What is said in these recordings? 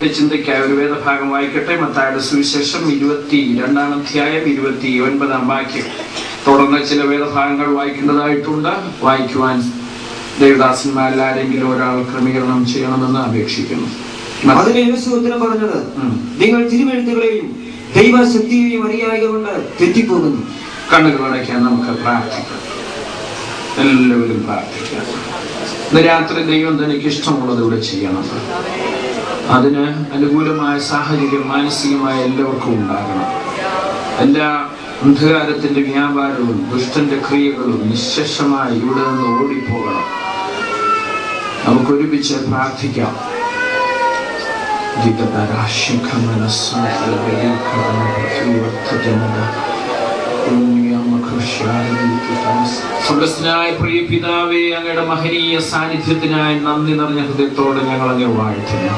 ചിന്തയ്ക്കായ ഒരു വേദഭാഗം വായിക്കട്ടെ. മത്തായിയുടെ സുവിശേഷം 22-ാം അധ്യായം 29-ാം വാക്യം. തുടർന്ന് ചില വേദഭാഗങ്ങൾ വായിക്കേണ്ടതായിട്ടുണ്ട്. വായിക്കുവാൻ ദേവദാസന്മാരിൽ ആരെങ്കിലും ഒരാൾ ക്രമീകരണം ചെയ്യണമെന്ന് അപേക്ഷിക്കുന്നു. അതിന് യേശു ഉത്തരം പറഞ്ഞത്, നിങ്ങൾ തിരുവെഴുത്തുകളെയും ദൈവശക്തിയെയും അറിയായക കൊണ്ട് തെറ്റിപ്പോകുന്നു. കണ്ണുകളടയ്ക്കാൻ നമുക്ക് പ്രാർത്ഥിക്കാം. എല്ലാവരും പ്രാർത്ഥിക്കാം. ഇന്ന് രാത്രി ദൈവം തനിക്ക് ഇഷ്ടമുള്ളത് ഇവിടെ ചെയ്യണം. അതിന് അനുകൂലമായ സാഹചര്യം മാനസികമായ എല്ലാവർക്കും ഉണ്ടാകണം. എല്ലാ അന്ധകാരത്തിന്റെ വ്യാപാരവും ദുഷ്ടന്റെ ക്രിയകളും നിശ്ശേഷമായി ഇവിടെ നിന്ന് ഓടിപ്പോകണം. നമുക്കൊരുമിച്ച് പ്രാർത്ഥിക്കാം. സ്വർഗ്ഗസ്ഥനായ പ്രിയ പിതാവേ, അങ്ങയുടെ മഹനീയ സാന്നിധ്യത്തിനായി നന്ദി നിറഞ്ഞ ഹൃദയത്തോടെ ഞങ്ങൾ അങ്ങ് വാഴ്ത്തുന്നു.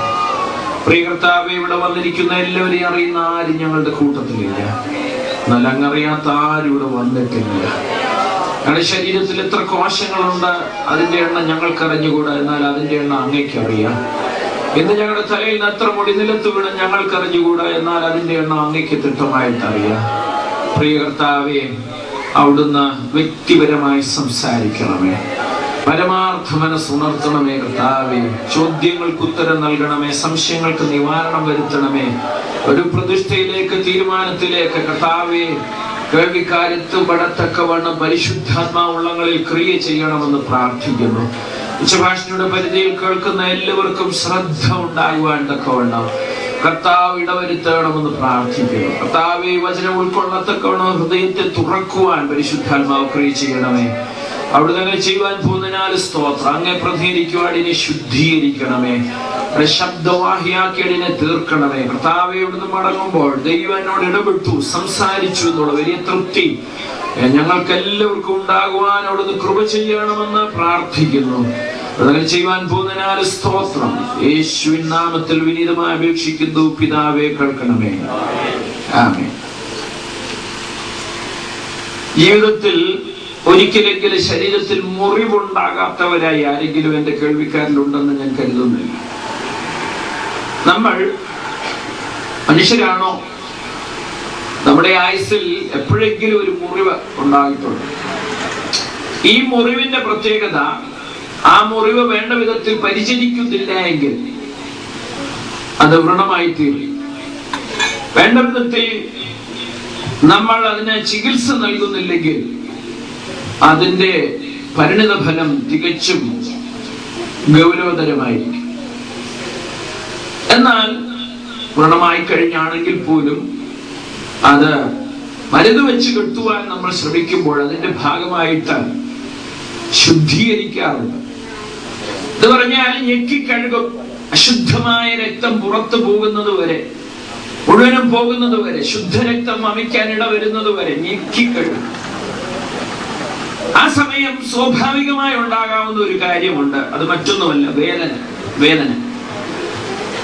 പ്രിയ കർത്താവേ, ഇവിടെ വന്നിരിക്കുന്ന എല്ലാവരെയും അറിയുന്ന ആരും ഞങ്ങളുടെ കൂട്ടത്തിലില്ല. എന്നാൽ അങ്ങറിയാത്ത ആരും ഇവിടെ വന്നിട്ടില്ല. ഞങ്ങളുടെ ശരീരത്തിൽ എത്ര കോശങ്ങളുണ്ട് അതിന്റെ എണ്ണം ഞങ്ങൾക്കറിഞ്ഞുകൂടാ. എന്നാൽ അതിന്റെ എണ്ണം അങ്ങേക്കറിയാം. ഇന്ന് ഞങ്ങളുടെ തലയിൽ നിന്ന് എത്ര മുടി നിലത്ത് വീണ് ഞങ്ങൾക്കറിഞ്ഞുകൂടാ. എന്നാൽ അതിന്റെ എണ്ണം അങ്ങേക്ക് തിട്ടമായിട്ട് അറിയാം. പ്രിയ കർത്താവേ, അവിടുന്ന് വ്യക്തിപരമായി സംസാരിക്കണമേ. പരമാർത്ഥ മനസ്സുണർത്തണമേ കർത്താവേ. ചോദ്യങ്ങൾക്ക് ഉത്തരം നൽകണമേ. സംശയങ്ങൾക്ക് നിവാരണം വരുത്തണമേ. ഒരു പ്രതിഷ്ഠയിലേക്ക്, തീരുമാനത്തിലേക്ക് കർത്താവേ കേൾവിക്കാരെത്തുപെടത്തക്കവണ്ണം പരിശുദ്ധാത്മാവുള്ളങ്ങളിൽ ക്രിയ ചെയ്യണമെന്ന് പ്രാർത്ഥിക്കുന്നു. ഉച്ചഭാഷയുടെ പരിധിയിൽ കേൾക്കുന്ന എല്ലാവർക്കും ശ്രദ്ധ ഉണ്ടാകുവാൻ തക്കവണ്ണം കർത്താവ് ഇടവരുത്തണമെന്ന് പ്രാർത്ഥിക്കുന്നു. കർത്താവെ, വചനം ഉൾക്കൊള്ളത്തക്കവണ്ണം ഹൃദയത്തെ തുറക്കുവാൻ പരിശുദ്ധാത്മാവ് ക്രിയ ചെയ്യണമേ. അവിടെ തന്നെ ചെയ്യുവാൻ പോകുന്നതിനാൽ സ്തോത്രം. അങ്ങേ പ്രതികരിക്കുവാൻ ഇനി ശുദ്ധീകരിക്കണമേ. ശബ്ദവാഹിയാക്കിയതിനെ തീർക്കണമേ. കർത്താവെ, ഇവിടുന്ന് മടങ്ങുമ്പോൾ ദൈവം എന്നോട് ഇടപെട്ടു, സംസാരിച്ചു എന്നുള്ള വലിയ തൃപ്തി ഞങ്ങൾക്ക് എല്ലാവർക്കും ഉണ്ടാകുവാൻ അവിടുന്ന് കൃപ ചെയ്യണമെന്ന് പ്രാർത്ഥിക്കുന്നു. അതങ്ങനെ ചെയ്യുവാൻ പോകുന്നതിനാൽ സ്തോത്രം. യേശുവിൻ നാമത്തിൽ വിനീതമായി അപേക്ഷിക്കുന്നു പിതാവേ, കേൾക്കണമേ. ആമേൻ. ജീവിതത്തിൽ ഒരിക്കലെങ്കിലും ശരീരത്തിൽ മുറിവുണ്ടാകാത്തവരായി ആരെങ്കിലും എന്റെ കേൾവിക്കാരിലുണ്ടെന്ന് ഞാൻ കരുതുന്നില്ല. നമ്മൾ മനുഷ്യരാണോ? നമ്മുടെ ആയുസ്സിൽ എപ്പോഴെങ്കിലും ഒരു മുറിവ് ഉണ്ടായിട്ടുണ്ട്. ഈ മുറിവിന്റെ പ്രത്യേകത, ആ മുറിവ് വേണ്ട വിധത്തിൽ പരിചരിക്കുന്നില്ല എങ്കിൽ അത് വ്രണമായി തീരും. വേണ്ട വിധത്തിൽ നമ്മൾ അതിന് ചികിത്സ നൽകുന്നില്ലെങ്കിൽ അതിന്റെ പരിണിത ഫലം തികച്ചും ഗൗരവതരമായിരിക്കും. എന്നാൽ വ്രണമായി കഴിഞ്ഞാണെങ്കിൽ പോലും അത് മരുന്ന് വെച്ച് കെട്ടുവാൻ നമ്മൾ ശ്രമിക്കുമ്പോൾ അതിന്റെ ഭാഗമായിട്ട് ശുദ്ധീകരിക്കാറുണ്ട്. ഇത് പറഞ്ഞാൽ ഞെക്കിക്കഴുകും. അശുദ്ധമായ രക്തം പുറത്തു പോകുന്നത് വരെ, മുഴുവനും പോകുന്നത് വരെ, ശുദ്ധരക്തം വമിക്കാൻ ഇടവരുന്നത് വരെ ഞെക്കിക്കഴുകും. ആ സമയം സ്വാഭാവികമായി ഉണ്ടാകാവുന്ന ഒരു കാര്യമുണ്ട്. അത് മറ്റൊന്നുമല്ല, വേദന.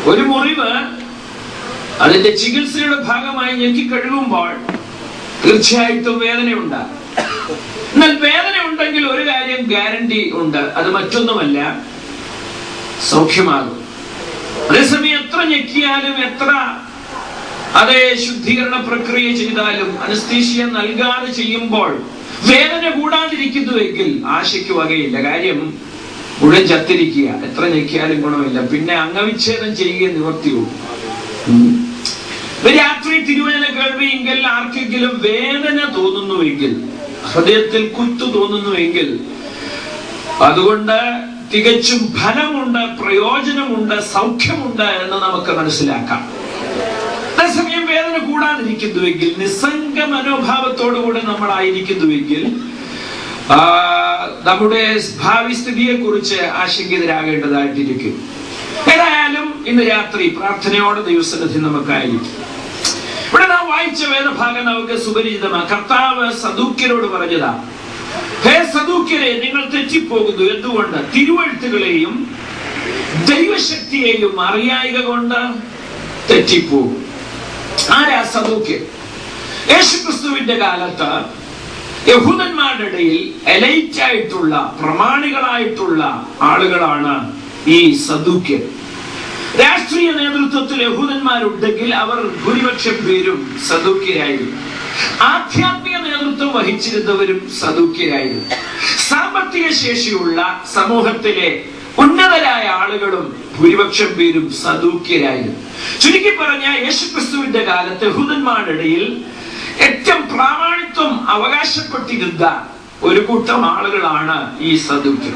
ഒരു മുറിവ് അതിന്റെ ചികിത്സയുടെ ഭാഗമായി ഞെക്കിക്കഴുകുമ്പോൾ തീർച്ചയായിട്ടും വേദനയുണ്ടാകും. എന്നാൽ വേദന ഉണ്ടെങ്കിൽ ഒരു കാര്യം ഗ്യാരണ്ടി ഉണ്ട്, അത് മറ്റൊന്നുമല്ല, സൗഖ്യമാകും. അതേസമയം എത്ര ഞെക്കിയാലും, എത്ര അതേ ശുദ്ധീകരണ പ്രക്രിയ ചെയ്താലും, അനസ്തീഷ്യ നൽകാതെ ചെയ്യുമ്പോൾ വേദന കൂടാതിരിക്കുന്നുവെങ്കിൽ ആശയ്ക്ക് വകയില്ല. കാര്യം മുഴുവൻ ചത്തിരിക്കുക, എത്ര ഞെക്കിയാലും ഗുണമില്ല. പിന്നെ അംഗവിച്ഛേദം ചെയ്യുക നിവർത്തിയുള്ളൂ. രാത്രി തിരുവചന കേൾവിയെങ്കിൽ ആർക്കെങ്കിലും വേദന തോന്നുന്നുവെങ്കിൽ, ഹൃദയത്തിൽ കുത്തു തോന്നുന്നുവെങ്കിൽ, അതുകൊണ്ട് തികച്ചും ഫലമുണ്ട്, പ്രയോജനമുണ്ട്, സൗഖ്യമുണ്ട് എന്ന് നമുക്ക് മനസ്സിലാക്കാം. അതേസമയം വേദന കൂടാതിരിക്കുന്നുവെങ്കിൽ, നിസ്സംഗ മനോഭാവത്തോടുകൂടെ നമ്മളായിരിക്കുന്നുവെങ്കിൽ നമ്മുടെ ഭാവി സ്ഥിതിയെ കുറിച്ച് ആശങ്കിതരാകേണ്ടതായിട്ടിരിക്കും. ഏതായാലും ഇന്ന് രാത്രി പ്രാർത്ഥനയോടെ ദൈവസന്നിധി നമുക്കായിരിക്കും. ഇവിടെ നാം വായിച്ച വേദഭാഗം നമുക്ക് സുപരിചിതമാണ്. കർത്താവ് സദൂക്യരോട് പറഞ്ഞതാ, ഹേ സദൂക്യരെ, നിങ്ങൾ തെറ്റിപ്പോകുന്നു. എന്തുകൊണ്ട്? തിരുവെഴുത്തുകളെയും ദൈവശക്തിയെയും അറിയായിക കൊണ്ട് തെറ്റിപ്പോകും. ആരാ സദൂക്യർ? യേശുക്രിസ്തുവിന്റെ കാലത്ത് യഹൂദന്മാരുടെ ഇടയിൽ എലൈറ്റ് ആയിട്ടുള്ള, പ്രമാണികളായിട്ടുള്ള ആളുകളാണ് ഈ സദൂക്യർ. രാഷ്ട്രീയ നേതൃത്വത്തിൽ യഹൂദന്മാരുണ്ടെങ്കിൽ അവർ ഭൂരിപക്ഷം പേരും സദൂക്യരായിരുന്നു. ആധ്യാത്മിക നേതൃത്വം വഹിച്ചിരുന്നവരും സദൂക്യരായിരുന്നു. സാമ്പത്തിക ശേഷിയുള്ള സമൂഹത്തിലെ ഉന്നതരായ ആളുകളും ഭൂരിപക്ഷം പേരും സദൂക്യരായിരുന്നു. ചുരുക്കി പറഞ്ഞ യേശുക്രിസ്തുവിന്റെ കാലത്ത് യഹൂദന്മാരുടെ ഇടയിൽ ഏറ്റവും പ്രാമാണിത്വം അവകാശപ്പെട്ടിരുന്ന ഒരു കൂട്ടം ആളുകളാണ് ഈ സദൂക്യർ.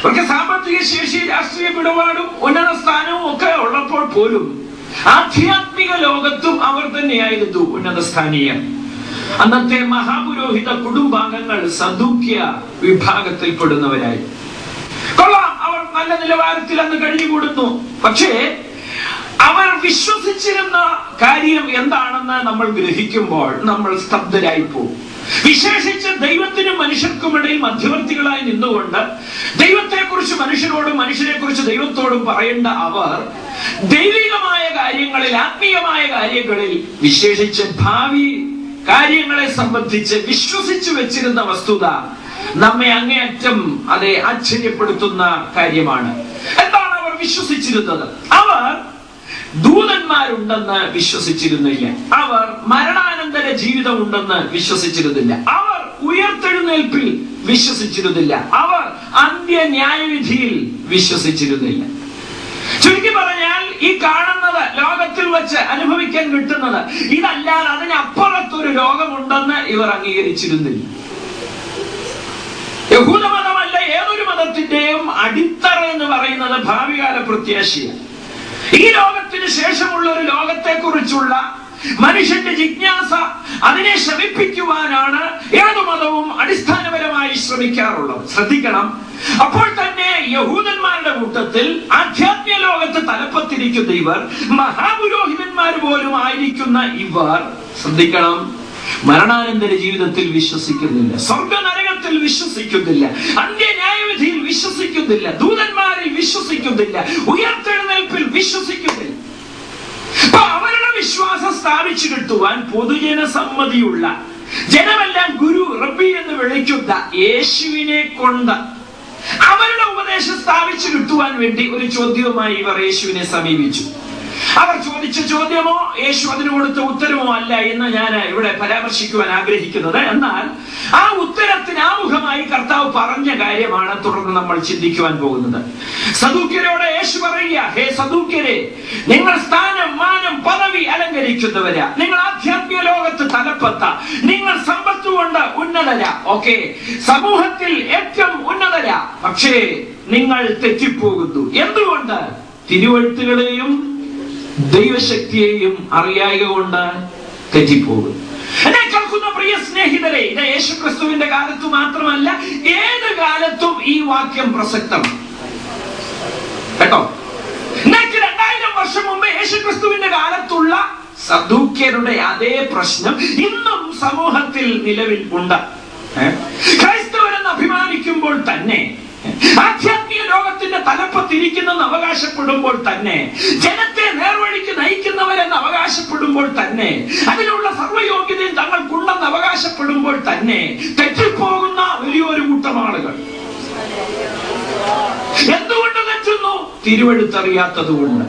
അവർക്ക് സാമ്പത്തിക ശേഷി, രാഷ്ട്രീയ പിടപാടും ഉന്നത സ്ഥാനവും ഒക്കെ ഉള്ളപ്പോൾ പോലും ആധ്യാത്മിക ലോകത്തും അവർ തന്നെയായിരുന്നു ഉന്നത സ്ഥാനീയർ. അന്നത്തെ മഹാപുരോഹിത കുടുംബാംഗങ്ങൾ സദൂക്യ വിഭാഗത്തിൽപ്പെടുന്നവരായി. കൊള്ളാം, അവർ നല്ല നിലവാരത്തിൽ അന്ന് കഴിഞ്ഞുകൂടുന്നു. പക്ഷേ അവർ വിശ്വസിച്ചിരുന്ന കാര്യം എന്താണെന്ന് നമ്മൾ ഗ്രഹിക്കുമ്പോൾ നമ്മൾ സ്തബ്ധരായി പോകും. വിശേഷിച്ച് ദൈവത്തിനും മനുഷ്യർക്കും ഇടയിൽ മധ്യവർത്തികളായി നിന്നുകൊണ്ട് ദൈവത്തെക്കുറിച്ച് മനുഷ്യരോടും മനുഷ്യരെ കുറിച്ച് ദൈവത്തോടും പറയേണ്ട അവർ ദൈവികമായ കാര്യങ്ങളിൽ, ആത്മീയമായ കാര്യങ്ങളിൽ, വിശേഷിച്ച് ഭാവി കാര്യങ്ങളെ സംബന്ധിച്ച് വിശ്വസിച്ചു വെച്ചിരുന്ന വസ്തുത നമ്മെ അങ്ങേയറ്റം ആശ്ചര്യപ്പെടുത്തുന്ന കാര്യമാണ്. എന്താണ് അവർ വിശ്വസിച്ചിരുന്നത്? അവർ ദൂതന്മാരുണ്ടെന്ന് വിശ്വസിച്ചിരുന്നില്ല. അവർ മരണാനന്തര ജീവിതം ഉണ്ടെന്ന് വിശ്വസിച്ചിരുന്നില്ല. അവർ ഉയർത്തെഴുന്നേൽപ്പിൽ വിശ്വസിച്ചിരുന്നില്ല. അവർ അന്ത്യന്യായവിധിയിൽ വിശ്വസിച്ചിരുന്നില്ല. ചുരുക്കി പറഞ്ഞാൽ ഈ കാണുന്നത്, ലോകത്തിൽ വെച്ച് അനുഭവിക്കാൻ കിട്ടുന്നത് ഇതല്ലാതെ അതിനപ്പുറത്തൊരു ലോകമുണ്ടെന്ന് ഇവർ അംഗീകരിച്ചിരുന്നില്ല. യഹൂദമതമല്ല ഏതൊരു മതത്തിന്റെയും അടിത്തറ എന്ന് പറയുന്നത് ഭാവികാല പ്രത്യാശയാണ്. ഈ ലോകത്തിന് ശേഷമുള്ള ഒരു ലോകത്തെ കുറിച്ചുള്ള മനുഷ്യന്റെ ജിജ്ഞാസ, അതിനെ ശമിപ്പിക്കുവാനാണ് ഏതു മതവും അടിസ്ഥാനപരമായി ശ്രമിക്കാറുള്ളത്. ശ്രദ്ധിക്കണം. അപ്പോൾ തന്നെ യഹൂദന്മാരുടെ കൂട്ടത്തിൽ ആധ്യാത്മിക ലോകത്ത് തലപ്പത്തിരിക്കുന്ന ഇവർ, മഹാപുരോഹിതന്മാർ പോലും ആയിരിക്കുന്ന ഇവർ, ശ്രദ്ധിക്കണം, മരണാനന്തര ജീവിതത്തിൽ വിശ്വസിക്കുന്നില്ല, സ്വർഗ നരകത്തിൽ വിശ്വസിക്കുന്നില്ല, അന്ത്യന്യായവിധിയിൽ വിശ്വസിക്കുന്നില്ല, ദൂതന്മാരിൽ വിശ്വസിക്കുന്നില്ല, ഉയർത്തെഴുന്നേൽപ്പിൽ വിശ്വസിക്കുന്നില്ല. അപ്പൊ അവരുടെ വിശ്വാസം സ്ഥാപിച്ചു കിട്ടുവാൻ പൊതുജന സമ്മതിയുള്ള, ജനമെല്ലാം ഗുരു, റബ്ബി എന്ന് വിളിക്കുന്ന യേശുവിനെ കൊണ്ട് അവരുടെ ഉപദേശം സ്ഥാപിച്ചു കിട്ടുവാൻ വേണ്ടി ഒരു ചോദ്യവുമായി ഇവർ യേശുവിനെ സമീപിച്ചു. അവർ ചോദിച്ച ചോദ്യമോ യേശു അതിന് കൊടുത്ത ഉത്തരമോ അല്ല എന്ന് ഞാൻ ഇവിടെ പരാമർശിക്കുവാൻ ആഗ്രഹിക്കുന്നത്. എന്നാൽ ആ ഉത്തരത്തിന് ആമുഖമായി കർത്താവ് പറഞ്ഞ കാര്യമാണ് തുടർന്ന് നമ്മൾ ചിന്തിക്കുവാൻ പോകുന്നത്. സദൂക്യരോട് യേശു പറയുക, ഹേ സദൂക്യരെ, നിങ്ങൾ സ്ഥാനം, മാനം, പദവി അലങ്കരിക്കുന്നവരാ, നിങ്ങൾ ആധ്യാത്മിക ലോകത്ത് തലപ്പത്ത, നിങ്ങൾ സമ്പത്ത് കൊണ്ട് ഉന്നതരാ, ഓക്കെ, സമൂഹത്തിൽ ഏറ്റവും ഉന്നതരാ. പക്ഷേ നിങ്ങൾ തെറ്റിപ്പോകുന്നു. എന്തുകൊണ്ട്? തിരുവെഴുത്തുകളെയും ദൈവശക്തിയെയും അറിയായ കൊണ്ട് തെറ്റിപ്പോകും. എന്നെ കേൾക്കുന്ന പ്രിയ സ്നേഹിതരെ, ഇത് യേശുക്രിസ്തുവിന്റെ കാലത്ത് മാത്രമല്ല, ഏത് കാലത്തും ഈ വാക്യം പ്രസക്തമാണ് കേട്ടോ. 2000 വർഷം മുമ്പ് യേശുക്രിസ്തുവിന്റെ കാലത്തുള്ള സദൂക്യരുടെ അതേ പ്രശ്നം ഇന്നും സമൂഹത്തിൽ നിലവിൽ ഉണ്ട്. ക്രൈസ്തവരെന്ന് അഭിമാനിക്കുമ്പോൾ തന്നെ, ആധ്യാത്മിക ലോകത്തിന്റെ തലപ്പത്തിരിക്കുന്നെന്ന് അവകാശപ്പെടുമ്പോൾ തന്നെ, ജനത്തെ നേർവഴിക്ക് നയിക്കുന്നവരെന്ന് അവകാശപ്പെടുമ്പോൾ തന്നെ, അതിനുള്ള സർവ്വയോഗ്യതയും തങ്ങൾക്കുണ്ടെന്ന് അവകാശപ്പെടുമ്പോൾ തന്നെ തെറ്റിപ്പോകുന്ന വലിയൊരു കൂട്ടം ആളുകൾ. എന്തുകൊണ്ട് തെറ്റുന്നു? തിരുവെഴുത്തറിയാത്തത് കൊണ്ട്,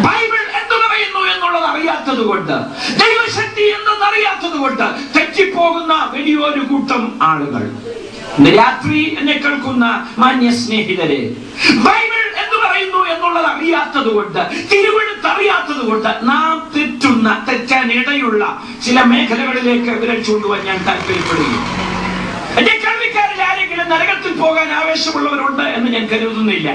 ബൈബിൾ എന്തു പറയുന്നു എന്നുള്ളത് അറിയാത്തത് കൊണ്ട്, ദൈവശക്തി എന്തെന്നറിയാത്തത് കൊണ്ട് തെറ്റിപ്പോകുന്ന വലിയൊരു കൂട്ടം ആളുകൾ. രാത്രി എന്നെ കേൾക്കുന്ന മാന്യ സ്നേഹിതരെ, ബൈബിൾ എന്ന് പറയുന്നു എന്നുള്ളത് അറിയാത്തത് കൊണ്ട്, തിരുവെഴുത്ത് അറിയാത്തത് കൊണ്ട് നാം തെറ്റാൻ ഇടയുള്ള ചില മേഖലകളിലേക്ക് വിരൽ ചൂണ്ടുവാൻ ഞാൻ താല്പര്യപ്പെടുന്നു. എന്റെ കേൾവിക്കാരിൽ ആരെങ്കിലും നരകത്തിൽ പോകാൻ ആവേശമുള്ളവരുണ്ട് എന്ന് ഞാൻ കരുതുന്നില്ല.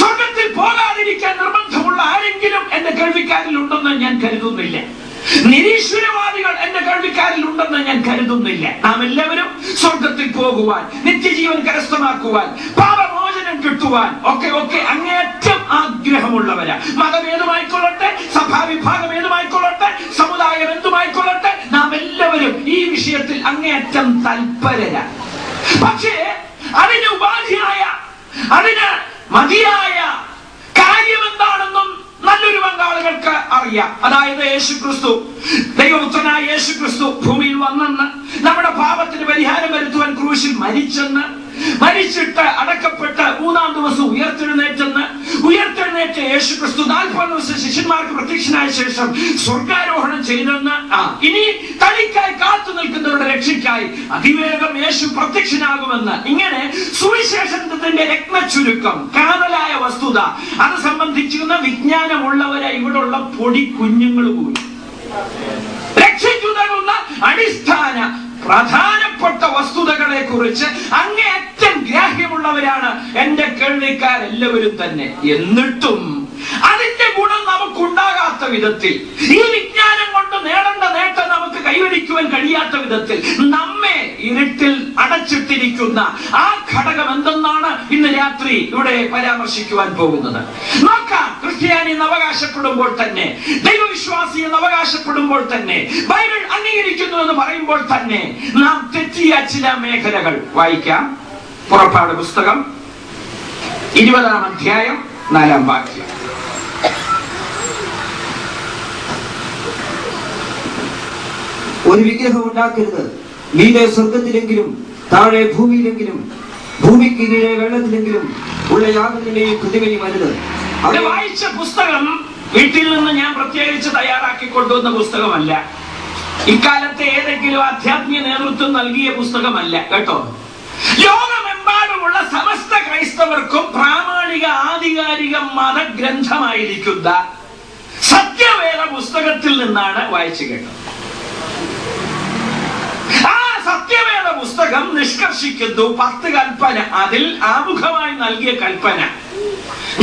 സ്വർഗത്തിൽ പോകാതിരിക്കാൻ നിർബന്ധമുള്ള ആരെങ്കിലും എന്റെ കേൾവിക്കാരിൽ ഉണ്ടെന്ന് ഞാൻ കരുതുന്നില്ല. നിരീശ്വരവാദികൾ എന്റെ കേൾവിക്കാരിൽ ഉണ്ടെന്ന് ഞാൻ കരുതുന്നില്ല. നാം എല്ലാവരും സ്വർഗത്തിൽ പോകുവാൻ, നിത്യജീവൻ കരസ്ഥമാക്കുവാൻ, പാപമോചനം കിട്ടുവാൻ ഒക്കെ അങ്ങേയറ്റം ആഗ്രഹമുള്ളവരാ. മതം ഏതുമായിക്കൊള്ളട്ടെ, സഭാവിഭാഗം ഏതുമായിക്കൊള്ളട്ടെ, സമുദായം എന്തുമായിക്കൊള്ളട്ടെ, നാം എല്ലാവരും ഈ വിഷയത്തിൽ അങ്ങേയറ്റം തൽപരരാ. പക്ഷേ അതിന് ഉപാധിയായ, അതിന് മതിയായ കാര്യം എന്താണെന്നും നല്ലൊരു പങ്കാളുകൾക്ക് അറിയാം. അതായത് യേശുക്രിസ്തു, ദൈവപുത്രനായ യേശുക്രിസ്തു ഭൂമിയിൽ വന്നെന്ന്, നമ്മുടെ പാപത്തിന് പരിഹാരം വരുത്തുവാൻ ക്രൂശിൽ മരിച്ചെന്ന്, മരിച്ചിട്ട് അടക്കപ്പെട്ട് മൂന്നാം ദിവസം ഉയർത്തെഴുന്നേറ്റ യേശു ക്രിസ്തു 40 ദിവസം ശിഷ്യന്മാർക്ക് പ്രത്യക്ഷനായ ശേഷം സ്വർഗാരോഹണം ചെയ്തെന്ന്, ഇനി തനിക്കായി കാത്തു നിൽക്കുന്നവരുടെ രക്ഷയ്ക്കായി അതിവേഗം യേശു പ്രത്യക്ഷനാകുമെന്ന്, ഇങ്ങനെ സുവിശേഷത്തിന്റെ രത്ന ചുരുക്കം, കാതലായ വസ്തുത, അത് സംബന്ധിക്കുന്ന വിജ്ഞാനമുള്ളവരെ ഇവിടെയുള്ള പൊടി കുഞ്ഞുങ്ങൾ പോയി രക്ഷിക്കുതകുന്ന അടിസ്ഥാന പ്രധാനപ്പെട്ട വസ്തുതകളെ കുറിച്ച് അങ്ങേയറ്റം ഗ്രാഹ്യമുള്ളവരാണ് എന്റെ കേൾവിക്കാരെല്ലാവരും തന്നെ. എന്നിട്ടും അതിന്റെ ഗുണം നമുക്കുണ്ടാകാത്ത വിധത്തിൽ, ഈ വിജ്ഞാനം കൊണ്ട് നേടേണ്ട നേട്ടം നമുക്ക് കൈവരിക്കുവാൻ കഴിയാത്ത വിധത്തിൽ നമ്മെ ഇരുട്ടിൽ അടച്ചിട്ടിരിക്കുന്ന ആ ഘടകം എന്തെന്നാണ് ഇന്ന് രാത്രി ഇവിടെ പരാമർശിക്കുവാൻ പോകുന്നത്. നോക്കാം, ക്രിസ്ത്യാനി എന്ന് അവകാശപ്പെടുമ്പോൾ തന്നെ, ദൈവവിശ്വാസി എന്ന് അവകാശപ്പെടുമ്പോൾ തന്നെ, ബൈബിൾ അംഗീകരിക്കുന്നു എന്ന് പറയുമ്പോൾ തന്നെ നാം തെറ്റിയ ചില മേഖലകൾ വായിക്കാം. പുറപ്പാട് പുസ്തകം 20-ാം അധ്യായം 4-ാം വാക്യം. ഒരു വിഗ്രഹം ഉണ്ടാക്കരുത്. മീതെ സ്വർഗത്തിലെങ്കിലും താഴെ ഭൂമിയിലെങ്കിലും ഭൂമിക്ക് കീഴെ വെള്ളത്തിലെങ്കിലും ഉള്ള യാതൊന്നിന്റെയും പ്രതിമയും അരുത്. അവിടെ വായിച്ച പുസ്തകം വീട്ടിൽ നിന്ന് ഞാൻ പ്രത്യേകിച്ച് തയ്യാറാക്കി കൊണ്ടുവന്ന പുസ്തകമല്ല. ഇക്കാലത്തെ ഏതെങ്കിലും ആധ്യാത്മിക നേതൃത്വം നൽകിയ പുസ്തകമല്ല കേട്ടോ. ലോകമെമ്പാടുമുള്ള സമസ്ത ക്രൈസ്തവർക്കും പ്രാമാണിക ആധികാരിക മതഗ്രന്ഥമായിരിക്കുന്ന സത്യവേദ പുസ്തകത്തിൽ നിന്നാണ് വായിച്ചു കേട്ടത്. ആ സത്യവേദ പുസ്തകം നിഷ്കർഷിക്കുന്നു 10 കൽപ്പന. അതിൽ ആമുഖമായി നൽകിയ കൽപ്പന,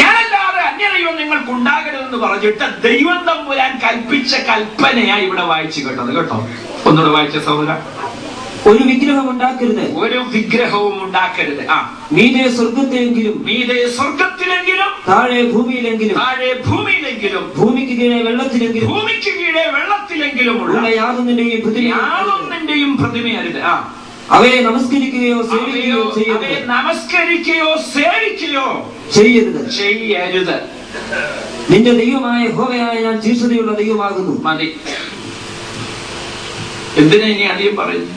ഞാനല്ലാതെ അന്യദൈവം നിങ്ങൾക്ക് ഉണ്ടാകരുതെന്ന് പറഞ്ഞിട്ട് ദൈവം തമ്പുരാൻ കൽപ്പിച്ച കൽപ്പനയായി ഇവിടെ വായിച്ചു കേട്ടത് കേട്ടോ. ഒന്നുകൂടെ വായിച്ച സഹോദര. ഒരു വിഗ്രഹം ഉണ്ടാക്കരുത്. ഒരു വിഗ്രഹവും ഉണ്ടാക്കരുത്. മീതെ സ്വർഗത്തിലെങ്കിലും താഴെ ഭൂമിയിലെങ്കിലും ഭൂമിക്ക് കീഴെ വെള്ളത്തിലെങ്കിലും ഉള്ള യാതൊന്നിന്റെയും പ്രതിമയരുത്. അവയെ നമസ്കരിക്കുകയോ സേവിക്കുകയോ ചെയ്യരുത്. നിന്റെ ദൈവമായ യഹോവയായ ഞാൻ തീക്ഷ്ണതയുള്ള ദൈവമാകുന്നു. മതി. എന്തിനാ ഇനി അധികം പറയുന്നു?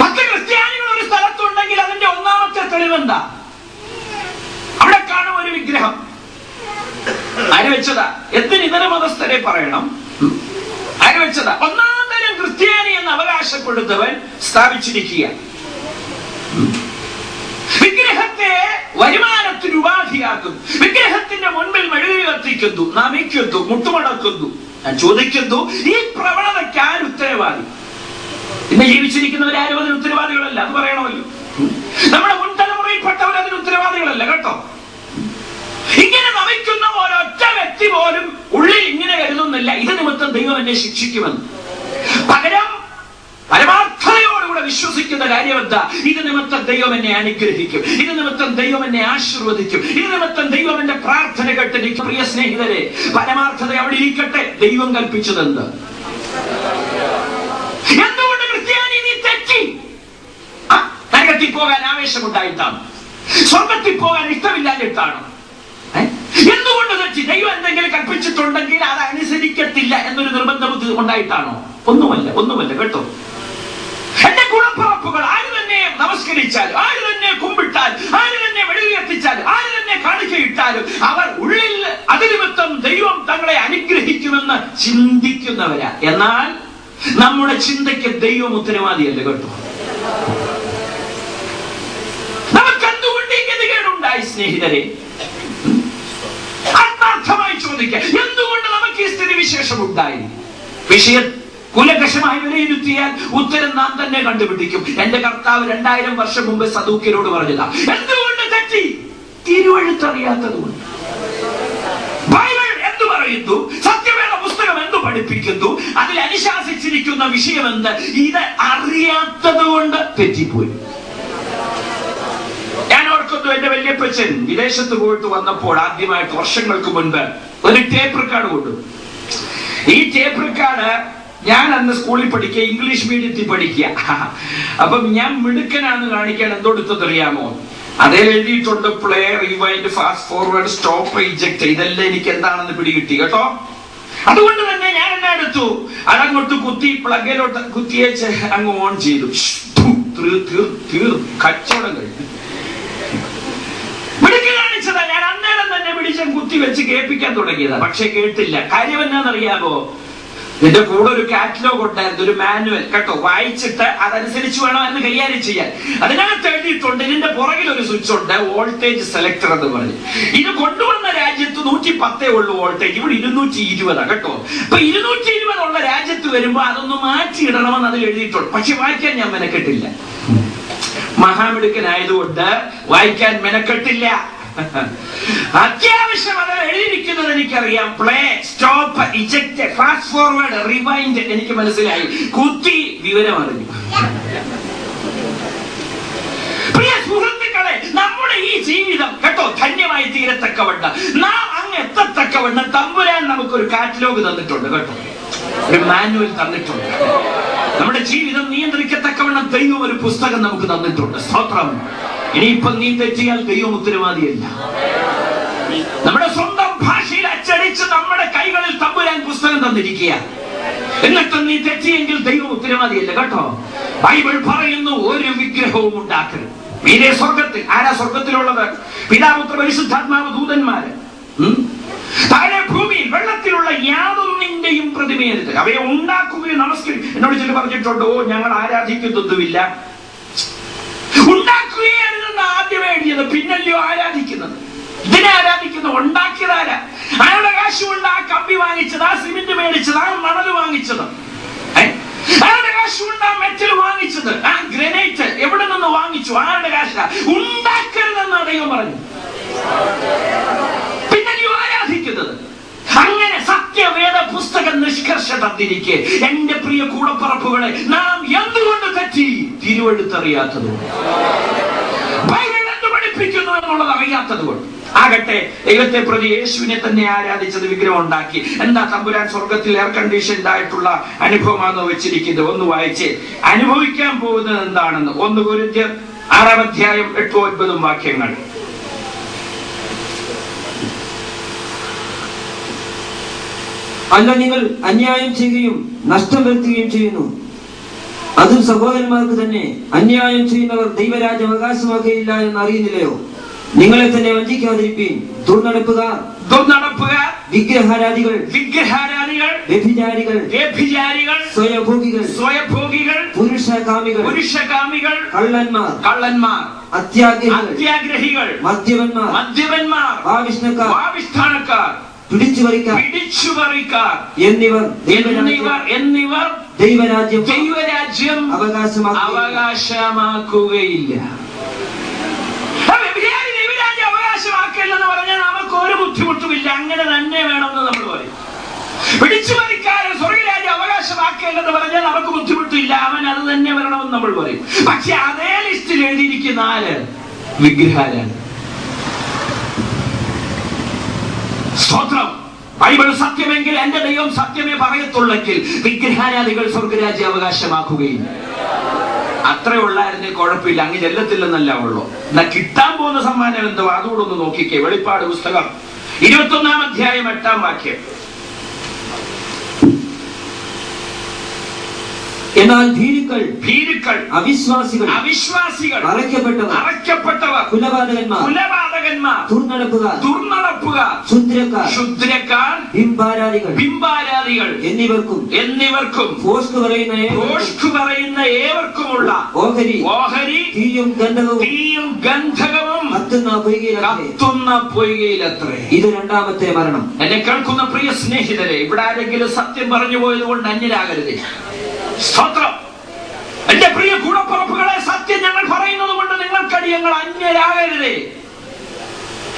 10 ക്രിസ്ത്യാനികൾ ഒരു സ്ഥലത്തുണ്ടെങ്കിൽ അതിന്റെ ഒന്നാമത്തെ തെളിവെന്താ? അവിടെ കാണും ഒരു വിഗ്രഹം. ആര് വെച്ചതാ? എന്തിന് ഇതര മതസ്ഥരെ പറയണം? ആര് വെച്ചതാ? ഒന്നാം തരം ക്രിസ്ത്യാനി എന്ന് അവകാശപ്പെടുന്നവൻ സ്ഥാപിച്ചിരിക്കുക. വിഗ്രഹത്തെ വരുമാനത്തിന് ഉപാധിയാക്കും. വിഗ്രഹത്തിന്റെ മുൻപിൽ മെഴുകി കത്തിക്കുന്നു, നമിക്കുന്നു, മുട്ടുമടക്കുന്നു. ഞാൻ ചോദിക്കുന്നു, ഈ പ്രവണതയ്ക്ക് ആര് ഉത്തരവാദി? ഇന്ന് ജീവിച്ചിരിക്കുന്നവരാരും അതിന് ഉത്തരവാദികളല്ല, അത് പറയണമല്ലോ. നമ്മുടെ മുൻ തലമുറയിൽപ്പെട്ടവർ അതിന് ഉത്തരവാദികളല്ല കേട്ടോ. ഇങ്ങനെ നമിക്കുന്ന ഒരൊറ്റ വ്യക്തി പോലും ഉള്ളിൽ ഇങ്ങനെ കരുതുന്നില്ല, ഇത് നിമിത്തം ദൈവം എന്നെ ശിക്ഷിക്കുമെന്ന്. പകരം പരമാർത്ഥതയോടുകൂടെ വിശ്വസിക്കുന്ന കാര്യം എന്താ? ഇത് നിമിത്തം ദൈവം എന്നെ അനുഗ്രഹിക്കും, ഇത് നിമിത്തം ദൈവം എന്നെ ആശീർവദിക്കും, ഇത് നിമിത്തം ദൈവം എന്റെ പ്രാർത്ഥന കേട്ടിരിക്കും. പ്രിയ സ്നേഹിതരെ, പരമാർത്ഥത അവിടെ ഇരിക്കട്ടെ. ദൈവം കൽപ്പിച്ചത് എന്ത്? എന്തുകൊണ്ട് ക്രിസ്ത്യാനി നീ തെറ്റി? നരകത്തിൽ പോകാൻ ആവേശമുണ്ടായിട്ടാണ്? സ്വർഗത്തിൽ പോകാൻ ഇഷ്ടമില്ലാഞ്ഞിട്ടാണ്? എന്തുകൊണ്ട് തെറ്റി? ദൈവം എന്തെങ്കിലും കൽപ്പിച്ചിട്ടുണ്ടെങ്കിൽ അത് അനുസരിക്കത്തില്ല എന്നൊരു നിർബന്ധ ബുദ്ധി ഉണ്ടായിട്ടാണോ? ഒന്നുമല്ല കേട്ടോ. എന്റെ ഗുണപ്പറപ്പുകൾ ആര് തന്നെ നമസ്കരിച്ചാലും, ആര് തന്നെ കുമ്പിട്ടാൽ, ആര് തന്നെ വെളിയിൽ എത്തിച്ചാലും, ആര് തന്നെ കാണിക്കയിട്ടാലും അവർ ഉള്ളിൽ അതിനിമിത്തം ദൈവം തങ്ങളെ അനുഗ്രഹിക്കുമെന്ന് ചിന്തിക്കുന്നവരാ. എന്നാൽ നമ്മുടെ ചിന്തയ്ക്ക് ദൈവം ഉത്തരവാദിയല്ല കേട്ടോ. നമുക്കെന്തുകൊണ്ട് ഈ ഗതികേടുണ്ടായി സ്നേഹിതരെ? ആത്മാർത്ഥമായി ചോദിക്കുക, എന്തുകൊണ്ട് നമുക്ക് ഈ സ്ഥിതി വിശേഷം ഉണ്ടായി? വിഷയം കുലകഷമായി വിലയിരുത്തിയാൽ ഉത്തരം നാം തന്നെ കണ്ടുപിടിക്കും. എന്റെ കർത്താവ് 2000 വർഷം മുമ്പ് സദൂക്യരോട് പറഞ്ഞതാ. എന്തുകൊണ്ട് തെറ്റി? തിരുവഴുത്തറിയാത്തതുകൊണ്ട്. ബൈബിൾ എന്തു പറയുന്നു? സത്യവേദ പുസ്തകം എന്തു പഠിപ്പിക്കുന്നു? അതിൽ അനുശാസിച്ചിരിക്കുന്ന വിഷയം എന്ത്? ഇത് അറിയാത്തത് കൊണ്ട് തെറ്റിപ്പോയി. ഞാൻ ഓർക്കുന്നു, എന്റെ വല്യപ്പച്ചൻ വിദേശത്ത് പോയിട്ട് വന്നപ്പോൾ ആദ്യമായിട്ട് വർഷങ്ങൾക്ക് മുൻപ് ഒരു ടേപ്പ് റെക്കോർഡ് കൊണ്ടു. ഈ ടേപ്പ് റെക്കോർഡ് ഞാൻ അന്ന് സ്കൂളിൽ പഠിക്കുക, ഇംഗ്ലീഷ് മീഡിയത്തിൽ പഠിക്കുക. അപ്പം ഞാൻ മിടുക്കനാണെന്ന് കാണിക്കാൻ എന്തോടുത്തറിയാമോ? അതേ എഴുതിയിട്ടുണ്ട്, play, rewind, fast forward, stop, eject. ഇതെല്ലാം എനിക്ക് എന്താണെന്ന് പിടികിട്ടി കേട്ടോ. അതുകൊണ്ട് തന്നെ ഞാൻ എന്നെ എടുത്തു, അതങ്ങോട്ട് കുത്തി പ്ലഗിലോട്ട് കുത്തിയേച്ച് അങ്ങ് ഓൺ ചെയ്തു. കച്ചവടം കഴിഞ്ഞു. പിടിക്ക് കാണിച്ചതാ. ഞാൻ അന്നേരം തന്നെ പിടിച്ച കുത്തി വെച്ച് കേൾപ്പിക്കാൻ തുടങ്ങിയതാ. പക്ഷെ കേട്ടില്ല. കാര്യം എന്നാന്നറിയാമോ? ഇതിന്റെ കൂടെ ഒരു കാറ്റലോഗ് ഉണ്ടായിരുന്നു, ഒരു മാനുവൽ കേട്ടോ. വായിച്ചിട്ട് അതനുസരിച്ച് വേണം എന്ന് കൈകാര്യം ചെയ്യാൻ. അതിനകത്ത് എഴുതിയിട്ടുണ്ട്, ഇതിന്റെ പുറകിൽ ഒരു സ്വിച്ച് ഉണ്ട്, വോൾട്ടേജ് സെലക്ടർ എന്ന് പറഞ്ഞ്. ഇത് കൊണ്ടുവന്ന രാജ്യത്ത് 110 ഉള്ളു വോൾട്ടേജ്, ഇവിടെ 220 കേട്ടോ. അപ്പൊ 220 ഉള്ള രാജ്യത്ത് വരുമ്പോ അതൊന്ന് മാറ്റിയിടണമെന്ന് അതിൽ എഴുതിയിട്ടുണ്ട്. പക്ഷെ വായിക്കാൻ ഞാൻ മെനക്കെട്ടില്ല. മഹാമിടുക്കനായതുകൊണ്ട് വായിക്കാൻ മെനക്കെട്ടില്ല. അത്യാവശ്യം അത് എഴുതിയിരിക്കുന്നത് എനിക്കറിയാം. Play, stop, eject, fast forward, rewind എനിക്ക് മനസ്സിലായി. കുത്തി വിവരം അറിഞ്ഞു. പ്രിയ സുഹൃത്തുക്കളെ, നമ്മുടെ ഈ ജീവിതം കേട്ടോ ധന്യമായി തീരത്തക്കവണ്ണം, നാം അങ്ങ് എത്തത്തക്കവണ്ണം തമ്പുരാൻ നമുക്കൊരു കാറ്റലോഗ് തന്നിട്ടുണ്ട് കേട്ടോ, ഒരു മാനുവൽ തന്നിട്ടുണ്ട്. നമ്മുടെ ജീവിതം നിയന്ത്രിക്കത്തക്കവണ്ണം ദൈവം ഒരു പുസ്തകം നമുക്ക് തന്നിട്ടുണ്ട്. സ്തോത്രം. ഇനിയിപ്പം നീ തെറ്റിയാൽ ദൈവം ഉത്തരവാദിയല്ല. നമ്മുടെ സ്വന്തം ഭാഷയിൽ അച്ചടിച്ച് നമ്മുടെ കൈകളിൽ തമ്പുരാൻ പുസ്തകം തന്നിരിക്കുക. എന്നിട്ട് നീ തെറ്റിയെങ്കിൽ ദൈവം ഉത്തരവാദിയല്ല കേട്ടോ. ബൈബിൾ പറയുന്നു, ഒരു വിഗ്രഹവും ഉണ്ടാക്കരുത്. മീതെ സ്വർഗത്തിൽ ആരാ സ്വർഗത്തിലുള്ളത്? പിതാപുത്ര പരിശുദ്ധാത്മാവ് ദൂതന്മാര്. താഴെ ഭൂമിയിൽ വെള്ളത്തിലുള്ള യാതൊന്നിന്റെയും പ്രതിമയരുത്. അവയെ ഉണ്ടാക്കുകയും നമസ്കരിക്കും. എന്നോട് ചില പറഞ്ഞിട്ടുണ്ട്, ഓ ഞങ്ങൾ ആരാധിക്കുന്നൊന്നുമില്ല. ഉണ്ടാക്കുകയാണെന്ന് ആദ്യമേ എഴുതിയത്, പിന്നല്ലയോ ആരാധിക്കുന്നത്. ഇതിനെ ആരാധിക്കുന്നത് ഉണ്ടാക്കിയതാരാ? അയാളുടെ കാശ് കൊണ്ട് ആ കമ്പി വാങ്ങിച്ചത്, ആ സിമെന്റ് മേടിച്ചത്, ആ മണൽ വാങ്ങിച്ചത്, ആരുടെ കാശ് കൊണ്ട് ആ മെറ്റൽ വാങ്ങിച്ചത്, ആ ഗ്രനൈറ്റ് എവിടെ നിന്ന് വാങ്ങിച്ചു? ആരുടെ കാശ? ഉണ്ടാക്കരുതെന്ന് ദൈവം പറഞ്ഞു. പിന്നല്ലയോ ആരാധിക്കുന്നത്. അങ്ങനെ സത്യവേദ പുസ്തകം നിഷ്കർഷ തന്നിരിക്കെ, എന്റെ പ്രിയ കൂടപ്പറപ്പുകളെ, നാം എന്തുകൊണ്ട് തെറ്റി? തിരുവെഴുത്തറിയാത്തതുകൊണ്ട്, ബൈബിൾ എന്ത് പഠിപ്പിക്കുന്നു എന്നുള്ളത് അറിയാത്തതുകൊണ്ട്. ആകട്ടെ, ദൈവത്തെ പ്രതി യേശുവിനെ തന്നെ ആരാധിച്ചത്, വിഗ്രഹം ഉണ്ടാക്കി. എന്താ തമ്പുരാൻ സ്വർഗത്തിൽ എയർ കണ്ടീഷൻഡ് ആയിട്ടുള്ള അനുഭവമാണോ വെച്ചിരിക്കുന്നത്? ഒന്ന് വായിച്ച് അനുഭവിക്കാൻ പോകുന്നത് എന്താണെന്ന്. 1 കൊരിന്ത്യർ 6-ാം അധ്യായം 8-9 വാക്യങ്ങൾ. അല്ല, നിങ്ങൾ അന്യായം ചെയ്യുകയും നഷ്ടം വരുത്തുകയും ചെയ്യുന്നു. അതും സഹോദരന്മാർക്ക് തന്നെ. അന്യായം ചെയ്യുന്നവർ ദൈവരാജ്യം അവകാശമാക്കുകയില്ല എന്ന് അറിയുന്നില്ലയോ? നിങ്ങളെ തന്നെ വഞ്ചിക്കാതിരിപ്പീൻ. ദുർനടപ്പുകാർ, വിഗ്രഹാരാധികൾ, വ്യഭിചാരികൾ, സ്വയഭോഗികൾ, പുരുഷകാമികൾ, കള്ളന്മാർ, അത്യാഗ്രഹികൾ, മദ്യപന്മാർ, വാവിഷ്ഠാനക്കാർ, പിടിച്ചുപറിക്കാർ എന്നിവർ ദൈവരാജ്യം അവകാശമാക്കുകയില്ല. അവകാശമാക്കില്ലെന്ന് പറഞ്ഞാൽ നമുക്ക് ഒരു ബുദ്ധിമുട്ടുമില്ല, അങ്ങനെ തന്നെ വേണമെന്ന് നമ്മൾ പറയും. പിടിച്ചുപറിക്കാരൻ സ്വർഗരാജ്യം അവകാശമാക്കില്ലെന്ന് പറഞ്ഞാൽ നമുക്ക് ബുദ്ധിമുട്ടില്ല, അവൻ അത് തന്നെ വരണമെന്ന് നമ്മൾ പറയും. പക്ഷെ അതേ ലിസ്റ്റിൽ എഴുതിയിരിക്കുന്ന ആര്? വിഗ്രഹാരാണ്. സ്തോത്രം. ബൈബിൾ സത്യമെങ്കിൽ എന്റെ ദൈവം സത്യമേ പറയത്തുള്ളെങ്കിൽ വിഗ്രഹാരാധികൾ സ്വർഗരാജ്യം അവകാശമാക്കുകയില്ല. അത്രേ ഉള്ളായിരുന്നേ കുഴപ്പമില്ല, അങ്ങ് ചെല്ലത്തില്ലെന്നല്ല ഉള്ളൂ. എന്നാ കിട്ടാൻ പോകുന്ന സമ്മാനം എന്തോ അതുകൂടെ ഒന്ന് നോക്കിക്കേ. വെളിപ്പാട് പുസ്തകം 21-ാം അധ്യായം 8-ാം വാക്യം. എന്നാൽ ഭീരുക്കൾ, അവിശ്വാസികൾ, അറയ്ക്കപ്പെട്ടവർ, കുലപാതകന്മാർ, ദുർനടപ്പുകാർ, ക്ഷുദ്രക്കാർ, ബിംബാരാധികൾ എന്നിവർക്കും ഭോഷ്ക് പറയുന്ന ഏവർക്കുമുള്ള ഓഹരി തീയും ഗന്ധകവും കത്തുന്ന പൊയ്കയിലത്രേ. ഇത് 2ാമത്തെ മരണം. എന്നെ കേൾക്കുന്ന പ്രിയ സ്നേഹിതരെ, ഇവിടെ ആരെങ്കിലും സത്യം പറഞ്ഞു പോയത് കൊണ്ട് അന്യരാകരുതേ. സ്തോത്രം. എന്റെ പ്രിയ കൂടപ്പുറപ്പുകളെ, സത്യം ഞങ്ങൾ പറയുന്നത് കൊണ്ട് നിങ്ങൾക്കടി ഞങ്ങൾ അന്യരാകരുതേ.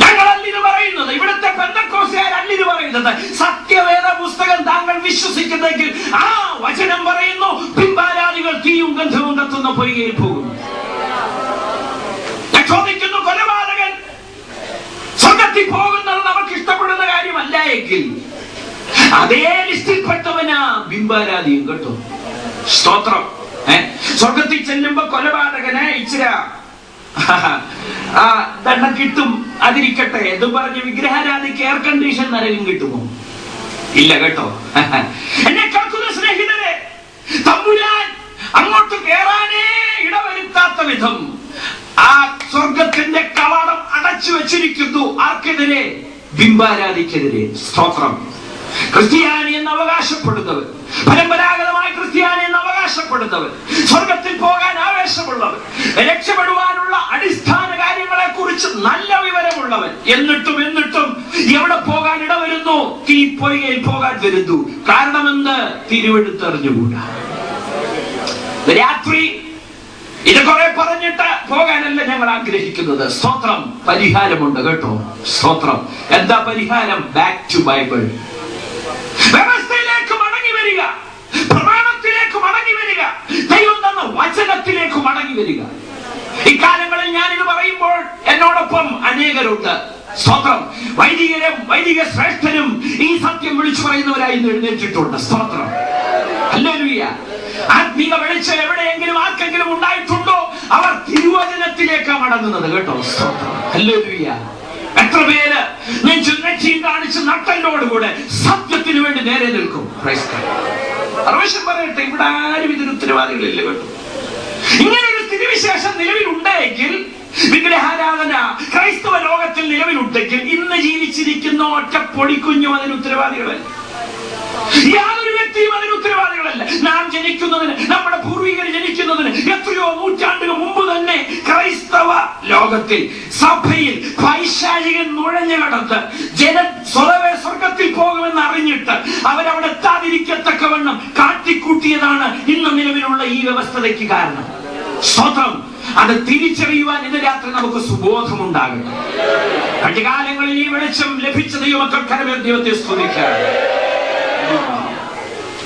ഞങ്ങളല്ല ഇത് പറയുന്നത്, ഇവിടുത്തെ പെന്തക്കോസ്തുകാരല്ല ഇത് പറയുന്നത്. സത്യവേദ പുസ്തകം താങ്കൾ വിശ്വസിക്കുന്നെങ്കിൽ ആ വചനം പറയുന്നു, ബിംബാരാധികൾ തീയും ഗന്ധവും കത്തുന്ന പൊയ്കയിൽ പോകും. ഞാൻ ചോദിക്കുന്നു, കൊലപാതകൻ സ്വർഗത്തിൽ പോകുന്നത് നമുക്ക് ഇഷ്ടപ്പെടുന്ന കാര്യമല്ല എങ്കിൽ അതേ ലിസ്റ്റിൽപ്പെട്ടവനാ ബിംബാരാധിയും കേട്ടോ. സ്തോത്രം. സ്വർഗത്തിൽ ചെല്ലുമ്പോ കൊലപാതകന് ഇച്ചിര ദണ്ഡം കിട്ടും, അതിരിക്കട്ടെ എന്ന് പറഞ്ഞ് വിഗ്രഹാരാധിക്ക് എയർ കണ്ടീഷൻ നരകം കിട്ടുമോ? ഇല്ല കേട്ടോ. എന്നെ കേൾക്കുന്ന സ്നേഹിതരെ, തമ്പുരാൻ അങ്ങോട്ട് കേറാനേ ഇടവരുത്ത ഇല്ലാത്ത വിധം ആ സ്വർഗത്തിന്റെ കവാടം അടച്ചു വെച്ചിരിക്കുന്നു. ആർക്കെതിരെ? ബിംബാരാധിക്കെതിരെ. സ്തോത്രം. ക്രിസ്ത്യാനി എന്ന് അവകാശപ്പെടുന്നവർ, പരമ്പരാഗതമായ ക്രിസ്ത്യാനി എന്ന് അവകാശപ്പെടുന്നവർ, സ്വർഗത്തിൽ പോകാൻ ആവേശമുള്ളവർ, രക്ഷപ്പെടുവാനുള്ള അടിസ്ഥാന കാര്യങ്ങളെ കുറിച്ച് നല്ല വിവരമുള്ളവൻ, എന്നിട്ടും എവിടെ പോകാൻ ഇടവരുന്നു? തീപ്പൊയ്കയിൽ പോകാൻ വരുന്നു. കാരണമെന്ത്? തിരുവെടുത്തറിഞ്ഞുകൂടാ. രാത്രി ഇത് കുറെ പറഞ്ഞിട്ട് പോകാനല്ല ഞങ്ങൾ ആഗ്രഹിക്കുന്നത്. സ്തോത്രം. പരിഹാരമുണ്ട് കേട്ടോ. സ്തോത്രം. എന്താ പരിഹാരം? Back to Bible. വ്യവസ്ഥയിലേക്ക് മടങ്ങി വരിക, പ്രമാണത്തിലേക്ക് മടങ്ങി വരിക, ദൈവം തന്ന വചനത്തിലേക്ക് മടങ്ങി വരിക. ഇക്കാലങ്ങളിൽ ഞാനിത് പറയുമ്പോൾ എന്നോടൊപ്പം അനേകരുണ്ട്. സ്തോത്രം. വൈദികരും വൈദിക ശ്രേഷ്ഠരും ഈ സത്യം വിളിച്ചു പറയുന്നവരായി എഴുന്നേറ്റിട്ടുണ്ട്. സ്തോത്രം. ഹല്ലേലൂയ. ആത്മീക വെളിച്ചം എവിടെയെങ്കിലും ആർക്കെങ്കിലും ഉണ്ടായിട്ടുണ്ടോ? അവർ തിരുവചനത്തിലേക്ക് മടങ്ങുന്നത് കേട്ടോ. സ്തോത്രം. ഹല്ലേലൂയ. എത്ര പേര് നെഞ്ചും കാണിച്ച് നട്ടലിനോടുകൂടെ സത്യത്തിന് വേണ്ടി നേരെ നിൽക്കും. പ്രവേശം പറയട്ടെ, ഇവിടെ ആരും ഇതിന് ഉത്തരവാദികളില്ല കേട്ടോ. ഇങ്ങനെ ഒരു സ്ഥിതിവിശേഷം നിലവിലുണ്ടെങ്കിൽ, വിഗ്രഹാരാധന ക്രൈസ്തവ ലോകത്തിൽ നിലവിലുണ്ടെങ്കിൽ, ഇന്ന് ജീവിച്ചിരിക്കുന്ന ഒറ്റ പൊടിക്കുഞ്ഞും അതിന് ഉത്തരവാദികളല്ല. യാതൊരു വ്യക്തിയും അതിന് ഉത്തരവാദികളല്ല. നാം ജനിക്കുന്നതിന്, നമ്മുടെ പൂർവികർ ജനിക്കുന്നതിന് എത്രയോ നൂറ്റാണ്ടുകൾ മുമ്പ് തന്നെ ക്രൈസ്തവ ലോകത്തിൽ, സഭയിൽ പൈശാചികൻ നുഴഞ്ഞു കടത്ത് സ്വതവേ സ്വർഗത്തിൽ പോകുമെന്ന് അറിഞ്ഞിട്ട് അവരവിടെ എത്താതിരിക്കത്തക്കവണ്ണം കാട്ടിക്കൂട്ടിയതാണ് ഇന്ന് നിലവിലുള്ള ഈ വ്യവസ്ഥതയ്ക്ക് കാരണം. സ്തോത്രം. അത് തിരിച്ചറിയുവാൻ ഇന്ന് രാത്രി നമുക്ക് സുബോധമുണ്ടാകട്ടെ. കഴിഞ്ഞകാലങ്ങളിൽ ഈ വെളിച്ചം ലഭിച്ച ദൈവമക്കൾക്കരമേ ദൈവത്തെ സ്തുതിക്കാം.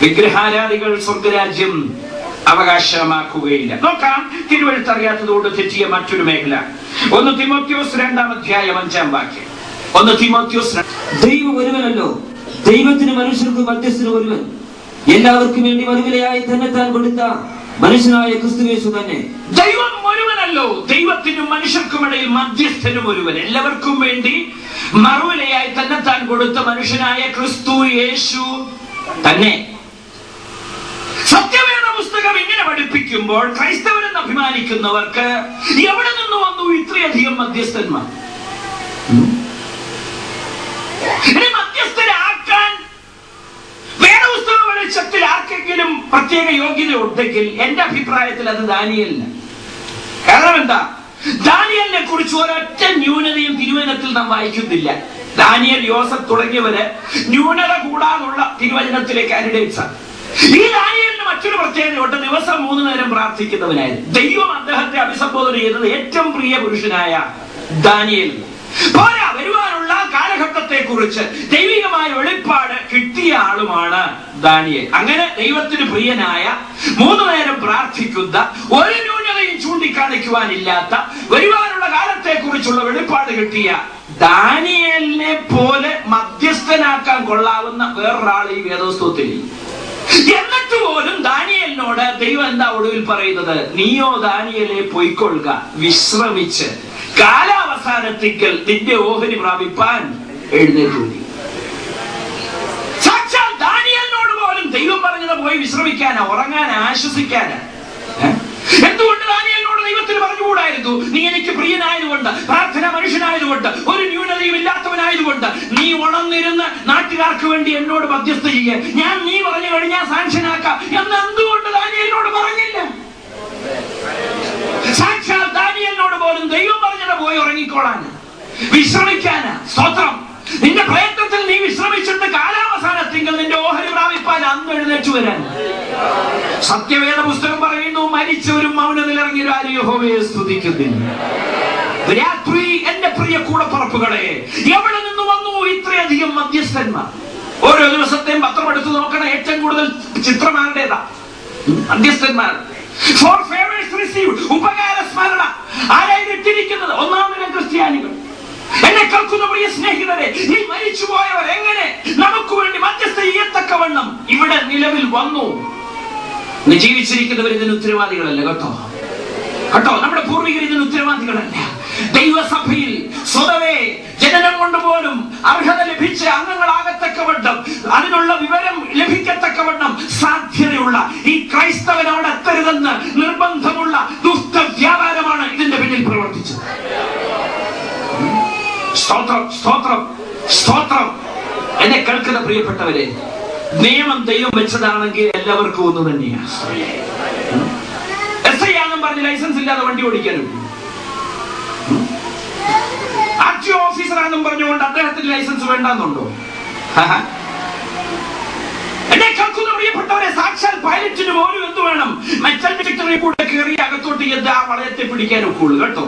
വിഗ്രഹാരാധികൾ സ്വർഗരാജ്യം അവകാശമാക്കുകയില്ല. നോക്കാം, തിരുവെഴുത്തറിയാത്തതുകൊണ്ട് തെറ്റിയ മറ്റൊരു മേഖല. 1 തിമോത്തിയോസ് 2-ാം അധ്യായം 5-ാം വാക്യം. 1 തിമോത്തിയോസ്. ദൈവം ഒരുവനല്ലോ, ദൈവത്തിന് മനുഷ്യർക്ക് മധ്യസ്ഥന് ഒരുവൻ, എല്ലാവർക്കും വേണ്ടി മറുവിലയായി തന്നെത്താൻ കൊടുത്ത മനുഷ്യനായ ക്രിസ്തുയേശു തന്നെ. ദൈവം ഒരുവനല്ലോ, ദൈവത്തിനും മനുഷ്യർക്കുമിടയിൽ മധ്യസ്ഥനും ഒരുവൻ, എല്ലാവർക്കും വേണ്ടി മറുവിലയായി തന്നെത്താൻ കൊടുത്ത മനുഷ്യനായ ക്രിസ്തു യേശു തന്നെ. സത്യവേദ പുസ്തകം ഇങ്ങനെ പഠിപ്പിക്കുമ്പോൾ ക്രൈസ്തവരെന്ന് അഭിമാനിക്കുന്നവർക്ക് എവിടെ നിന്ന് വന്നു ഇത്രയധികം മധ്യസ്ഥന്മാർ? മധ്യസ്ഥരാക്കാൻ വേദപുസ്തക വെളിച്ചത്തിൽ ആർക്കെങ്കിലും പ്രത്യേക യോഗ്യത ഉണ്ടെങ്കിൽ എന്റെ അഭിപ്രായത്തിൽ അത് ദാനിയേലിന്. കാരണം എന്താ? ദാനിയേലിനെ കുറിച്ച് ഒരൊറ്റ ന്യൂനതയും തിരുവചനത്തിൽ നാം വായിക്കുന്നില്ല. ദാനിയേൽ, യോസഫ് തുടങ്ങിയവര് ന്യൂനത കൂടാതുള്ള തിരുവചനത്തിലെ കാൻഡിഡേറ്റ്സ് ആണ്. ഈ ദാനിയേലിന് മറ്റൊരു പ്രത്യേകതയുണ്ട്. ദിവസം 3 നേരം പ്രാർത്ഥിക്കുന്നവനായിരുന്നു. ദൈവം അദ്ദേഹത്തെ അഭിസംബോധന ചെയ്തത് ഏറ്റവും പ്രിയ പുരുഷനായ ദാനിയേൽ. പോരാ, വരുവാനുള്ള കാലഘട്ടത്തെ കുറിച്ച് ദൈവികമായ വെളിപ്പാട് കിട്ടിയ ആളുമാണ് ദാനിയേൽ. അങ്ങനെ ദൈവത്തിന് പ്രിയനായ, 3 നേരം പ്രാർത്ഥിക്കുന്ന, ഒരു ന്യൂനതയും ചൂണ്ടിക്കാണിക്കുവാനില്ലാത്ത, വരുവാനുള്ള കാലത്തെ കുറിച്ചുള്ള വെളിപ്പാട് കിട്ടിയ ദാനിയേലിനെ പോലെ മധ്യസ്ഥനാക്കാൻ കൊള്ളാവുന്ന വേറൊരാൾ ഈ വേദപുസ്തകത്തിൽ. എന്നിട്ട് പോലും ദാനിയേലിനോട് ദൈവം എന്താ ഒടുവിൽ പറയുന്നത്? നീയോ ദാനിയേലേ പൊയ്ക്കൊള്ളുക, വിശ്രമിച്ച് കാലാവസാനത്തിക്കൽ നിന്റെ ഓഹരി പ്രാപിപ്പാൻ എഴുന്നേറ്റു. സാക്ഷാൽ ദാനിയേലിനോട് പോലും ദൈവം പറഞ്ഞത് പോയി വിശ്രമിക്കാനാ, ഉറങ്ങാനാ, ആശ്വസിക്കാനാ. എന്തുകൊണ്ട് ദാനിയേലിനോട് ദൈവത്തിന് പറഞ്ഞുകൂടായിരുന്നു? നീ എനിക്ക് പ്രിയനായതുകൊണ്ട്, പ്രാർത്ഥന മനുഷ്യനായതുകൊണ്ട്, ഒരു ന്യൂനതയും ഇല്ലാത്തവനായതുകൊണ്ട് നീ ഉണർന്നിരുന്ന് നാട്ടുകാർക്ക് വേണ്ടി എന്നോട് മധ്യസ്ഥ ചെയ്യുക, ഞാൻ നീ പറഞ്ഞു കഴിഞ്ഞാൽ സാങ്ഷനാക്കാം എന്ന് എന്തുകൊണ്ട് ദാനിയേലിനോട് പറഞ്ഞില്ല? സാക്ഷാൽ ദാനിയേലിനോട് പോലും ദൈവം പറഞ്ഞത് പോയി ഉറങ്ങിക്കോളാന്, വിശ്രമിക്കാനാ. സ്തോത്രം. നിന്റെ പ്രയത്നത്തിൽ നീ വിശ്രമിച്ചിട്ട് കാലാവസാനത്തിങ്കിൽ നിന്റെ ഓഹരി പ്രാപിപ്പാൻ അന്ന് എഴുന്നേറ്റു വരാൻ. സത്യവേദ പുസ്തകം പറയുന്നു, മരിച്ചവരും മൗനത്തിലിറങ്ങിയൊരു യഹോവയെ സ്തുതിക്കുന്നില്ല. രാത്രി എന്റെ പ്രിയ കൂടപ്പുറപ്പുകളെ, എവിടെ നിന്ന് വന്നു ഇത്രയധികം മധ്യസ്ഥന്മാർ? ഓരോ ദിവസത്തെയും പത്രം എടുത്തു നോക്കണം, ഏറ്റവും കൂടുതൽ ചിത്രമാരുടേതാ? മധ്യസ്ഥന്മാർ. For favors received, ഉപകാര സ്മരണ ആരായി ഇട്ടിരിക്കുന്നത്? 1-ാം നിര ക്രിസ്ത്യാനികൾ. എന്നെ കേൾക്കുന്ന പ്രിയ സ്നേഹിതരെ, ഈ മരിച്ചുപോയവർ എങ്ങനെ നമുക്ക് വേണ്ടി മധ്യസ്ഥ ചെയ്യത്തക്കവണ്ണം ഇവിടെ നിലവിൽ വന്നു? ജീവിച്ചിരിക്കുന്നവർ ഇതിന് ഉത്തരവാദികളല്ല കേട്ടോ. നമ്മുടെ പൂർവികർ ഇതിന് ഉത്തരവാദികളല്ല. ദൈവസഭയിൽ സ്വതവേ ജനനം കൊണ്ടുപോലും അർഹത ലഭിച്ച അംഗങ്ങളാകത്തക്കവണ്ണം, അതിനുള്ള വിവരം ലഭിക്കത്തക്കവണ്ണം സാധ്യതയുള്ള ഈ ക്രൈസ്തവൻ അവിടെ എത്തരുതെന്ന് നിർബന്ധമുള്ള ദുഷ്ട വ്യാപാര പ്രിയപ്പെട്ടവരെ, നിയമം ദൈവം വെച്ചതാണെങ്കിൽ എല്ലാവർക്കും ഒന്ന് തന്നെയാണ്. SI ആണെന്നും പറഞ്ഞ് ലൈസൻസ് ഇല്ലാതെ വണ്ടി ഓടിക്കാനും, RTO ഓഫീസറാണെന്നും പറഞ്ഞുകൊണ്ട് അദ്ദേഹത്തിന് ലൈസൻസ് വേണ്ടെന്നുണ്ടോ? എന്നെ കേൾക്കുന്ന പ്രിയപ്പെട്ടവരെ, സാക്ഷാൽ പൈലറ്റിന് പോലും എന്ത് വേണം? മെറ്റൽ ഡിറ്റക്ടറിൽ കൂടെ കയറി അകത്തോട്ട് ആ വളയത്തെ പിടിക്കാനൊക്കെയുള്ളൂ കേട്ടോ.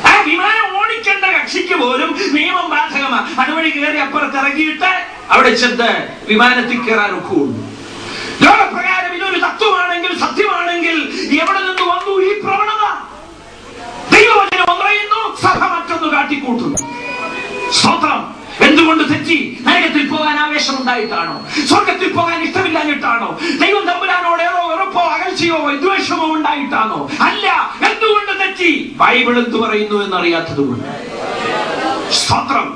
ആ വിമാനം ഓടിക്കേണ്ട കക്ഷിക്ക് പോലും നിയമം ബാധകമാണ്. അതുവഴി കയറി അപ്പുറത്ത് ഇറങ്ങിയിട്ട് അവിടെ ചെന്ന് വിമാനത്തിൽ കയറാനൊക്കെ ഉള്ളൂ. ലോകപ്രകാരം ഇതൊരു തത്വമാണെങ്കിൽ, സത്യമാണെങ്കിൽ എവിടെ നിന്ന് വന്നു ഈ പ്രവണത? ദൈവവചനം പറയുന്നു, സഭ മറ്റൊന്ന് കാട്ടിക്കൂട്ടുന്നു. സ്തോത്രം. എന്തുകൊണ്ട് തെറ്റി? നരകത്തിൽ പോകാൻ ആവേശം ഉണ്ടായിട്ടാണോ? സ്വർഗത്തിൽ പോകാൻ ഇഷ്ടമില്ലാഞ്ഞിട്ടാണോ? ദൈവം തമ്പുരാനോട് ഏതോ ഉറപ്പോ അകൽച്ചയോ വിദ്വേഷമോ ഉണ്ടായിട്ടാണോ? അല്ല. എന്തുകൊണ്ട് തെറ്റി? ബൈബിൾ എന്ത് പറയുന്നു എന്നറിയാത്തത് കൊണ്ട്. സ്തോത്രം.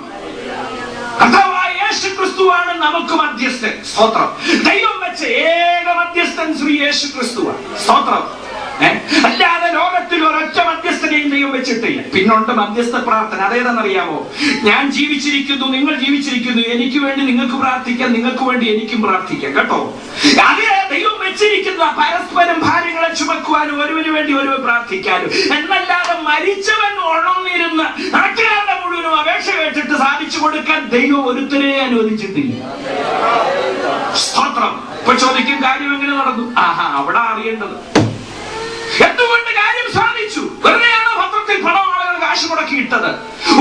കർത്താവായ യേശു ക്രിസ്തുവാണ് നമുക്ക് മധ്യസ്ഥൻ. സ്തോത്രം. ദൈവം വെച്ച ഏക മധ്യസ്ഥൻ ശ്രീ യേശു ക്രിസ്തുവാണ്. സ്തോത്രം. അല്ലാതെ ലോകത്തിൽ ഒരൊറ്റ മധ്യസ്ഥനെയും ദൈവം വെച്ചിട്ടില്ല. പിന്നുണ്ട് മധ്യസ്ഥ പ്രാർത്ഥന. അതേതെന്നറിയാമോ? ഞാൻ ജീവിച്ചിരിക്കുന്നു, നിങ്ങൾ ജീവിച്ചിരിക്കുന്നു, എനിക്ക് വേണ്ടി നിങ്ങൾക്ക് പ്രാർത്ഥിക്കാം, നിങ്ങൾക്ക് വേണ്ടി എനിക്കും പ്രാർത്ഥിക്കാം കേട്ടോ. അതേ ദൈവം വെച്ചിരിക്കുന്ന പരസ്പരം ഭാര്യങ്ങളെ ചുമക്കുവാനും ഒരുവന് വേണ്ടി ഒരുവൻ പ്രാർത്ഥിക്കാനും. എന്നല്ലാതെ മരിച്ചവൻ ഉണർന്നിരുന്ന് നാട്ടുകാരുടെ മുഴുവനും അപേക്ഷ കേട്ടിട്ട് സാധിച്ചു കൊടുക്കാൻ ദൈവം ഒരുത്തരെ അനുവദിച്ചിട്ടില്ല. സ്തോത്രം. ഇപ്പൊ ചോദിക്കും, കാര്യം എങ്ങനെ നടന്നു? അവിടെ അറിയേണ്ടത്. എന്തുകൊണ്ട് കാര്യം സാധിച്ചു? വെറുതെയാണോ പത്രത്തിൽ പണം ആളുകൾ കാശ് മുടക്കിയിട്ടത്?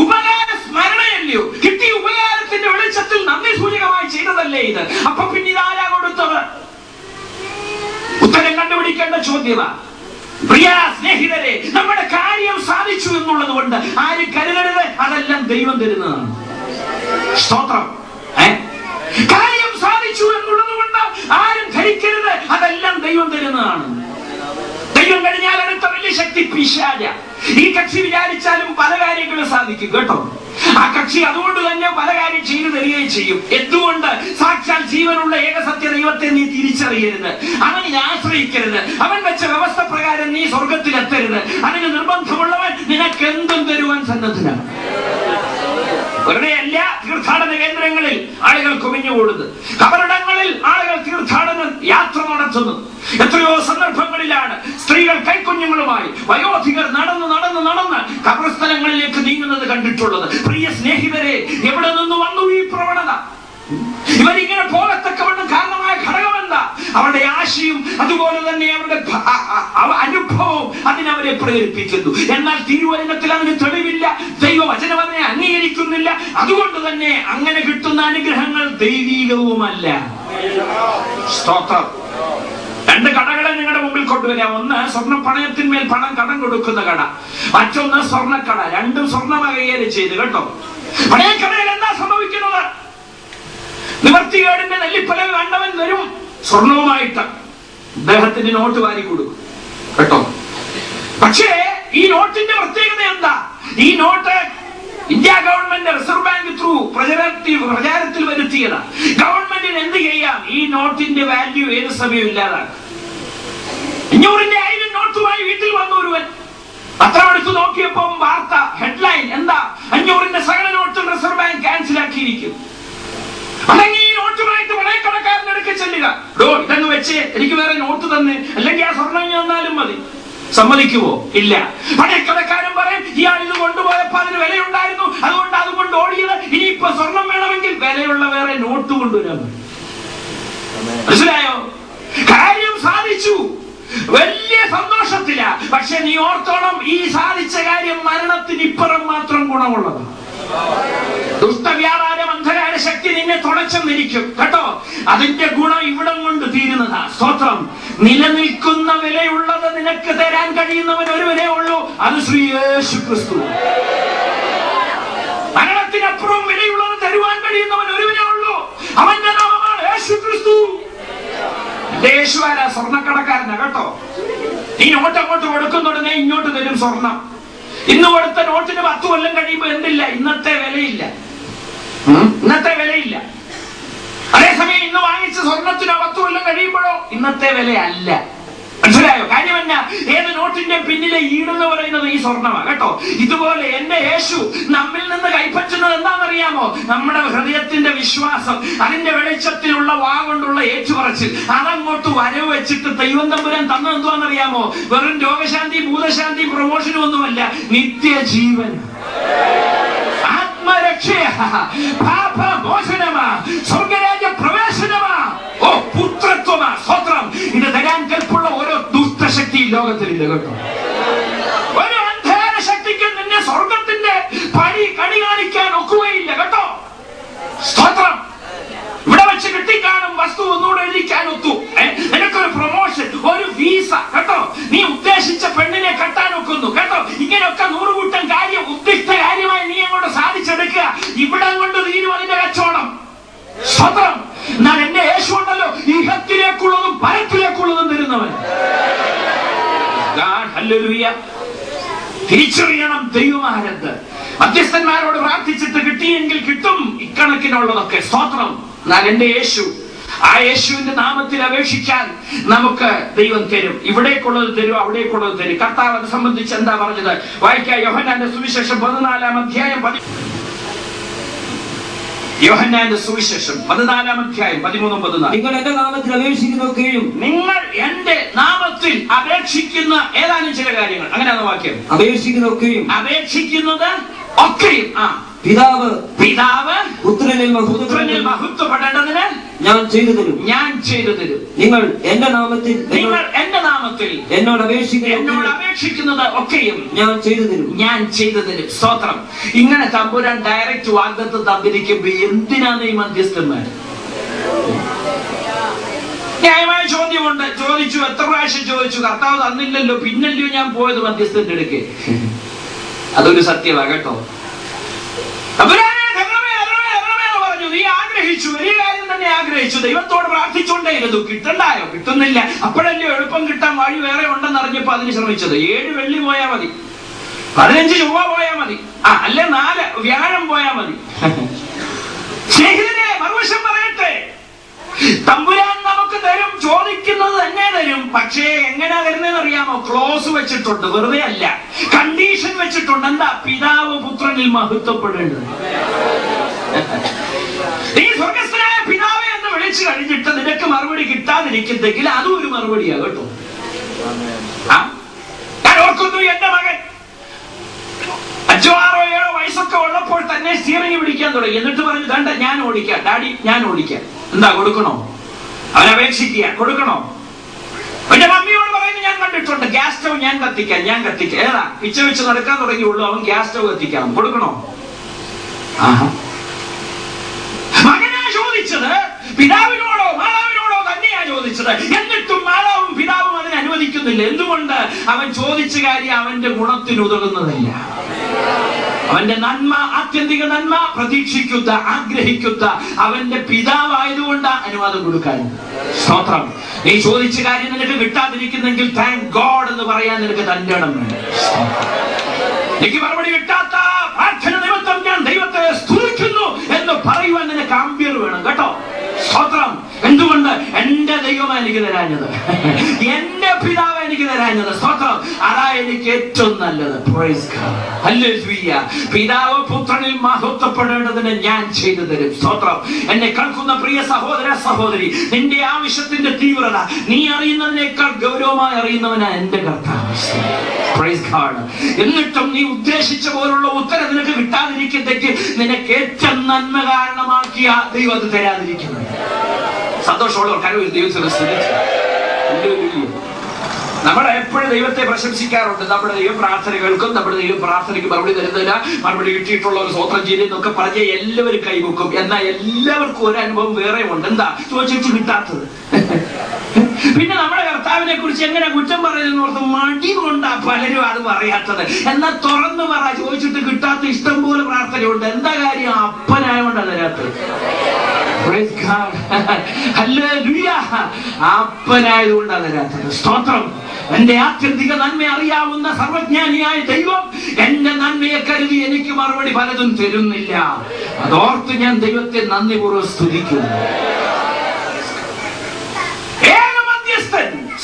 ഉപകാര സ്മരണയല്ലയോ? കിട്ടിയ ഉപകാരത്തിന്റെ വെളിച്ചത്തിൽ നന്ദി സൂചകമായി ചെയ്തതല്ലേ ഇത്? അപ്പൊ പിന്നെ ഇതാരാ കൊടുത്തത്? ഉത്തരം കണ്ടുപിടിക്കേണ്ട ചോദ്യമാണ്. പ്രിയ സ്നേഹിതരെ, നമ്മുടെ കാര്യം സാധിച്ചു എന്നുള്ളത് കൊണ്ട് ആരും കരുതരുത്, അതെല്ലാം ദൈവം തരുന്നതാണ്. സ്തോത്രം. കാര്യം സാധിച്ചു എന്നുള്ളത് കൊണ്ട് ആരും ധരിക്കരുത്, അതെല്ലാം ദൈവം തരുന്നതാണ്. ദൈവം കഴിഞ്ഞാൽ അടുത്ത വലിയ ശക്തി പിശാച. ഈ കക്ഷി വിചാരിച്ചാലും പല കാര്യങ്ങളും സാധിക്കും കേട്ടോ. ആ കക്ഷി അതുകൊണ്ട് തന്നെ പല കാര്യം ചെയ്തു തരികയും ചെയ്യും. എന്തുകൊണ്ട്? സാക്ഷാൽ ജീവനുള്ള ഏകസത്യ ദൈവത്തെ നീ തിരിച്ചറിയരുത്, അവനെ ആശ്രയിക്കരുത്, അവൻ വെച്ച വ്യവസ്ഥ പ്രകാരം നീ സ്വർഗത്തിലെത്തരുത്. അതിന് നിർബന്ധമുള്ളവൻ നിനക്ക് എന്തും തരുവാൻ സന്നദ്ധനാണ്. വെറുതെയല്ല തീർത്ഥാടന കേന്ദ്രങ്ങളിൽ ആളുകൾ കുമിഞ്ഞുകൂടുന്നു, കബറിടങ്ങളിൽ ആളുകൾ തീർത്ഥാടന യാത്ര നടത്തുന്നു. എത്രയോ സന്ദർഭങ്ങളിലാണ് സ്ത്രീകൾ കൈക്കുഞ്ഞുങ്ങളുമായി വയോധികർ നടന്ന് നടന്ന് നടന്ന് കബർസ്ഥലങ്ങളിലേക്ക് നീങ്ങുന്നത് കണ്ടിട്ടുള്ളത്. പ്രിയ സ്നേഹിതരെ, എവിടെ നിന്ന് വന്നു ഈ പ്രവണത? ഇവരിങ്ങനെ പോകത്തക്കവണ്ണം കാരണമായ ഘടകം എന്താ? അവരുടെ ആശയും അതുപോലെ തന്നെ അവരുടെ അനുഭവവും അതിനവരെ പ്രേരിപ്പിക്കുന്നു. എന്നാൽ തിരുവചനത്തിൽ അതിന് തെളിവില്ല, ദൈവവചനം അതിനെ അംഗീകരിക്കുന്നില്ല. അതുകൊണ്ട് തന്നെ അങ്ങനെ കിട്ടുന്ന അനുഗ്രഹങ്ങൾ ദൈവീകവുമല്ല. സ്തോത്രം. രണ്ട് കടകളെ നിങ്ങളുടെ മുമ്പിൽ കൊണ്ടുവരാം. ഒന്ന് സ്വർണ്ണ പണയത്തിന്മേൽ പണം കടം കൊടുക്കുന്ന കട, മറ്റൊന്ന് സ്വർണ്ണക്കട. രണ്ടും സ്വർണ്ണ കൈകാര്യം ചെയ്ത് കേട്ടോ. പണയക്കടയിൽ എന്താ സംഭവിക്കുന്നത്? നിവർത്തികേടിന്റെ നെല്ലിപ്പലവ് കണ്ടവൻ വരും സ്വർണവുമായിട്ട് അദ്ദേഹത്തിന് നോട്ട് വാരി കൊടുക്കും കേട്ടോ. പക്ഷേ ഈ നോട്ടിന്റെ പ്രത്യേകത എന്താ? ഈ note India government reserve bank through പ്രചാരത്തിൽ വരുത്തിയതാ. ഗവൺമെന്റിന് എന്ത് ചെയ്യാം? ഈ നോട്ടിന്റെ വാല്യൂ ഏത് സമയവും ഇല്ലാതാണ്. 500ന്റെ 1000 നോട്ടുമായി വീട്ടിൽ വന്നു ഒരുവൻ. പത്രം എടുത്ത് നോക്കിയപ്പോൾ വാർത്ത ഹെഡ്ലൈൻ എന്താ? 500ന്റെ സകല നോട്ടും റിസർവ് ബാങ്ക് ക്യാൻസൽ ആക്കിയിരിക്കും. അല്ലെങ്കിൽ ഈ നോട്ടുമായിട്ട് പണയക്കടക്കാരന്റെ അടുക്ക ചെല്ലുക, ഇതങ്ങ് വെച്ച് എനിക്ക് വേറെ നോട്ട് തന്നെ, അല്ലെങ്കിൽ ആ സ്വർണ്ണം തന്നാലും മതി. സമ്മതിക്കുവോ? ഇല്ല. പണയക്കടക്കാരൻ പറയും, ഇയാൾ ഇത് കൊണ്ടുപോയപ്പോ അതിന് വിലയുണ്ടായിരുന്നു, അതുകൊണ്ട് ഓടിയത്. ഇനിയിപ്പോ സ്വർണം വേണമെങ്കിൽ വിലയുള്ള വേറെ നോട്ട് കൊണ്ടുവരാൻ മതി. മനസ്സിലായോ? കാര്യം സാധിച്ചു, വലിയ സന്തോഷത്തില. പക്ഷെ നീ ഓർത്തോണം, ഈ സാധിച്ച കാര്യം മരണത്തിന് ഇപ്പുറം മാത്രം ഗുണമുള്ളതാണ്. ദുഷ്ടവ്യാപാരം അന്ധകാര ശക്തി നിന്നെ തുടച്ചെന്നിരിക്കും കേട്ടോ. അതിന്റെ ഗുണം ഇവിടം കൊണ്ട് തീരുന്നതാ. സ്തോത്രം. നിലനിൽക്കുന്ന വിലയുള്ളത് നിനക്ക് തരാൻ കഴിയുന്നവൻ ഒരുവനേ ഉള്ളൂ, അത് ശ്രീ യേശു ക്രിസ്തു. മരണത്തിനപ്പുറം വിലയുള്ളത് തരുവാൻ കഴിയുന്നവൻ ഒരുവനേ ഉള്ളൂ, അവന്റെ നാമമാണ് യേശു ക്രിസ്തു. യേശു ആരാ? സ്വർണ്ണക്കടക്കാരനാ കേട്ടോ. ഈ നോട്ട് അങ്ങോട്ട് കൊടുക്കുന്നുടനെ ഇങ്ങോട്ട് തരും സ്വർണം. ഇന്ന് കൊടുത്ത നോട്ടിന് 10 കൊല്ലം കഴിയുമ്പോ എന്തില്ല? ഇന്നത്തെ വിലയില്ല. അതേസമയം ഇന്ന് വാങ്ങിച്ച സ്വർണത്തിന് 10 കൊല്ലം കഴിയുമ്പോഴോ ഇന്നത്തെ വില അല്ല. മനസ്സിലായോ? കാര്യമല്ല, ഏത് നോട്ടിന്റെ പിന്നിലെ ഈടെന്ന് പറയുന്നത് ഈ സ്വർണ്ണമാണ് കേട്ടോ. ഇതുപോലെ എന്റെ യേശു നമ്മിൽ നിന്ന് കൈപ്പറ്റുന്നത് എന്താണെന്നറിയാമോ? നമ്മുടെ ഹൃദയത്തിന്റെ വിശ്വാസം, അതിന്റെ വെളിച്ചത്തിലുള്ള വാ കൊണ്ടുള്ള ഏറ്റുപറച്ചിൽ, അതങ്ങോട്ട് വരവ് വെച്ചിട്ട് ദൈവം തമ്പുരാൻ തന്നത് എന്താണെന്നറിയാമോ? വെറും രോഗശാന്തി, ഭൂതശാന്തി, പ്രമോഷനും ഒന്നുമല്ല, നിത്യജീവൻ, ആത്മരക്ഷയ, പാപമോചനമാ, സ്വർഗരാജ്യ പ്രവേശനമാ, ഓ പുത്രത്വമാ. സ്തോത്രം. ഇത് തരാൻ കൽപ്പുള്ള ഓരോ ദുഷ്ടശക്തി ലോകത്തിലില്ല കേട്ടോ. ഒരു അന്ധകാര ശക്തിക്ക് നിന്നെ സ്വർഗത്തിന്റെ കണി കാണിക്കാൻ ഒക്കുകയില്ല കേട്ടോ. സ്തോത്രം. ഇവിടെ വെച്ച് കിട്ടിക്കാണും വസ്തു ഒന്നുകൂടെ എഴുതിക്കാൻ ഒത്തു. നിനക്കൊരു പ്രൊമോഷൻ, ഒരു വീസ കേട്ടോ, നീ ഉദ്ദേശിച്ച പെണ്ണിനെ കെട്ടാൻ ഒക്കുന്നു കേട്ടോ. ഇങ്ങനെയൊക്കെ 100 കൂട്ടം കാര്യം ഉദ്ദിഷ്ട കാര്യമായി നീ അങ്ങോട്ട് സാധിച്ചെടുക്കുക. ഇവിടെ കൊണ്ട് തീരും അതിന്റെ കച്ചവടം. സ്വതന്ത്രം. എന്നാൽ എന്റെ യേശു ഉണ്ടല്ലോ, ഇഹത്തിലേക്കുള്ളതും പരത്തിലേക്കുള്ളതും തരുന്നവൻ. ഹല്ലേലൂയ. തിരിച്ചറിയണം ദൈവമാരെന്ന്. മധ്യസ്ഥന്മാരോട് പ്രാർത്ഥിച്ചിട്ട് കിട്ടിയെങ്കിൽ കിട്ടും ഇക്കണക്കിനുള്ളതൊക്കെ. സ്തോത്രം. എന്നാൽ എന്റെ യേശു, ആ യേശുവിന്റെ നാമത്തിൽ അപേക്ഷിക്കാൻ നമുക്ക് ദൈവം തരും. ഇവിടേക്കുള്ളത് തരും, അവിടേക്കുള്ളത് തരും. കർത്താവ് അത് സംബന്ധിച്ച് എന്താ പറഞ്ഞത്? വായിക്കാം. യോഹന്നാന്റെ സുവിശേഷം 14-ാം അധ്യായം. യോഹന്നാന്റെ സുവിശേഷം 14-ാം അധ്യായം 13-14. നിങ്ങൾ എന്റെ നാമത്തിൽ അപേക്ഷിക്കുന്നതൊക്കെയും, നിങ്ങൾ എന്റെ നാമത്തിൽ അപേക്ഷിക്കുന്ന ഏതാനും ചില കാര്യങ്ങൾ, അങ്ങനെയാണ് വാക്യം. അപേക്ഷിക്കുന്നതൊക്കെയും, അപേക്ഷിക്കുന്നത് ഒക്കെയും പിതാവ് പുത്രനിൽ മഹത്വപ്പെടേണ്ടതിന് ഞാൻ ചെയ്തു തരും. നിങ്ങൾ എന്റെ നാമത്തിൽ എന്നോട് അപേക്ഷിക്കുന്നത് ഒക്കെയും ഞാൻ ചെയ്തു തരും. സ്തോത്രം. ഇങ്ങനെ തമ്പുരാൻ ഡയറക്റ്റ് വാഗ്ദത്തം തന്നിരിക്കുമ്പോ എന്തിനാണ് ഈ മധ്യസ്ഥന്മാർ? ന്യായമായ ചോദ്യമുണ്ട്. ചോദിച്ചു, എത്ര പ്രാവശ്യം ചോദിച്ചു, കർത്താവ് തന്നില്ലല്ലോ, പിന്നല്ലയോ ഞാൻ പോയത് മധ്യസ്ഥന്റെ അടുക്ക്. അതൊരു സത്യമാണ് കേട്ടോ. പറഞ്ഞു, നീ ആഗ്രഹിച്ചു, വലിയ കാര്യം തന്നെ ആഗ്രഹിച്ചു, ദൈവത്തോട് പ്രാർത്ഥിച്ചുകൊണ്ടേയിരുന്നു, കിട്ടണ്ടായോ? കിട്ടുന്നില്ല. അപ്പോഴല്ലേ എളുപ്പം കിട്ടാൻ വഴി വേറെ ഉണ്ടെന്ന് അറിഞ്ഞപ്പോ അതിന് ശ്രമിച്ചത്. 7 വെള്ളി പോയാ മതി, 15 ചൊവ്വ പോയാ മതി, അല്ലെ 4 വ്യാഴം പോയാ മതി. സ്നേഹിതനെ, മറുവശം പറയട്ടെ, തമ്പുരാൻ നമുക്ക് തരും, ചോദിക്കുന്നത് തന്നെ തരും. പക്ഷേ എങ്ങനെയാ തരുന്നതെന്ന് അറിയാമോ? ക്ലോസ് വെച്ചിട്ടുണ്ട്, വെറുതെ അല്ല, കണ്ടീഷൻ വെച്ചിട്ടുണ്ട്. എന്താ? പിതാവ് പുത്രനിൽ മഹത്വപ്പെടേണ്ടത്. നീ സ്വർഗസ്ഥനായ പിതാവേ എന്ന് വിളിച്ചു കഴിഞ്ഞിട്ട് നിനക്ക് മറുപടി കിട്ടാതിരിക്കുന്നെങ്കിൽ അതും ഒരു മറുപടിയാ കേട്ടോ. ഞാൻ ഓർക്കുന്നു, എന്റെ മകൻ 5, 6, 7 വയസ്സൊക്കെ ഉള്ളപ്പോൾ തന്നെ സ്റ്റിയറിംഗ് പിടിക്കാൻ തുടങ്ങി. എന്നിട്ട് പറഞ്ഞു, കണ്ട ഞാൻ ഓടിക്കാം ഡാഡി, ഞാൻ ഓടിക്കാം. എന്താ കൊടുക്കണോ? അവൻ അപേക്ഷിക്കുക, കൊടുക്കണോ? എന്റെ മമ്മിയോട് പറയുന്നു, ഞാൻ കണ്ടിട്ടുണ്ട്, ഗ്യാസ് സ്റ്റവ് ഞാൻ കത്തിക്കാം. ഏതാ പിച്ച വെച്ച് നടക്കാൻ തുടങ്ങിയുള്ളൂ, അവൻ ഗ്യാസ് സ്റ്റവ് കത്തിക്കാം. കൊടുക്കണോ? മകനാ ചോദിച്ചത്, പിതാവിനോടോ മാതാവിനോടോ തന്നെയാ ചോദിച്ചത്. എന്നിട്ടും മാതാവും പിതാവും അതിന് അനുവദിക്കുന്നില്ല. എന്തുകൊണ്ട്? അവൻ ചോദിച്ച കാര്യം അവന്റെ ഗുണത്തിന് ഉതകുന്നതല്ല. അവന്റെ നന്മ, ആത്യന്തിക നന്മ പ്രതീക്ഷിക്കുന്ന, ആഗ്രഹിക്കുന്ന അവന്റെ പിതാവായതുകൊണ്ട് അനുവാദം കൊടുക്കാൻ. സ്തോത്രം. നീ ചോദിച്ച കാര്യം നിനക്ക് കിട്ടാതിരിക്കുന്നെങ്കിൽ താങ്ക് ഗോഡ് എന്ന് പറയാൻ നിനക്ക് തന്റെ ഇടം വേണം. എനിക്ക് മറുപടി കിട്ടാത്ത പ്രാർത്ഥന നിമിത്തം ഞാൻ ദൈവത്തെ സ്തുതിക്കുന്നു എന്ന് പറയുവാൻ നിനക്ക് ആംബിയർ വേണം കേട്ടോ. സ്തോത്രം. എന്തുകൊണ്ട്? എന്റെ ദൈവമാണ് എനിക്ക് തരാഞ്ഞത്, എന്റെ പിതാവ് എനിക്ക് തരാഞ്ഞത്. സ്തോത്രം. അതാ എനിക്ക് ഏറ്റവും നല്ലത്. ഹല്ലേലൂയ. പിതാവ് പുത്രനിൽ മഹത്വപ്പെടേണ്ടതിന് ഞാൻ ചെയ്തു തരും. സ്തോത്രം. എന്നെ കേൾക്കുന്ന പ്രിയ സഹോദര സഹോദരി, നിന്റെ ആവശ്യത്തിന്റെ തീവ്രത നീ അറിയുന്നതിനേക്കാൾ ഗൗരവമായി അറിയുന്നവനാ എന്റെ കർത്താവ്. എന്നിട്ടും നീ ഉദ്ദേശിച്ച പോലുള്ള ഉത്തരം നിനക്ക് കിട്ടാതിരിക്കുന്നെങ്കിൽ നിനക്ക് ഏറ്റവും നന്മ കാരണമാക്കിയ ദൈവം അത് തരാതിരിക്കുന്നു. സന്തോഷമുള്ളവർ കരവിൽ ദൈവത്തിന് സ്തുതിച്ചു. നമ്മൾ എപ്പോഴും ദൈവത്തെ പ്രശംസിക്കാറുണ്ട്. നമ്മുടെ ദൈവം പ്രാർത്ഥന കേൾക്കും, നമ്മുടെ ദൈവം പ്രാർത്ഥനയ്ക്ക് മറുപടി തരുന്നില്ല, മറുപടി കിട്ടിയിട്ടുള്ള ഒരു സ്വോത്രം ചെയ്യുന്നൊക്കെ പറഞ്ഞ് എല്ലാവരും കൈവക്കും. എന്നാൽ എല്ലാവർക്കും ഒരു അനുഭവം വേറെ ഉണ്ട്. എന്താ ചോദിച്ചു കിട്ടാത്തത്? പിന്നെ നമ്മുടെ കർത്താവിനെ കുറിച്ച് എങ്ങനെ കുറ്റം പറയുന്നോർത്ത് മടി കൊണ്ടാ പലരും അത് പറയാത്തത്. എന്നാൽ തുറന്നു പറ, ചോദിച്ചിട്ട് കിട്ടാത്ത ഇഷ്ടം പോലെ പ്രാർത്ഥനയുണ്ട്. എന്താ കാര്യം? അപ്പനായോണ്ടാ തരാത്തത്. അപ്പനായതുകൊണ്ടാണ് തരാത്തത്. സ്തോത്രം. എന്റെ ആത്യന്തിക നന്മ അറിയാവുന്ന സർവജ്ഞാനിയായ ദൈവം എന്റെ നന്മയെ കരുതി എനിക്ക് മറുപടി പലതും തരുന്നില്ല. അതോർത്ത് ഞാൻ ദൈവത്തെ നന്ദിപൂർവ്വം സ്തുതിക്കുന്നു.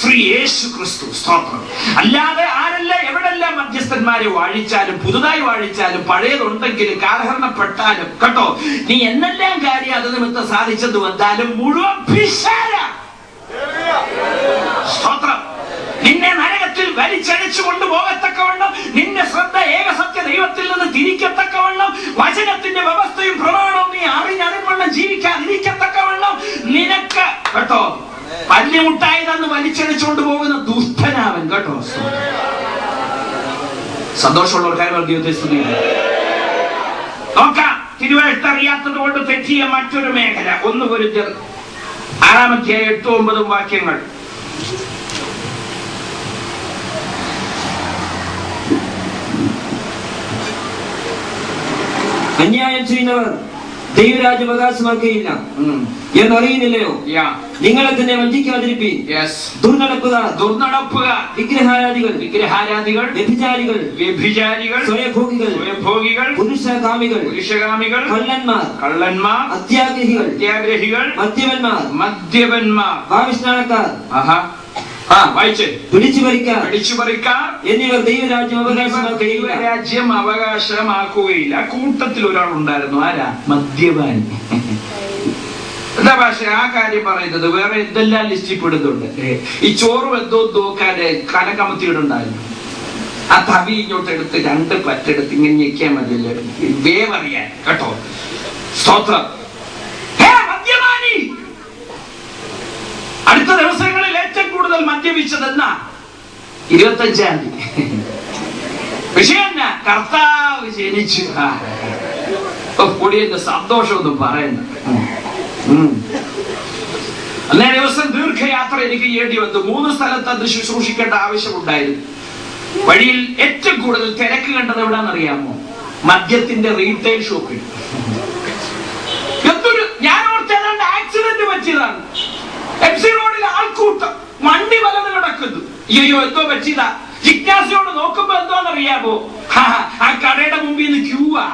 ശ്രീ യേശു ക്രിസ്തു. സ്തോത്രം. അല്ലാതെ ആരല്ല എവിടെല്ലാം മധ്യസ്ഥന്മാരെ വാഴിച്ചാലും പുതുതായി വാഴിച്ചാലും പഴയതുണ്ടെങ്കിലും കാലഹരണപ്പെട്ടാലും കേട്ടോ, നീ എന്നെല്ലാം കാര്യം അത് നിമിത്തം സാധിച്ചത് വന്നാലും മുഴുവൻ പിശാച. സ്തോത്രം. നിന്നെ നരകത്തിൽ വലിച്ചഴിച്ചു കൊണ്ടുപോകത്തക്കവണ്ണം, നിന്റെ ശ്രദ്ധ ഏകസത്യ ദൈവത്തിൽ നിന്ന് തിരിക്കത്തക്കവണ്ണം, വചനത്തിന്റെ വ്യവസ്ഥയും പ്രമാണവും നീ അറിഞ്ഞറിവണ്ണം ജീവിക്കാതിരിക്കത്തക്കവണ്ണം നിനക്ക് കേട്ടോ പല്ലിമുട്ടായി തന്ന് വലിച്ചഴിച്ചുകൊണ്ട് പോകുന്ന ദുഷ്ടനാവൻ കേട്ടോ. സന്തോഷമുള്ള ഒരു കാര്യം ദൈവത്തെ സ്തുതിക്കുന്നു. നോക്കാം, തിരുവഴുത്തറിയാത്തത് കൊണ്ട് തെറ്റിയ മറ്റൊരു മേഖല. 1 കൊരിന്ത്യർ 6-8-9 വാക്യങ്ങൾ. അന്യായം ചെയ്യുന്നവർ ദൈവരാജ്യം അവകാശമാക്കുകയില്ല എന്നറിയുന്നില്ലയോ? നിങ്ങളെ തന്നെ വഞ്ചിക്കാതിരിപ്പീൻ. ദുർനടപ്പുകാർ, വിഗ്രഹാരാധികൾ, വ്യഭിചാരികൾ, സ്വയഭോഗികൾ, പുരുഷകാമികൾ, കള്ളന്മാർ, അത്യാഗ്രഹികൾ, മദ്യപന്മാർ, ഭാവിഷ്ണാനക്കാർ, പിടിച്ചുപറിക്കാർ എന്നിവർ ദൈവരാജ്യം അവകാശമാക്കുകയില്ല. കൂട്ടത്തിൽ ഒരാളുണ്ടായിരുന്നു. ആരാ? മദ്യപാനി. എന്താ ഭാഷ ആ കാര്യം പറയുന്നത്? വേറെ എന്തെല്ലാം ലിസ്റ്റിൽ പെടുന്നുണ്ട്. ഈ ചോറും എന്തോ നോക്കാതെ കനകമത്തിയിടുണ്ടായിരുന്നു. ആ തവി ഇങ്ങോട്ട് എടുത്ത് 2 പറ്റെടുത്ത് ഇങ്ങനെ ഞെക്കിയാൽ മതിയല്ലോ, വേവറിയാൻ കേട്ടോ. സ്തോത്രം. മദ്യപാനി. അടുത്ത ദിവസങ്ങളിൽ ഏറ്റവും കൂടുതൽ മദ്യപിച്ചതെന്നാ 25-ാം തീയതി. വിഷയം എന്നാ? കർത്താവ് ജനിച്ചു. പൊടിയന്റെ സന്തോഷമൊന്നും പറയണ്ട. അന്നേ ദിവസം ദീർഘയാത്ര എനിക്ക് ചെയ്യേണ്ടി വന്നു. 3 സ്ഥലത്ത് അത് ശുശ്രൂഷിക്കേണ്ട ആവശ്യമുണ്ടായിരുന്നു. വഴിയിൽ ഏറ്റവും കൂടുതൽ തിരക്ക് കണ്ടത് എവിടാന്നറിയാമോ? മദ്യത്തിന്റെ റീറ്റെയിൽ ഷോപ്പിൽ. എന്തൊരു, ഞാൻ ഓർത്ത് ഏതാണ്ട് ആക്സിഡന്റ് പറ്റിയതാണ്. MC റോഡിൽ ആൾക്കൂട്ടം, വണ്ടി വലത് കിടക്കുന്നു. അയ്യോ എന്തോ പറ്റിയതാ. ജിജ്ഞാസയോട് നോക്കുമ്പോ എന്തോന്നറിയാമോ? ആ കടയുടെ മുമ്പിൽ നിന്ന് ക്യൂവാ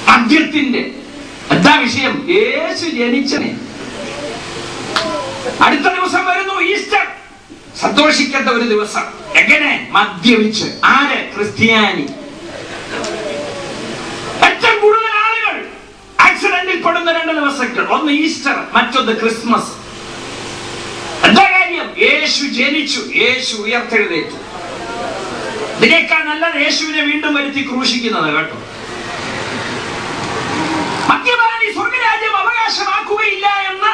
മദ്യത്തിന്റെ. എന്താ വിഷയം? യേശു ജനിച്ചനെ. അടുത്ത ദിവസം വരുന്നു ഈസ്റ്റർ, സന്തോഷിക്കേണ്ട ഒരു ദിവസം. എങ്ങനെ? മദ്യപിച്ച്. ആര്? ക്രിസ്ത്യാനി. ഏറ്റവും കൂടുതൽ ആളുകൾ ആക്സിഡന്റിൽ പെടുന്ന 2 ദിവസങ്ങൾ. ഒന്ന് ഈസ്റ്റർ, മറ്റൊന്ന് ക്രിസ്മസ്. എന്താ കാര്യം? യേശു ജനിച്ചു, യേശു ഉയർത്തെഴുന്നേറ്റു. ഇതിനേക്കാൾ നല്ലത് യേശുവിനെ വീണ്ടും വരുത്തി ക്രൂശിക്കുന്നത് കേട്ടോ. മദ്യപാനി സ്വർഗരാജ്യം അവകാശമാക്കുകയില്ല എന്ന്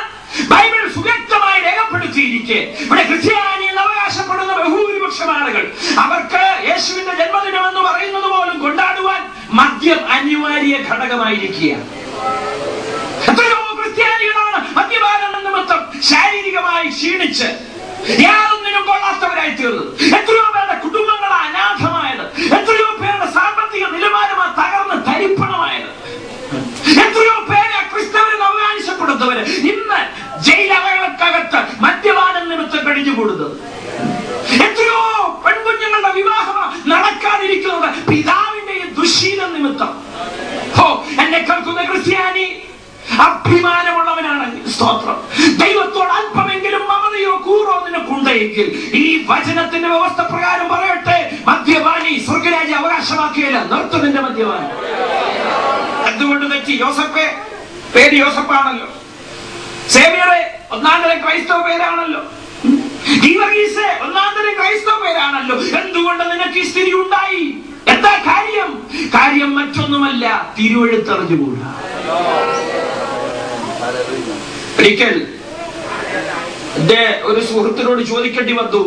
ബൈബിൾ സുവ്യക്തമായി രേഖപ്പെടുത്തിയിരിക്കെ ഇവിടെ ക്രിസ്ത്യാനി എന്ന് അവകാശപ്പെടുന്ന ബഹുഭൂരിപക്ഷം ആളുകൾ, അവർക്ക് യേശുവിന്റെ ജന്മദിനം എന്ന് പറയുന്നത് പോലും കൊണ്ടാടുവാൻ മദ്യം അനിവാര്യ ഘടകമായിരിക്കുകയാണ്. എത്രയോ ക്രിസ്ത്യാനികളാണ് മദ്യപാനം നിമിത്തം ശാരീരികമായി ക്ഷീണിച്ച് യാതൊന്നിനും കൊള്ളാത്തവരായി തീർന്നത്. എത്രയോ പേരുടെ കുടുംബങ്ങളാണ് അനാഥമായത്. എത്രയോ പേരുടെ സാമ്പത്തിക നിലവാരമാണ് തകർന്ന് തരിപ്പണമായത്. എത്രയോ പേര് ക്രിസ്തുവിനെ അവകാശപ്പെടുന്നവര് ഇന്ന് ജയിലറകൾക്കകത്ത് മദ്യപാനം നിമിത്തം കഴിഞ്ഞുകൂടുന്നത്. എത്രയോ പെൺകുഞ്ഞുങ്ങളുടെ വിവാഹം നടക്കാതിരിക്കുന്നത് പിതാവിന്റെ ദുശ്ശീലം നിമിത്തം. എന്നെ കേൾക്കുന്ന ക്രിസ്ത്യാനി, അഭിമാനമുള്ളവനാണെങ്കിൽ സ്തോത്രം. ദൈവത്തോട് അല്പമെങ്കിലും മമതയോ കൂറോ നിനക്കുണ്ടെങ്കിൽ ഈ വചനത്തിന്റെ വ്യവസ്ഥ പ്രകാരം പറയട്ടെ, മദ്യപാനി സ്വർഗരാജ്യം അവകാശമാക്കിയില്ല. നിർത്തും നിന്റെ മദ്യപാനി. എന്തുകൊണ്ട് തെറ്റി? യോസഫേ, പേര് യോസഫാണല്ലോ. സേവ്യറെ 1-ാം തരം ക്രൈസ്തവ പേരാണല്ലോ. ഗീവർഗീസേ 1-ാം തരം ക്രൈസ്തവ പേരാണല്ലോ. എന്തുകൊണ്ട് നിനക്ക് ഈ സ്ഥിതി ഉണ്ടായി? എന്താ കാര്യം? കാര്യം മറ്റൊന്നുമല്ല, തിരുവെഴുത്തറിഞ്ഞുകൂടാ. ഒരിക്കൽ എന്റെ ഒരു സുഹൃത്തിനോട് ചോദിക്കേണ്ടി വന്നു,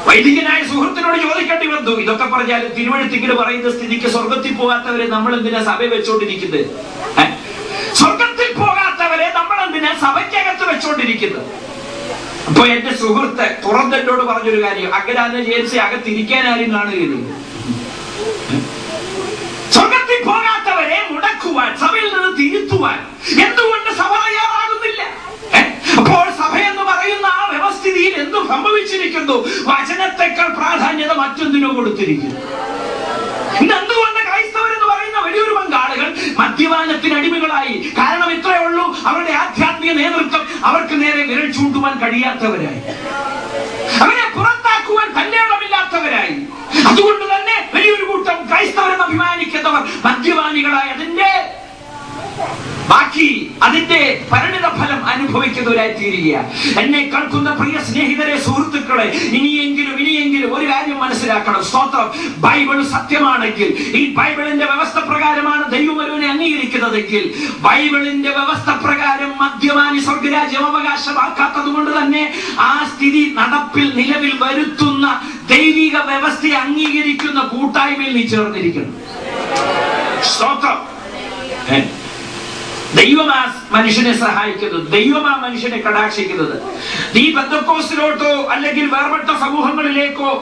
വൈദികനായ സുഹൃത്തിനോട് ചോദിക്കേണ്ടി വന്നു, ഇതൊക്കെ പറഞ്ഞാൽ തിരുവെഴുത്തിങ്ങനെ പറയുന്ന സ്ഥിതിക്ക് സ്വർഗത്തിൽ പോകാത്തവരെ നമ്മൾ എന്തിനാ സഭ വെച്ചോണ്ടിരിക്കുന്നത്? സ്വർഗത്തിൽ പോകാത്തവരെ നമ്മൾ എന്തിനാ സഭയ്ക്കകത്ത് വെച്ചോണ്ടിരിക്കുന്നത്? അപ്പൊ എന്റെ സുഹൃത്ത് തുറന്നെന്നോട് പറഞ്ഞൊരു കാര്യം, അങ്ങനെ ജയിച്ച് അകത്തിരിക്കാൻ ആരും കാണുകയില്ല. സ്വർഗത്തിൽ പോകാത്തവരെ മുടക്കുവാൻ, സഭയിൽ നിന്ന് തിരുത്തുവാൻ എന്തുകൊണ്ട് സഭ തയ്യാറാകുന്നില്ല? അപ്പോൾ സഭ എന്ന് പറയുന്ന ആ വ്യവസ്ഥിതിയിൽ എന്ത് സംഭവിച്ചിരിക്കുന്നു? വചനത്തെക്കാൾ പ്രാധാന്യത മറ്റൊന്നിനോ കൊടുത്തിരിക്കുന്നു. എന്തുകൊണ്ട് ക്രൈസ്തവർ എന്ന് പറയുന്ന വലിയൊരു പങ്കാളുകൾ മദ്യപാനത്തിന് അടിമകളായി? കാരണം ഇത്രയേ ഉള്ളൂ, അവരുടെ ആധ്യാത്മിക നേതൃത്വം അവർക്ക് നേരെ വിരൽ ചൂണ്ടുവാൻ കഴിയാത്തവരായി, അവരെ പുറത്താക്കുവാൻ കല്യാണമില്ലാത്തവരായി. അതുകൊണ്ട് തന്നെ വലിയൊരു കൂട്ടം ക്രൈസ്തവരെന്ന് അഭിമാനിക്കുന്നവർ മദ്യപാനികളായി അതിന്റെ പരിണിത ഫലം അനുഭവിക്കുന്നവരായി തീരുക. എന്നെ കേൾക്കുന്ന പ്രിയ സ്നേഹിതരെ, സുഹൃത്തുക്കളെ, ഇനിയെങ്കിലും ഒരു കാര്യം മനസ്സിലാക്കണം. സ്തോത്രം. ബൈബിൾ സത്യമാണെങ്കിൽ, ഈ ബൈബിളിന്റെ വ്യവസ്ഥ പ്രകാരമാണ് ദൈവം ഒരുവനെ അംഗീകരിക്കുന്നതെങ്കിൽ, ബൈബിളിന്റെ വ്യവസ്ഥ പ്രകാരം മദ്യപാനി സ്വർഗരാജ്യം അവകാശമാക്കാത്തത് കൊണ്ട് തന്നെ ആ സ്ഥിതി നടപ്പിൽ നിലവിൽ വരുത്തുന്ന ദൈവിക വ്യവസ്ഥയെ അംഗീകരിക്കുന്ന കൂട്ടായ്മയിൽ നീ ചേർന്നിരിക്കണം. സ്തോത്രം. ദൈവമാ മനുഷ്യനെ സഹായിക്കുന്നത്, ദൈവമാ മനുഷ്യനെ കടാക്ഷിക്കുന്നത്. നീ പെന്തക്കോസ്തിലോട്ടോ അല്ലെങ്കിൽ വേർപെട്ട സമൂഹങ്ങളിലേക്കോ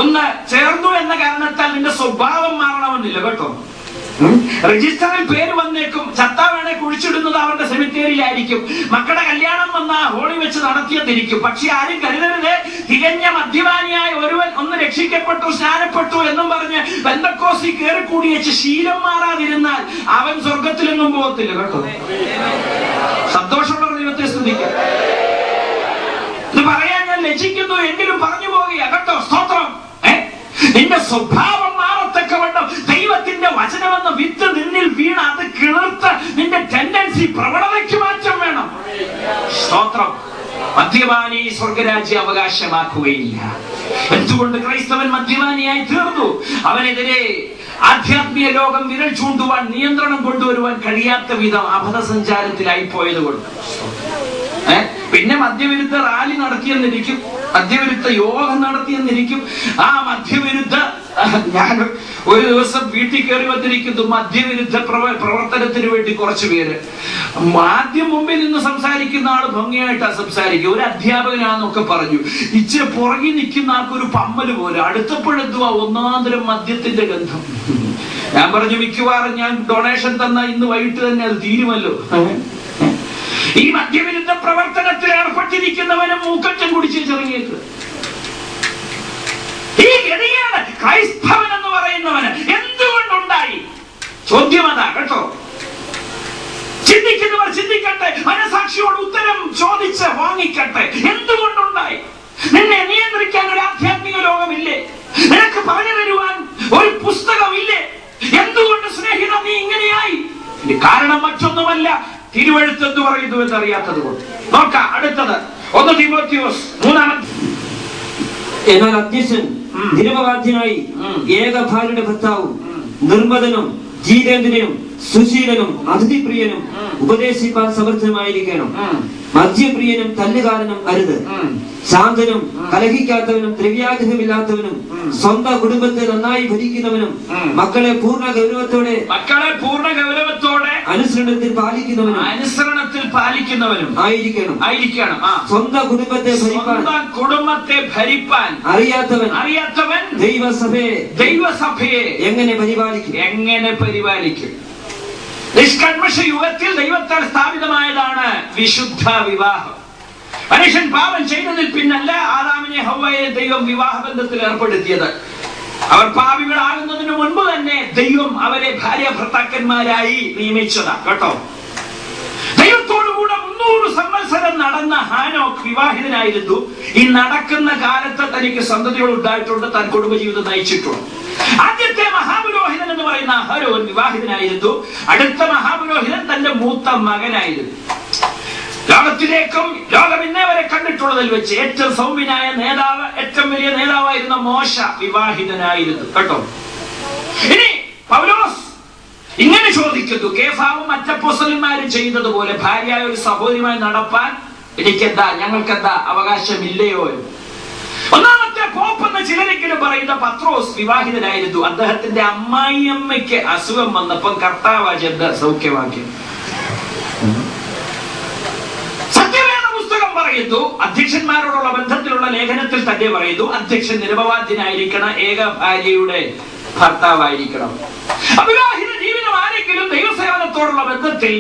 ഒന്ന് ചേർന്നു എന്ന കാരണത്താൽ നിന്റെ സ്വഭാവം മാറണമെന്നില്ല കേട്ടോ. രജിസ്റ്ററിൽ പേര് വന്നേക്കും, ചത്ത വേണേ കുഴിച്ചിടുന്നത് അവരുടെ സെമിത്തേരിയിലായിരിക്കും, മക്കളുടെ കല്യാണം വന്ന ഹോളി വെച്ച് നടത്തിയെന്നിരിക്കും. പക്ഷെ ആരും കരുതരുത്, തികഞ്ഞ മദ്യപാനിയായ ഒരുവൻ ഒന്ന് രക്ഷിക്കപ്പെട്ടു, സ്നാനപ്പെട്ടു എന്നും പറഞ്ഞ് പെന്തക്കോസ്തിൽ കയറി കൂടി വെച്ച് ശീലം മാറാതിരുന്നാൽ അവൻ സ്വർഗത്തിലെങ്ങും പോകത്തില്ല കേട്ടോ. സന്തോഷമുള്ള ദൈവത്തെ സ്തുതിക്കാം. ഇത് പറയാൻ ഞാൻ ലജ്ജിക്കുന്നു, എങ്കിലും പറഞ്ഞു പോകുക കേട്ടോ. സ്തോത്രം. നിന്റെ സ്വഭാവം മാറത്തക്കവണ്ണം ദൈവത്തിന്റെ വചനമെന്ന വിത്ത് നിന്നിൽ വീണ് അത് കിളിർത്ത് നിന്റെ ടെൻഡൻസി പ്രവണതയ്ക്ക് മാറ്റം വേണം. സ്തോത്രം. മദ്യപാനി സ്വർഗരാജ്യം അവകാശമാക്കുകയില്ല. എന്തുകൊണ്ട് ക്രൈസ്തവൻ മദ്യപാനിയായി തീർന്നു? അവനെതിരെ ആധ്യാത്മിക ലോകം വിരൽ ചൂണ്ടുവാൻ, നിയന്ത്രണം കൊണ്ടുവരുവാൻ കഴിയാത്ത വിധം അബദ്ധസഞ്ചാരത്തിലായി പോയത് കൊണ്ട്. പിന്നെ മദ്യവിരുദ്ധ റാലി നടത്തിയെന്നിരിക്കും, മദ്യവിരുദ്ധ യോഗം നടത്തിയെന്നിരിക്കും. ആ മദ്യവിരുദ്ധ, ഞാൻ ഒരു ദിവസം വീട്ടിൽ കയറി വന്നിരിക്കുന്നു, മദ്യവിരുദ്ധ പ്രവർത്തനത്തിന് വേണ്ടി കുറച്ചു പേര്. ആദ്യം മുമ്പിൽ നിന്ന് സംസാരിക്കുന്ന ആള് ഭംഗിയായിട്ടാ സംസാരിക്കും, ഒരു അധ്യാപകനാന്നൊക്കെ പറഞ്ഞു. ഇച്ചിരി പുറകിൽ നിൽക്കുന്ന ആൾക്കൊരു പമ്മല് പോലെ, അടുത്തപ്പോഴെന്തുവാ ഒന്നാന്തരം മദ്യത്തിന്റെ ഗന്ധം. ഞാൻ പറഞ്ഞു, മിക്കവാറും ഞാൻ ഡൊണേഷൻ തന്ന ഇന്ന് വൈകിട്ട് തന്നെ അത് തീരുമല്ലോ. ഈ മദ്യവിരുദ്ധ പ്രവർത്തനത്തിൽ ഏർപ്പെട്ടിരിക്കുന്നവനും മൂക്കറ്റം കുടിച്ച് ചെറിയേക്ക്. ഈ ഗതിയാണ് ക്രൈസ്തവൻ എന്ന് പറയുന്നവന് എന്തുകൊണ്ടുണ്ടായി? ചോദ്യം അതാ കേട്ടോ. ചിന്തിക്കുന്നവർ ചിന്തിക്കട്ടെ, മനസാക്ഷിയോട് ഉത്തരം ചോദിച്ച് വാങ്ങിക്കട്ടെ. എന്തുകൊണ്ടുണ്ടായി? നിന്നെ നിയന്ത്രിക്കാൻ ഒരു ആധ്യാത്മിക ലോകമില്ലേ? നിനക്ക് പറഞ്ഞു തരുവാൻ ഒരു പുസ്തകമില്ലേ? എന്തുകൊണ്ട് സ്നേഹിത നീ ഇങ്ങനെയായി? കാരണം മറ്റൊന്നുമല്ല, തിരുവെഴുത്ത് എന്ത് പറയുന്നു എന്നറിയാത്തത് കൊണ്ട്. നോക്കാം അടുത്തത് 1 തീമോഥെയോസ് 3-ാം. എന്നാൽ അധ്യക്ഷൻ നിരപരാധ്യനായി ഏകഭാര്യയുടെ ഭർത്താവും നിർമ്മതനും ജീരേന്ദ്രനും സുശീലനും അതിഥിപ്രിയനും ഉപദേശിപ്പാൻ സമർത്ഥമായിരിക്കണം. മദ്യപ്രിയനും തല്ലുകാരനും അരുത്. ശാന്തനും കലഹിക്കാത്തവനും ദ്രവ്യാഗ്രഹമില്ലാത്തവനും സ്വന്തം കുടുംബത്തെ നന്നായി ഭരിക്കുന്നവനും മക്കളെ പൂർണ്ണ ഗൗരവത്തോടെ അനുസരണത്തിൽ പാലിക്കുന്നവനും ആയിരിക്കണം. സ്വന്തം കുടുംബത്തെ ഭരിപ്പാൻ അറിയാത്തവൻ ദൈവസഭയെ എങ്ങനെ പരിപാലിക്കും? നിഷ്കന്മഷ യുഗത്തിൽ ദൈവത്താൽ സ്ഥാപിതമായതാണ് വിശുദ്ധ വിവാഹം. മനുഷ്യൻ പാപം ചെയ്തതിൽ പിന്നല്ല ആദാമിനെ ഹവ്വയെ ദൈവം വിവാഹബന്ധത്തിൽ ഏർപ്പെടുത്തിയത്. അവർ പാപികളാകുന്നതിന് മുൻപ് തന്നെ ദൈവം അവരെ ഭാര്യ ഭർത്താക്കന്മാരായി നിയമിച്ചതാ കേട്ടോ. ദൈവത്തോടുകൂടെ 300 സംവത്സരം നടന്ന ഹാനോക്ക് വിവാഹിതനായിരുന്നു. ഈ നടക്കുന്ന കാലത്ത് തനിക്ക് സന്തതികൾ ഉണ്ടായിട്ടുണ്ട്, താൻ കുടുംബജീവിതം നയിച്ചിട്ടുണ്ട്. ആദ്യത്തെ മഹാപുരോഹിതൻ എന്ന് പറയുന്ന അഹരോൻ വിവാഹിതനായിരുന്നു. അടുത്ത മഹാപുരോഹിതൻ തന്റെ മൂത്ത മകനായിരുന്നു. ലോകം ഇന്നേ വരെ കണ്ടിട്ടുള്ളതിൽ വെച്ച് ഏറ്റവും സൗമ്യനായ നേതാവ്, ഏറ്റവും വലിയ നേതാവായിരുന്ന മോശ വിവാഹിതനായിരുന്നു കേട്ടോ. ഇനി പൗലോസ് ഇങ്ങനെ ചോദിക്കുന്നു, കേഫാവും മറ്റപ്പോസ്തലന്മാരും ചെയ്തതുപോലെ ഭാര്യയായ ഒരു സഹോദരിയുമായി നടപ്പാൻ ഞങ്ങൾക്കെന്താ അവകാശമില്ലയോ? ഒന്നാമത്തെ പോപ്പ് എന്ന് ചിലരെങ്കിലും പറയുന്ന പത്രോസ് വിവാഹിതനായിരുന്നു. അദ്ദേഹത്തിന്റെ അമ്മായിയമ്മയ്ക്ക് അസുഖം വന്നപ്പോൾ കർത്താവ് ചെന്ന് സൗഖ്യമാക്കി. സത്യവേദ പുസ്തകം പറയുന്നു, അധ്യക്ഷന്മാരോടുള്ള ബന്ധത്തിലുള്ള ലേഖനത്തിൽ തന്നെ പറയുന്നു, അധ്യക്ഷൻ നിരപവാദ്യനായിരിക്കണം, ഏക ഭാര്യയുടെ ഭർത്താവായിരിക്കണം. അവിവാഹിത ജീവിതം ആരെങ്കിലും ദൈവസേവനത്തോടുള്ള ബന്ധത്തിൽ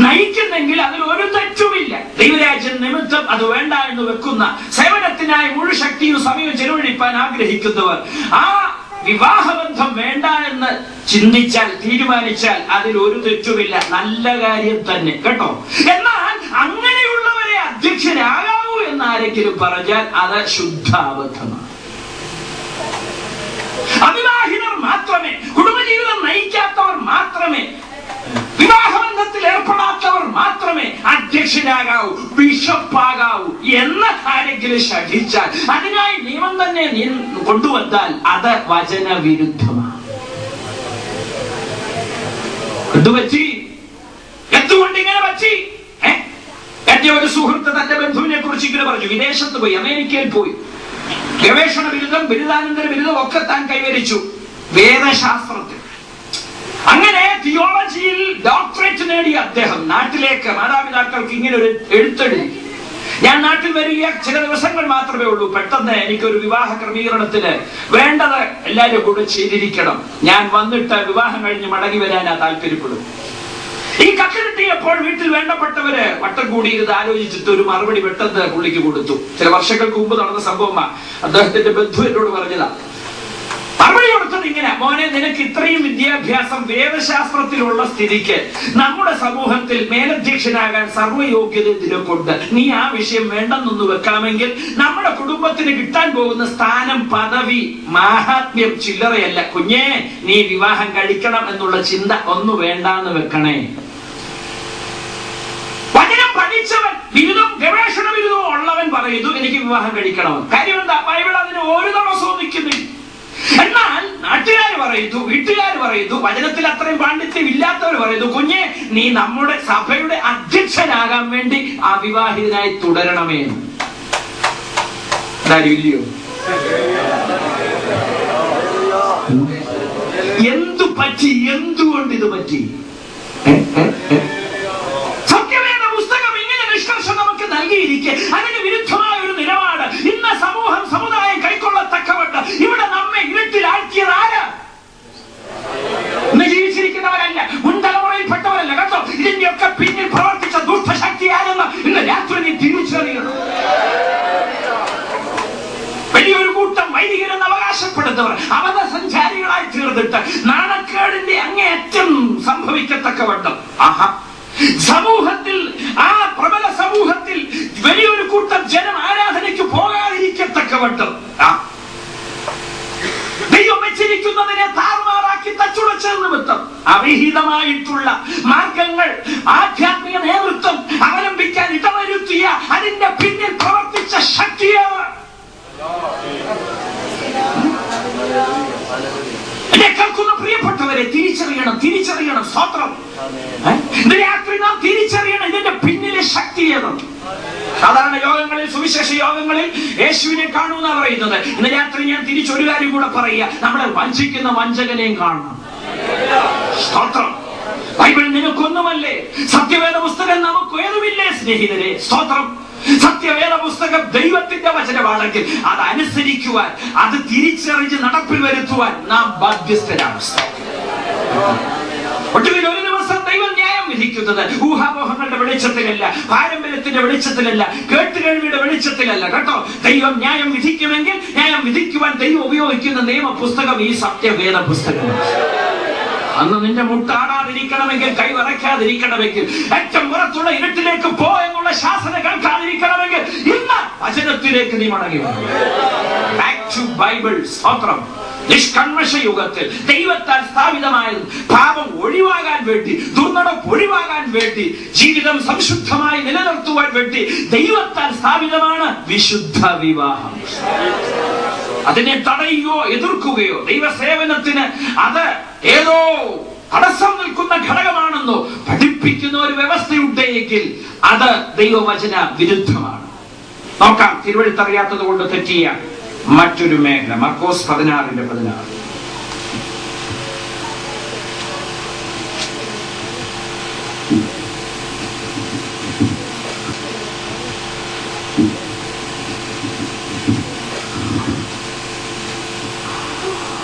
നയിക്കുന്നെങ്കിൽ അതിൽ ഒരു തെറ്റുമില്ല. ദൈവരാജ്യം നിമിത്തം അത് വേണ്ട എന്ന് വെക്കുന്ന, സേവനത്തിനായി മുഴു ശക്തിയും സമയവും ചെലവഴിപ്പാൻ ആഗ്രഹിക്കുന്നവർ ആ വിവാഹബന്ധം വേണ്ട എന്ന് ചിന്തിച്ചാൽ, തീരുമാനിച്ചാൽ അതിൽ ഒരു തെറ്റുമില്ല, നല്ല കാര്യം തന്നെ കേട്ടോ. എന്നാൽ അങ്ങനെയുള്ളവരെ അധ്യക്ഷനാ ആരെങ്കിലും പറഞ്ഞാൽ അത് ശുദ്ധ അബദ്ധമാണ്. അവിവാഹിതർ മാത്രമേ, കുടുംബജീവിതം നയിക്കാത്തവർ മാത്രമേ, വിവാഹബന്ധത്തിൽ ഏർപ്പെടാത്തവർ മാത്രമേ അധ്യക്ഷനാകാവൂ, ബിഷപ്പാകാവൂ എന്ന് ആരെങ്കിലും ശഠിച്ചാൽ, അതിനായി നിയമം തന്നെ കൊണ്ടുവന്നാൽ അത് വചനവിരുദ്ധമാണ്. എന്തുപറ്റി? എന്തുകൊണ്ട് ഇങ്ങനെ പറ്റി? എന്റെ ഒരു സുഹൃത്ത് തന്റെ ബന്ധുവിനെ കുറിച്ച് ഇങ്ങനെ പറഞ്ഞു. വിദേശത്ത് പോയി, അമേരിക്കയിൽ പോയി, ഗവേഷണ ബിരുദം, ബിരുദാനന്തര ബിരുദം ഒക്കെ താൻ കൈവരിച്ചു വേദശാസ്ത്രത്തിൽ. അങ്ങനെ തിയോളജിയിൽ ഡോക്ടറേറ്റ് നേടിയ അദ്ദേഹം നാട്ടിലേക്ക് മാതാപിതാക്കൾക്ക് ഇങ്ങനെ ഒരു എഴുത്തെഴുതി. ഞാൻ നാട്ടിൽ വരിക ചില ദിവസങ്ങൾ മാത്രമേ ഉള്ളൂ, പെട്ടെന്ന് എനിക്കൊരു വിവാഹ ക്രമീകരണത്തിന് വേണ്ടത് എല്ലാവരും കൂടെ ചെയ്തിരിക്കണം, ഞാൻ വന്നിട്ട് വിവാഹം കഴിഞ്ഞ് മടങ്ങി വരാനാ താല്പര്യപ്പെടും. ഈ കത്ത് കിട്ടിയപ്പോൾ വീട്ടിൽ വേണ്ടപ്പെട്ടവര് വട്ടം കൂടി ഇത് ആലോചിച്ചിട്ട് ഒരു മറുപടി പെട്ടെന്ന് പുള്ളിക്ക് കൊടുത്തു. ചില വർഷങ്ങൾക്ക് മുമ്പ് നടന്ന സംഭവമാ, അദ്ദേഹത്തിന്റെ ബന്ധു എന്നോട് പറഞ്ഞതാ. മറുപടി കൊടുത്തത് ഇങ്ങനെ: മോനെ, നിനക്ക് ഇത്രയും വിദ്യാഭ്യാസം വേദശാസ്ത്രത്തിലുള്ള സ്ഥിതിക്ക് നമ്മുടെ സമൂഹത്തിൽ മേലധ്യക്ഷനാകാൻ സർവ്വയോഗ്യത നിനക്കുണ്ട്. നീ ആ വിഷയം വേണ്ടെന്നൊന്ന് വെക്കാമെങ്കിൽ നമ്മുടെ കുടുംബത്തിന് കിട്ടാൻ പോകുന്ന സ്ഥാനം, പദവി, മാഹാത്മ്യം ചില്ലറയല്ല. കുഞ്ഞേ, നീ വിവാഹം കഴിക്കണം എന്നുള്ള ചിന്ത ഒന്ന് വേണ്ടാന്ന് വെക്കണേ. വചനം പഠിച്ചവൻ, ബിരുദം, ഗവേഷണ ബിരുദവും ഉള്ളവൻ പറയുന്നു എനിക്ക് വിവാഹം കഴിക്കണമെന്ന്. കാര്യം എന്താ? ബൈബിൾ അതിന് ഒരു തടസ്സവും നിൽക്കുന്നില്ല. എന്നാൽ നാട്ടുകാർ പറയുന്നു, വീട്ടുകാർ പറയുന്നു, വചനത്തിൽ അത്രയും പാണ്ഡിത്യം ഇല്ലാത്തവർ പറയുന്നു, കുഞ്ഞെ, നീ നമ്മുടെ സഭയുടെ അധ്യക്ഷനാകാൻ വേണ്ടി അവിവാഹിതനായി തുടരണമേ. ഇല്ലയോ? എന്തു പറ്റി? എന്തുകൊണ്ട് ഇത് പറ്റി? സത്യവേദ പുസ്തകം ഇങ്ങനെ നിഷ്കർഷം നമുക്ക് നൽകിയിരിക്കെ അതിന് വിരുദ്ധമായ ഒരു നിലപാട് ഇന്ന് സമൂഹം, സമുദായം കൈക്കൊള്ളത്തക്കവണ്ണം ഇവിടെ നമ്മെ ഇരുട്ടിലാക്കിയത് ആര്? ഇന്ന് ജീവിച്ചിരിക്കുന്നവരല്ല, മുൻതലമുറയിൽപ്പെട്ടവരല്ല കേട്ടോ. ഇതിന്റെയൊക്കെ പിന്നിൽ പ്രവർത്തിച്ച ദുഷ്ടശക്തി ആരെന്ന് ഇന്ന് രാത്രി നീ തിരിച്ചറിയണം. വലിയൊരു കൂട്ടം വൈദികരെന്ന് അവകാശപ്പെടുന്നവർ അവധസഞ്ചാരികളായി തീർന്നിട്ട് നാണക്കേടിന്റെ അങ്ങേയറ്റം സംഭവിക്കത്തക്കവണ്ണം സമൂഹത്തിൽ, ആ പ്രബല സമൂഹത്തിൽ വലിയൊരു കൂട്ടം ജനം ആരാധനയ്ക്ക് പോകാതിരിക്കത്തക്കവണ്ണം ദൈവം വെച്ചിരിക്കുന്നതിനെ താറുമാറാക്കി തച്ചുടച്ചത് നിമിത്തം അവിഹിതമായിട്ടുള്ള മാർഗങ്ങൾ ആധ്യാത്മിക നേതൃത്വം അവലംബിക്കാൻ ഇടവരുത്തിയ അതിന്റെ പിന്നിൽ പ്രവർത്തിച്ച ശക്തിയാണ്. എന്നെ കേൾക്കുന്ന പ്രിയപ്പെട്ടവരെ, തിരിച്ചറിയണം. സ്തോത്രം. ഇന്ന് രാത്രി നാം തിരിച്ചറിയണം ഇതിന്റെ പിന്നിലെ ശക്തി ഏതാണ്. സാധാരണ യോഗങ്ങളിൽ, സുവിശേഷ യോഗങ്ങളിൽ യേശുവിനെ കാണുമെന്നാ പറയുന്നത്. ഇന്ന് രാത്രി ഞാൻ തിരിച്ചൊരു കാര്യം കൂടെ പറയുക: നമ്മളെ വഞ്ചിക്കുന്ന വഞ്ചകനെയും കാണണം. സ്തോത്രം. ബൈബിൾ നിനക്കൊന്നുമല്ലേ? സത്യവേദ പുസ്തകം നമുക്ക് ഏതുമില്ലേ സ്നേഹിതരെ? സ്തോത്രം. സത്യവേദ പുസ്തകം ദൈവത്തിന്റെ വചനമാണെങ്കിൽ അത് അനുസരിക്കുവാൻ, അത് തിരിച്ചറിഞ്ഞ് നടപ്പിൽ വരുത്തുവാൻ നാം ബാധ്യസ്ഥരാണ്. ഒടുവിൽ ഒരു ദിവസം ദൈവം ന്യായം വിധിക്കുന്നത് ഊഹാപോഹങ്ങളുടെ വെളിച്ചത്തിലല്ല, പാരമ്പര്യത്തിന്റെ വെളിച്ചത്തിലല്ല, കേട്ടുകേൾവിയുടെ വെളിച്ചത്തിലല്ല കേട്ടോ. ദൈവം ന്യായം വിധിക്കുമെങ്കിൽ ന്യായം വിധിക്കുവാൻ ദൈവം ഉപയോഗിക്കുന്ന നിയമ പുസ്തകം ഈ സത്യവേദ പുസ്തകമാണ്. അന്ന് നിന്റെ മുട്ടാടാതിരിക്കണമെങ്കിൽ, കൈവറയ്ക്കാതിരിക്കണമെങ്കിൽ, ഏറ്റവും പുറത്തുള്ള ഇരുട്ടിലേക്ക് പോ എന്നുള്ള ശാസന കേൾക്കാതിരിക്കണമെങ്കിൽ ഇന്ന് വചനത്തിലേക്ക് നീ മടങ്ങി വരണം. Back to Bible. സ്തോത്രം. നിഷ്കന്മഷ യുഗത്തിൽ ദൈവത്താൽ സ്ഥാപിതമായത് പാപം ഒഴിവാകാൻ വേണ്ടി, ദുർനടപ്പ് ഒഴിവാകാൻ വേണ്ടി, ജീവിതം സംശുദ്ധമായി നിലനിർത്തുവാൻ വേണ്ടി ദൈവത്താൽ സ്ഥാപിതമാണ് വിശുദ്ധ വിവാഹം. അതിനെ തടയുകയോ എതിർക്കുകയോ ദൈവസേവനത്തിന് അത് ഏതോ തടസ്സം നിൽക്കുന്ന ഘടകമാണെന്നോ പഠിപ്പിക്കുന്ന ഒരു വ്യവസ്ഥയുണ്ടെങ്കിൽ അത് ദൈവവചന വിരുദ്ധമാണ്. നോക്കാം, തിരുവഴുത്തറിയാത്തത് കൊണ്ട് തെറ്റിയ മറ്റൊരു മേഖല. മർക്കോസ് 16:16.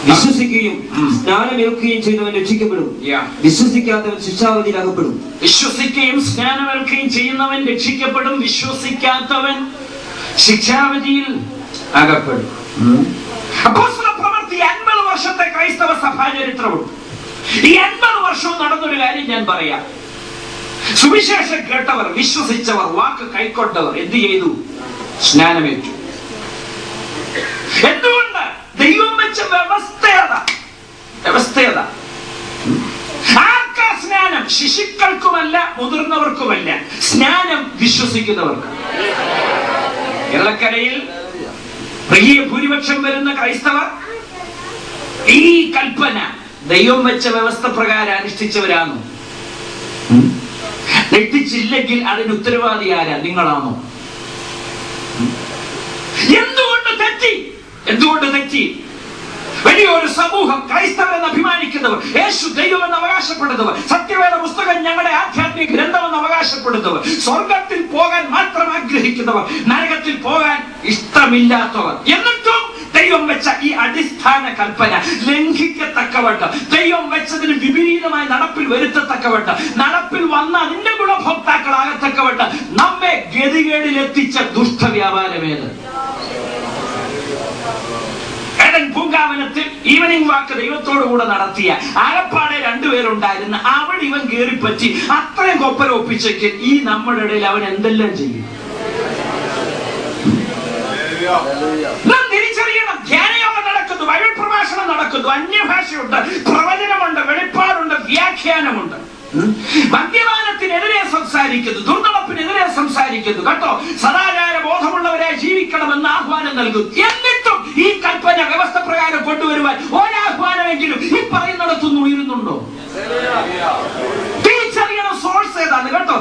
വിശ്വസിക്കുകയും സ്നാനമേൽക്കുകയും ചെയ്യുന്നവൻ രക്ഷിക്കപ്പെടും, വിശ്വസിക്കാത്തവൻ ശിക്ഷാവിധിയിൽ അകപ്പെടും. വിശ്വസിക്കുകയും സ്നാനമേൽക്കുകയും ചെയ്യുന്നവൻ രക്ഷിക്കപ്പെടും, വിശ്വസിക്കാത്തവൻ ശിക്ഷാവിധിയിൽ അകപ്പെടും. അപ്പോസ്തല പ്രവൃത്തി 50 വർഷത്തെ ക്രൈസ്തവ സഭാചരിത്രമുണ്ട്. ഈ 50 വർഷവും നടന്നൊരു കാര്യം ഞാൻ പറയാം. സുവിശേഷം കേട്ടവർ, വിശ്വസിച്ചവർ, വാക്ക് കൈക്കൊണ്ടവർ എന്ത് ചെയ്തു? സ്നാനമേറ്റു. എന്തുകൊണ്ട്? ദൈവം വെച്ച വ്യവസ്ഥയത. ആർക്കാ സ്നാനം? ശിശുക്കൾക്കുമല്ല, മുതിർന്നവർക്കുമല്ല. സ്നാനം വിശ്വസിക്കുന്നവർക്ക്. കേരളക്കരയിൽ വലിയ ഭൂരിപക്ഷം വരുന്ന ക്രൈസ്തവർ ഈ കൽപ്പന ദൈവം വെച്ച വ്യവസ്ഥ പ്രകാരം അനുഷ്ഠിച്ചവരാണോ? തെറ്റിച്ചില്ലെങ്കിൽ അതിന് ഉത്തരവാദി ആരാ? നിങ്ങളാണോ? എന്തുകൊണ്ട് തെറ്റി? വലിയൊരു സമൂഹം, ക്രൈസ്തവരെന്ന് അഭിമാനിക്കുന്നവർ, യേശു ദൈവമെന്ന് അവകാശപ്പെടുന്നവർ, സത്യവേദ പുസ്തകം ഞങ്ങളുടെ ആധ്യാത്മിക ഗ്രന്ഥമെന്ന് അവകാശപ്പെടുന്നവർ, സ്വർഗത്തിൽ പോകാൻ മാത്രം ആഗ്രഹിക്കുന്നവർ, നരകത്തിൽ പോകാൻ ഇഷ്ടമില്ലാത്തവർ, എന്നിട്ടും ദൈവം വെച്ച ഈ അടിസ്ഥാന കൽപ്പന ലംഘിക്കത്തക്കവണ്ണം, ദൈവം വെച്ചതിന് വിപരീതമായി നടപ്പിൽ വരുത്തത്തക്കവണ്ണം, നടപ്പിൽ വന്ന അതിന്റെ ഗുണഭോക്താക്കളാകത്തക്കവണ്ണം നമ്മെ ഗതികേടിലെത്തിച്ച ദുഷ്ടവ്യാപാരമേത്? പൂങ്കാവനത്തിൽ ഈവനിങ് വാക്ക് ദൈവത്തോടുകൂടെ നടത്തിയ ആലപ്പാടെ രണ്ടുപേരുണ്ടായിരുന്ന അവിടെ ഇവൻ കേറിപ്പറ്റി അത്രയും കൊപ്പര ഒപ്പിച്ചെങ്കിൽ ഈ നമ്മുടെ ഇടയിൽ അവൻ എന്തെല്ലാം ചെയ്യും? തിരിച്ചറിയണം. ധ്യാനയോഗം നടക്കുന്നു, ബൈബിൾ പ്രഭാഷണം നടക്കുന്നു, അന്യഭാഷയുണ്ട്, പ്രവചനമുണ്ട്, വെളിപ്പാടുണ്ട്, വ്യാഖ്യാനമുണ്ട്. മദ്യപാനത്തിനെതിരെ സംസാരിക്കുന്നു, ദുർനടപ്പിനെതിരെ സംസാരിക്കുന്നു, കേട്ടോ, സദാചാര ബോധമുള്ളവരെ ജീവിക്കണമെന്ന് ആഹ്വാനം നൽകുന്നു. എന്നിട്ടും ഈ കൽപ്പന വ്യവസ്ഥ പ്രകാരം കൊണ്ടുവരുവാൻ ഒരാഹ്വാനമെങ്കിലും ഈ പറയുന്നിടത്തുനിന്ന് ഉയരുന്നുണ്ടോ? തിരിച്ചറിയണം സോഴ്സ് ഏതാണ്, കേട്ടോ.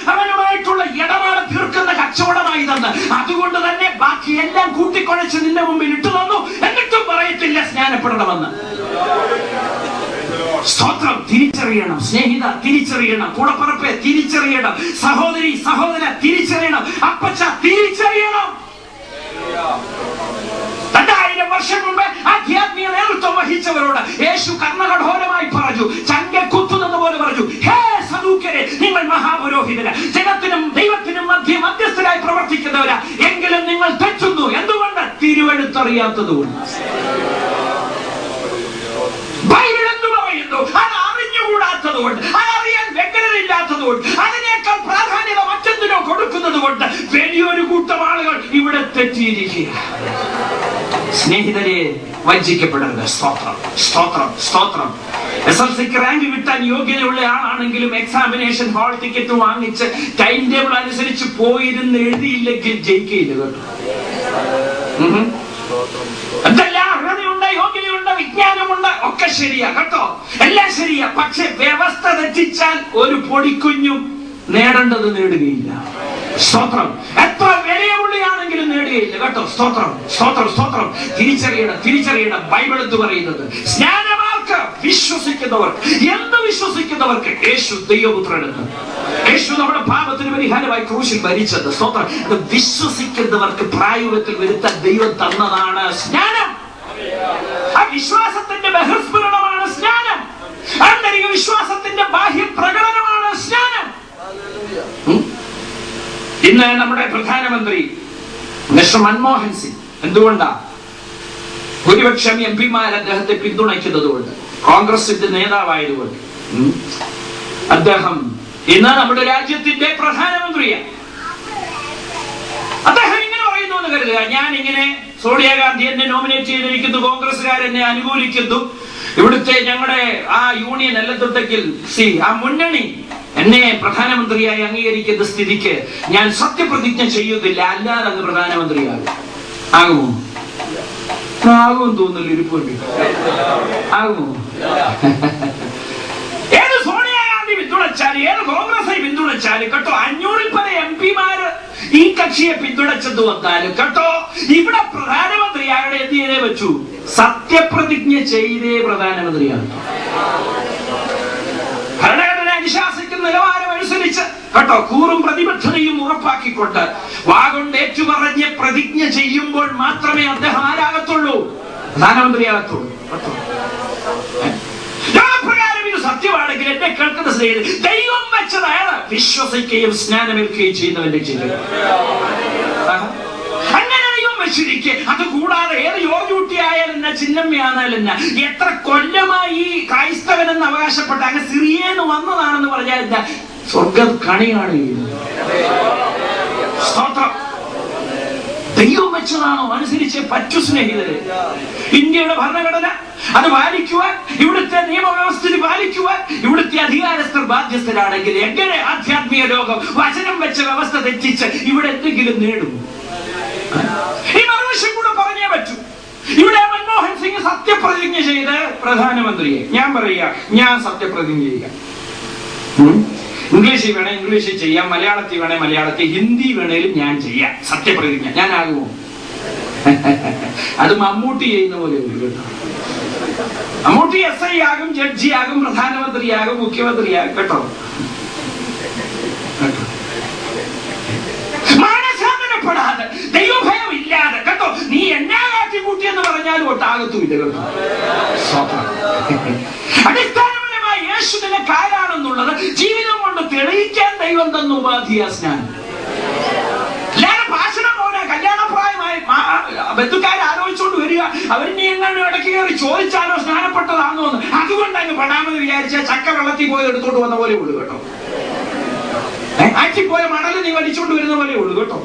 അവനുമായിട്ടുള്ള ഇടപാട് തീർക്കുന്ന കച്ചവടമായി തന്ന്, അതുകൊണ്ട് തന്നെ ബാക്കി എല്ലാം കൂട്ടിക്കുഴച്ച് നിന്റെ മുമ്പിൽ ഇട്ടു തന്നു, എന്നിട്ടും പറയത്തില്ല സ്നാനപ്പെടണമെന്ന്. സ്തോത്രം. തിരിച്ചറിയണം സ്നേഹിത, തിരിച്ചറിയണം കൂടപ്പറപ്പെ, തിരിച്ചറിയണം സഹോദരി, സഹോദര, തിരിച്ചറിയണം അപ്പച്ച, തിരിച്ചറിയണം. 2000 വർഷം മുമ്പ് ആധ്യാത്മിക നേതൃത്വം വഹിച്ചവരോട് യേശു കർണകഠോരമായി പറഞ്ഞു, ചങ്കെ കുത്തുന്നത് പോലെ പറഞ്ഞു, ഹേ സദൂക്യരെ, നിങ്ങൾ മഹാപുരോഹിതര, ജഗത്തിനും ദൈവത്തിനും മധ്യസ്ഥരായി പ്രവർത്തിക്കുന്നവരാ, എങ്കിലും നിങ്ങൾ തെറ്റുന്നു. എന്തുകൊണ്ട്? തിരുവെഴുത്തറിയാത്തതുകൊണ്ട്. ബൈബിൾ എന്തു പറയുന്നു? അത് അറിഞ്ഞുകൂടാത്തതുകൊണ്ട്, അതറിയാൻ വ്യഗ്രതയില്ലാത്തതുകൊണ്ട്, അതിനേക്കാൾ പ്രാധാന്യത മറ്റെന്തിനോ കൊടുക്കുന്നത് കൊണ്ട് വലിയൊരു കൂട്ടം ആളുകൾ ഇവിടെ തെറ്റിയിരിക്കുക. സ്നേഹിതരെ, വഞ്ചിക്കപ്പെടരുത്. സ്തോത്രം, സ്തോത്രം, സ്തോത്രം. SLCക്ക് റാങ്ക് കിട്ടാൻ യോഗ്യതയുള്ള ആളാണെങ്കിലും എക്സാമിനേഷൻ ഹാൾ ടിക്കറ്റ് വാങ്ങിച്ച് ടൈം ടേബിൾ അനുസരിച്ച് പോയിരുന്ന് എഴുതിയില്ലെങ്കിൽ ജയിക്കയില്ല, കേട്ടോ. എന്തെല്ലാം അർഹതയുണ്ട്, യോഗ്യതയുണ്ട്, വിജ്ഞാനമുണ്ട്, ഒക്കെ ശരിയാ, കേട്ടോ, എല്ലാം ശരിയാ. പക്ഷെ വ്യവസ്ഥ തെറ്റിച്ചാൽ ഒരു പൊടിക്കുഞ്ഞും നേടേണ്ടത് നേടുകയില്ല. സ്തോത്രം. എത്ര വിലയുള്ളിയാണെങ്കിലും നേടുകയില്ല, കേട്ടോ. സ്തോത്രം, സ്തോത്രം, സ്തോത്രം. തിരിച്ചറിയണം ബൈബിൾ എന്ന് പറയുന്നത് സ്നാനമാർക്ക്, വിശ്വസിക്കുന്നവർക്ക്. എന്ത് വിശ്വസിക്കുന്നവർക്ക്? യേശു ദൈവപുത്രനെന്ന്. യേശു നമ്മുടെ പാപത്തിന് പരിഹാരമായി ക്രൂശിൽ മരിച്ചത്. സ്തോത്രം. ഇത് വിശ്വസിക്കുന്നവർക്ക് പ്രായോഗികത്തിൽ വരുത്താൻ ദൈവം തന്നതാണ് സ്നാനം. ആ വിശ്വാസത്തിന്റെ ബഹിർസ്ഫുരണമാണ് സ്നാനം. ആന്തരിക വിശ്വാസത്തിന്റെ ബാഹ്യ പ്രകടനമാണ് സ്നാനം. ഇന്ന് നമ്മുടെ പ്രധാനമന്ത്രി മിസ്റ്റർ മൻമോഹൻ സിംഗ്, എന്തുകൊണ്ടാ? ഭൂരിപക്ഷം MP-മാർ അദ്ദേഹത്തെ പിന്തുണയ്ക്കുന്നതുകൊണ്ട്, കോൺഗ്രസിന്റെ നേതാവായതുകൊണ്ട്. അദ്ദേഹം ഇന്ന് നമ്മുടെ രാജ്യത്തിന്റെ പ്രധാനമന്ത്രിയാണ്. അദ്ദേഹം ഇങ്ങനെ പറയുന്നു എന്ന് കരുതുക, ഞാൻ ഇങ്ങനെ സോണിയാഗാന്ധി എന്നെ നോമിനേറ്റ് ചെയ്തിരിക്കുന്നു, കോൺഗ്രസ്സുകാരെന്നെ അനുകൂലിക്കുന്നു, ഇവിടുത്തെ ഞങ്ങളുടെ ആ യൂണിയൻ എല്ലത്തൊട്ടക്കിൽ ആ മുന്നണി എന്നെ പ്രധാനമന്ത്രിയായി അംഗീകരിക്കുന്ന സ്ഥിതിക്ക് ഞാൻ സത്യപ്രതിജ്ഞ ചെയ്യുന്നില്ല, അല്ലാതെ അങ്ങ് പ്രധാനമന്ത്രിയാകും. ആകുമോ? ആകുമെന്ന് തോന്നുന്നില്ല. ഇരിപ്പുണ്ട്. ആകുമോ? ഏത് സോണിയാഗാന്ധി പിന്തുണച്ചാലും, ഏത് കോൺഗ്രസ് പിന്തുണച്ചാലും, കേട്ടോ, 500-ൽ പല MP-മാര് ഈ കക്ഷിയെ പിന്തുണച്ചെന്ന് വന്നാലും, കേട്ടോ, ഇവിടെ പ്രധാനമന്ത്രിയാകടെ എന്ത് ചെയ്തേ വെച്ചു? സത്യപ്രതിജ്ഞ ചെയ്തേ പ്രധാനമന്ത്രിയാണ്. ഭരണഘടന അനുശാസിക്കുന്ന നിലവാരം അനുസരിച്ച്, കേട്ടോ, കൂറും പ്രതിബദ്ധതയും ഉറപ്പാക്കിക്കൊണ്ട് വാഗൊണ്ട് ഏറ്റുപറഞ്ഞ് പ്രതിജ്ഞ ചെയ്യുമ്പോൾ മാത്രമേ അദ്ദേഹം ആരാകത്തുള്ളൂ? പ്രധാനമന്ത്രിയാകത്തുള്ളൂ. പ്രകാരം ഇത് സത്യമാണെങ്കിൽ എന്നെ കേൾക്കുന്ന സ്നേഹിതൻ, ദൈവം വെച്ചതാണ് വിശ്വസിക്കുകയും സ്നാനമേൽക്കുകയും ചെയ്യുന്നവന്റെ ചിഹ്നം. അങ്ങനെ ദൈവം വെച്ചിരിക്കെ, അത് കൂടാതെ ഏത് യോഗ്യകുട്ടിയായാലും ചിഹ്നമ്മയാണെന്നാലും എത്ര കൊല്ലമായി ഈ ക്രൈസ്തവനെന്ന് അവകാശപ്പെട്ട അങ്ങ് സിറിയേന്ന് വന്നതാണെന്ന് പറഞ്ഞാൽ സ്വർഗ കണിയാണ്. സ്തോത്രം. വെച്ചതാണോ? അനുസരിച്ച് പറ്റു സ്നേഹിതരെ. ഇന്ത്യയുടെ ഭരണഘടന അത് പാലിക്കുവാൻ, ഇവിടുത്തെ നിയമവ്യവസ്ഥിതി പാലിക്കുവാൻ ഇവിടുത്തെ അധികാരസ്ഥർ ബാധ്യസ്ഥരാണെങ്കിൽ എങ്ങനെ ആധ്യാത്മിക ലോകം വചനം വെച്ച വ്യവസ്ഥ തെറ്റിച്ച് ഇവിടെ എന്തെങ്കിലും നേടും? ഈ മറുവശം കൂടെ പറഞ്ഞേ പറ്റൂ. ഇവിടെ മൻമോഹൻ സിംഗ് സത്യപ്രതിജ്ഞ ചെയ്ത് പ്രധാനമന്ത്രിയെ, ഞാൻ പറയുക, ഞാൻ സത്യപ്രതിജ്ഞ ചെയ്യാം. ഇംഗ്ലീഷിൽ വേണേ ഇംഗ്ലീഷിൽ ചെയ്യാം, മലയാളത്തിൽ വേണേ മലയാളത്തിൽ, ഹിന്ദി വേണേലും ഞാൻ ചെയ്യാം സത്യപ്രതിജ്ഞ. ഞാനാകുമോ? അത് മമ്മൂട്ടി ചെയ്യുന്ന പോലെ കേട്ടോ. മമ്മൂട്ടി SI ആകും, ജഡ്ജിയാകും, പ്രധാനമന്ത്രിയാകും, മുഖ്യമന്ത്രിയാകും കേട്ടോ. മാനസാന്തരപ്പെടാതെ, ദൈവഭയം ഇല്ലാതെ കേട്ടോ, നീ എന്നാ കാട്ടിക്കൂട്ടിയെന്ന് പറഞ്ഞാലും ഒട്ടാകത്തുമില്ല കേട്ടോ. അടിസ്ഥാനപരമായി യേശു നിനക്ക് ആരാണെന്നുള്ളത് ജീവിതം കൊണ്ട് തെളിയിക്കാൻ ദൈവം തന്ന ഉപാധിയാ സ്നാനം. അല്ലാതെ ഭാഷണം പോലെ കല്യാണപ്രായമായി ബന്ധുക്കാർ ആലോചിച്ചുകൊണ്ട് വരിക, അവരിനി എങ്ങനെ ഇടയ്ക്ക് കയറി ചോദിച്ചാലോ സ്നാനപ്പെട്ടതാണോ എന്ന്, അതുകൊണ്ട് അങ്ങ് പെടാമെന്ന് വിചാരിച്ച ചക്ക വെള്ളത്തിൽ പോയി എടുത്തോണ്ട് വന്ന പോലെ ഉള്ളു കേട്ടോ. ആറ്റിപ്പോയ മണല് നീ വലിച്ചോണ്ട് വരുന്ന പോലെ ഉള്ളു കേട്ടോ.